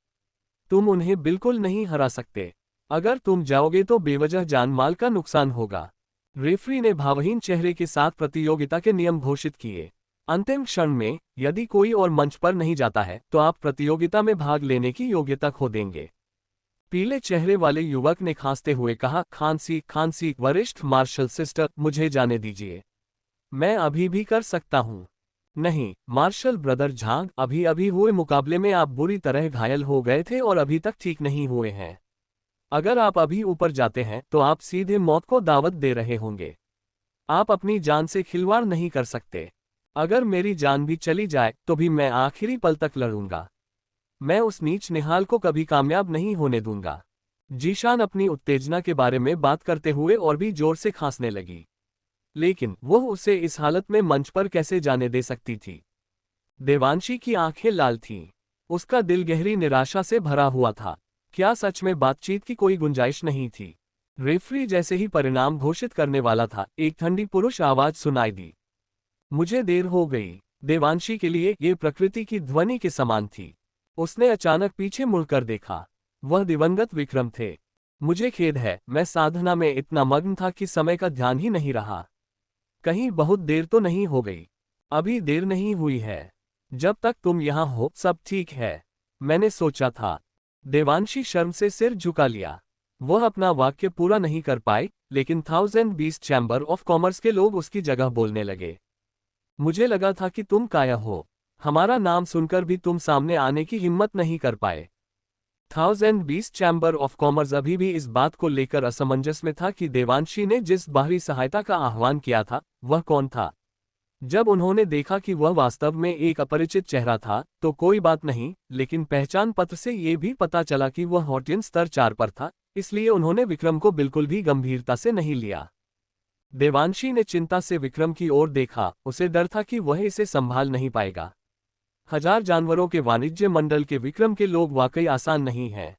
Speaker 1: तुम उन्हें बिल्कुल नहीं हरा सकते। अगर तुम जाओगे तो बेवजह जान माल का नुकसान होगा। रेफरी ने भावहीन चेहरे के साथ प्रतियोगिता के नियम घोषित किए। अंतिम क्षण में यदि कोई और मंच पर नहीं जाता है तो आप प्रतियोगिता में भाग लेने की योग्यता खो देंगे। पीले चेहरे वाले युवक ने खांसते हुए कहा, खांसी वरिष्ठ मार्शल सिस्टर, मुझे जाने दीजिए। मैं अभी भी कर सकता हूँ। नहीं मार्शल ब्रदर झांग, अभी अभी हुए मुकाबले में आप बुरी तरह घायल हो गए थे और अभी तक ठीक नहीं हुए हैं। अगर आप अभी ऊपर जाते हैं तो आप सीधे मौत को दावत दे रहे होंगे। आप अपनी जान से खिलवाड़ नहीं कर सकते। अगर मेरी जान भी चली जाए तो भी मैं आखिरी पल तक लड़ूंगा। मैं उस नीच निहाल को कभी कामयाब नहीं होने दूंगा। जीशान अपनी उत्तेजना के बारे में बात करते हुए और भी जोर से खांसने लगी। लेकिन वह उसे इस हालत में मंच पर कैसे जाने दे सकती थी? देवांशी की आंखें लाल थीं। उसका दिल गहरी निराशा से भरा हुआ था। क्या सच में बातचीत की कोई गुंजाइश नहीं थी? रेफरी जैसे ही परिणाम घोषित करने वाला था, एक ठंडी पुरुष आवाज सुनाई दी। मुझे देर हो गई। देवांशी के लिए ये प्रकृति की ध्वनि के समान थी। उसने अचानक पीछे मुड़कर देखा। वह दिवंगत विक्रम थे। मुझे खेद है, मैं साधना में इतना मग्न था कि समय का ध्यान ही नहीं रहा। कहीं बहुत देर तो नहीं हो गई? अभी देर नहीं हुई है। जब तक तुम यहाँ हो सब ठीक है, मैंने सोचा था। देवांशी शर्म से सिर झुका लिया। वह अपना वाक्य पूरा नहीं कर पाए, लेकिन 1020 चैम्बर ऑफ कॉमर्स के लोग उसकी जगह बोलने लगे। मुझे लगा था कि तुम काया हो। हमारा नाम सुनकर भी तुम सामने आने की हिम्मत नहीं कर पाए। 1020 चैम्बर ऑफ कॉमर्स अभी भी इस बात को लेकर असमंजस में था कि देवांशी ने जिस बाहरी सहायता का आह्वान किया था वह कौन था। जब उन्होंने देखा कि वह वास्तव में एक अपरिचित चेहरा था तो कोई बात नहीं, लेकिन पहचान पत्र से ये भी पता चला कि वह हॉटियन स्तर 4 पर था, इसलिए उन्होंने विक्रम को बिल्कुल भी गंभीरता से नहीं लिया। देवांशी ने चिंता से विक्रम की ओर देखा। उसे डर था कि वह इसे संभाल नहीं पाएगा। 1000 जानवरों के वाणिज्य मंडल के विक्रम के लोग वाकई आसान नहीं हैं।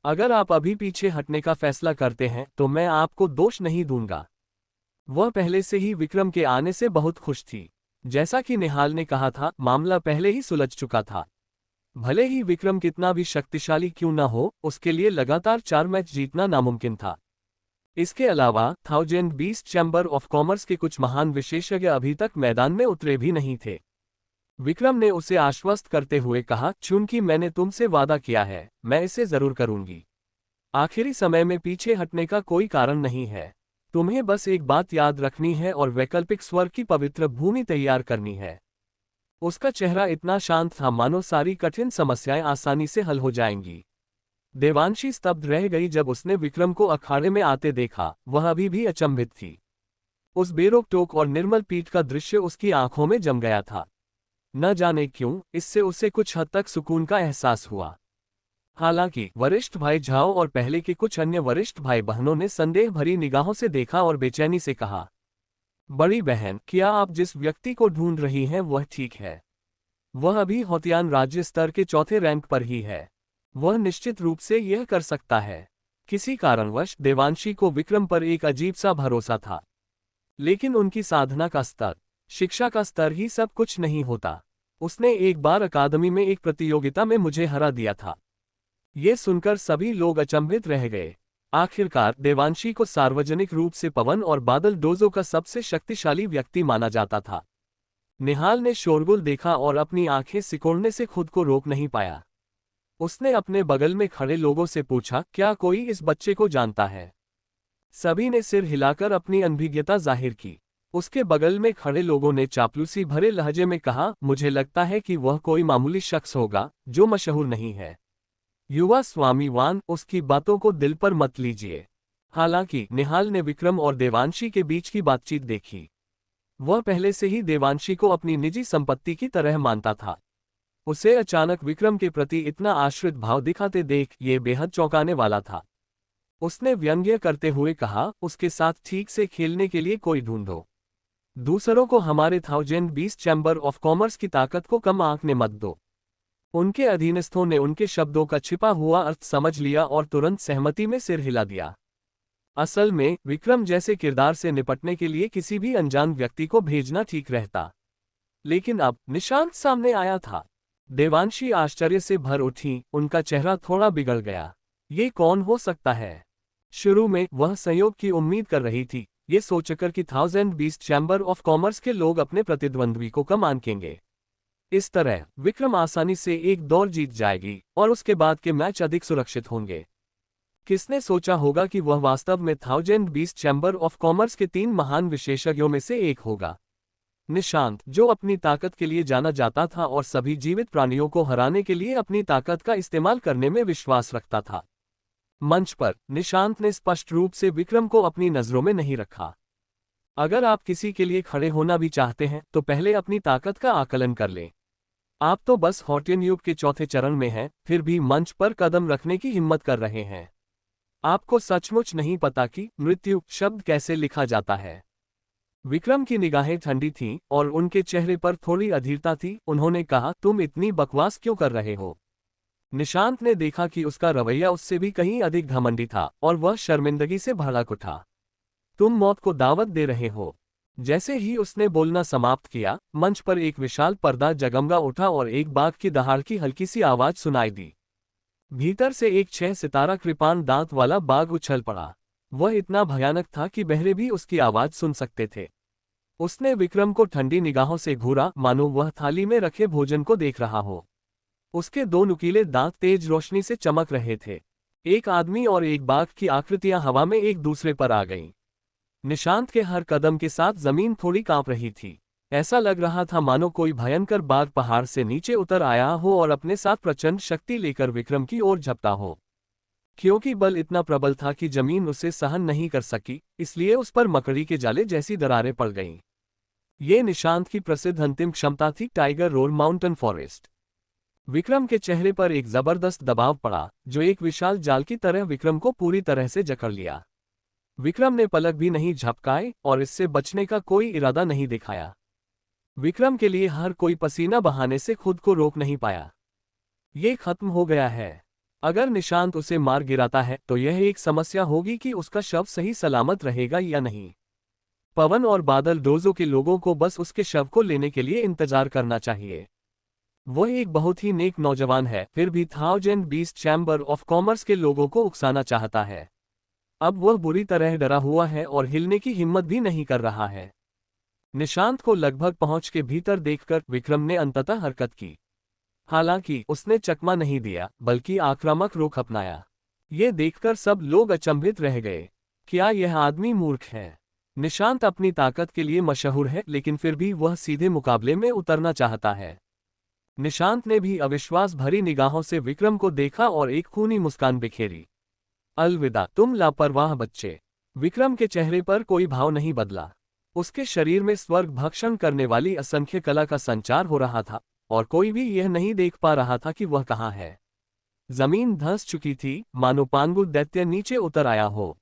Speaker 1: अगर आप अभी पीछे हटने का फैसला करते हैं तो मैं आपको दोष नहीं दूंगा। वह पहले से ही विक्रम के आने से बहुत खुश थी। जैसा कि निहाल ने कहा था, मामला पहले ही सुलझ चुका था। भले ही विक्रम कितना भी शक्तिशाली क्यों न हो, उसके लिए लगातार 4 मैच जीतना नामुमकिन था। इसके अलावा 1020 चैम्बर ऑफ कॉमर्स के कुछ महान विशेषज्ञ अभी तक मैदान में उतरे भी नहीं थे। विक्रम ने उसे आश्वस्त करते हुए कहा, चूंकि मैंने तुमसे वादा किया है, मैं इसे जरूर करूंगी। आखिरी समय में पीछे हटने का कोई कारण नहीं है। तुम्हें बस एक बात याद रखनी है और वैकल्पिक स्वर्ग की पवित्र भूमि तैयार करनी है। उसका चेहरा इतना शांत था मानो सारी कठिन समस्याएं आसानी से हल हो जाएंगी। देवांशी स्तब्ध रह गई जब उसने विक्रम को अखाड़े में आते देखा। वह अभी भी अचंभित थी। उस बेरोक-टोक और निर्मल पीठ का दृश्य उसकी आंखों में जम गया था। न जाने क्यों, इससे उसे कुछ हद तक सुकून का एहसास हुआ। हालांकि वरिष्ठ भाई झाओ और पहले के कुछ अन्य वरिष्ठ भाई बहनों ने संदेह भरी निगाहों से देखा और बेचैनी से कहा, बड़ी बहन, क्या आप जिस व्यक्ति को ढूंढ रही हैं वह ठीक है? वह अभी हौतियान राज्य स्तर के 4थे रैंक पर ही है। वह निश्चित रूप से यह कर सकता है। किसी कारणवश देवांशी को विक्रम पर एक अजीब सा भरोसा था। लेकिन उनकी साधना का स्तर, शिक्षा का स्तर ही सब कुछ नहीं होता। उसने एक बार अकादमी में एक प्रतियोगिता में मुझे हरा दिया था। ये सुनकर सभी लोग अचंभित रह गए। आखिरकार देवांशी को सार्वजनिक रूप से पवन और बादल डोजो का सबसे शक्तिशाली व्यक्ति माना जाता था। निहाल ने शोरगुल देखा और अपनी आंखें सिकोड़ने से खुद को रोक नहीं पाया। उसने अपने बगल में खड़े लोगों से पूछा, क्या कोई इस बच्चे को जानता है? सभी ने सिर हिलाकर अपनी अनभिज्ञता जाहिर की। उसके बगल में खड़े लोगों ने चापलूसी भरे लहजे में कहा, मुझे लगता है कि वह कोई मामूली शख्स होगा जो मशहूर नहीं है। युवा स्वामी वान, उसकी बातों को दिल पर मत लीजिए। हालांकि निहाल ने विक्रम और देवांशी के बीच की बातचीत देखी। वह पहले से ही देवांशी को अपनी निजी संपत्ति की तरह मानता था। उसे अचानक विक्रम के प्रति इतना आश्रित भाव दिखाते देख ये बेहद चौंकाने वाला था। उसने व्यंग्य करते हुए कहा, उसके साथ ठीक से खेलने के लिए कोई ढूंढो। दूसरों को हमारे 1020 चैम्बर ऑफ कॉमर्स की ताकत को कम आंकने मत दो। उनके अधीनस्थों ने उनके शब्दों का छिपा हुआ अर्थ समझ लिया और तुरंत सहमति में सिर हिला दिया। असल में विक्रम जैसे किरदार से निपटने के लिए किसी भी अनजान व्यक्ति को भेजना ठीक रहता। लेकिन अब निशांत सामने आया था। देवांशी आश्चर्य से भर उठी, उनका चेहरा थोड़ा बिगड़ गया। ये कौन हो सकता है? शुरू में वह सहयोग की उम्मीद कर रही थी, ये सोचकर कि 1020 चैम्बर ऑफ कॉमर्स के लोग अपने प्रतिद्वंद्वी को कम आंकेंगे। इस तरह विक्रम आसानी से एक दौर जीत जाएगी और उसके बाद के मैच अधिक सुरक्षित होंगे। किसने सोचा होगा कि वह वास्तव में 1020 चैम्बर ऑफ कॉमर्स के 3 महान विशेषज्ञों में से एक होगा। निशांत, जो अपनी ताकत के लिए जाना जाता था और सभी जीवित प्राणियों को हराने के लिए अपनी ताकत का इस्तेमाल करने में विश्वास रखता था। मंच पर निशांत ने स्पष्ट रूप से विक्रम को अपनी नजरों में नहीं रखा। अगर आप किसी के लिए खड़े होना भी चाहते हैं तो पहले अपनी ताकत का आकलन कर लें। आप तो बस हॉटन युग के चौथे चरण में हैं, फिर भी मंच पर कदम रखने की हिम्मत कर रहे हैं। आपको सचमुच नहीं पता कि मृत्यु शब्द कैसे लिखा जाता है। विक्रम की निगाहें ठंडी थीं और उनके चेहरे पर थोड़ी अधीरता थी। उन्होंने कहा, तुम इतनी बकवास क्यों कर रहे हो? निशांत ने देखा कि उसका रवैया उससे भी कहीं अधिक घमंडी था और वह शर्मिंदगी से भड़क उठा। तुम मौत को दावत दे रहे हो। जैसे ही उसने बोलना समाप्त किया, मंच पर एक विशाल पर्दा जगमगा उठा और एक बाघ की दहाड़ की हल्की सी आवाज सुनाई दी। भीतर से एक 6 सितारा कृपाण दांत वाला बाघ उछल पड़ा। वह इतना भयानक था कि बहरे भी उसकी आवाज सुन सकते थे। उसने विक्रम को ठंडी निगाहों से घूरा, मानो वह थाली में रखे भोजन को देख रहा हो। उसके 2 नुकीले दांत तेज रोशनी से चमक रहे थे। एक आदमी और एक बाघ की आकृतियां हवा में एक दूसरे पर आ गईं। निशांत के हर कदम के साथ जमीन थोड़ी कांप रही थी। ऐसा लग रहा था मानो कोई भयंकर बाघ पहाड़ से नीचे उतर आया हो और अपने साथ प्रचंड शक्ति लेकर विक्रम की ओर झपटा हो। क्योंकि बल इतना प्रबल था कि जमीन उसे सहन नहीं कर सकी, इसलिए उस पर मकड़ी के जाले जैसी दरारें पड़ गईं। ये निशांत की प्रसिद्ध अंतिम क्षमता थी, tiger roar mountain forest. Vikram के चेहरे पर एक जबरदस्त दबाव पड़ा, जो एक विशाल जाल की तरह विक्रम को पूरी तरह से जकड़ लिया। विक्रम ने पलक भी नहीं झपकाए और इससे बचने का कोई इरादा नहीं दिखाया। विक्रम के लिए हर कोई पसीना बहाने से खुद को रोक नहीं पाया। ये खत्म हो गया है। अगर निशांत उसे मार गिराता है तो यह एक समस्या होगी कि उसका शव सही सलामत रहेगा या नहीं। पवन और बादल डोजो के लोगों को बस उसके शव को लेने के लिए इंतजार करना चाहिए। वह एक बहुत ही नेक नौजवान है, फिर भी 1020 चैम्बर ऑफ कॉमर्स के लोगों को उकसाना चाहता है। अब वह बुरी तरह डरा हुआ है और हिलने की हिम्मत भी नहीं कर रहा है। निशांत को लगभग पहुंच के भीतर देखकर विक्रम ने अंततः हरकत की। हालांकि उसने चकमा नहीं दिया, बल्कि आक्रामक रुख अपनाया। ये देखकर सब लोग अचंभित रह गए। क्या यह आदमी मूर्ख है? निशांत अपनी ताकत के लिए मशहूर है, लेकिन फिर भी वह सीधे मुकाबले में उतरना चाहता है। निशांत ने भी अविश्वास भरी निगाहों से विक्रम को देखा और एक खूनी मुस्कान बिखेरी। अलविदा तुम लापरवाह बच्चे। विक्रम के चेहरे पर कोई भाव नहीं बदला। उसके शरीर में स्वर्ग भक्षण करने वाली असंख्य कला का संचार हो रहा था और कोई भी यह नहीं देख पा रहा था कि वह कहाँ है। जमीन धंस चुकी थी, मानो पांगु दैत्य नीचे उतर आया हो।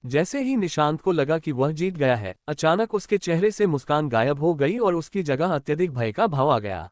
Speaker 1: जैसे ही निशांत को लगा कि वह जीत गया है, अचानक उसके चेहरे से मुस्कान गायब हो गई और उसकी जगह अत्यधिक भय का भाव आ गया।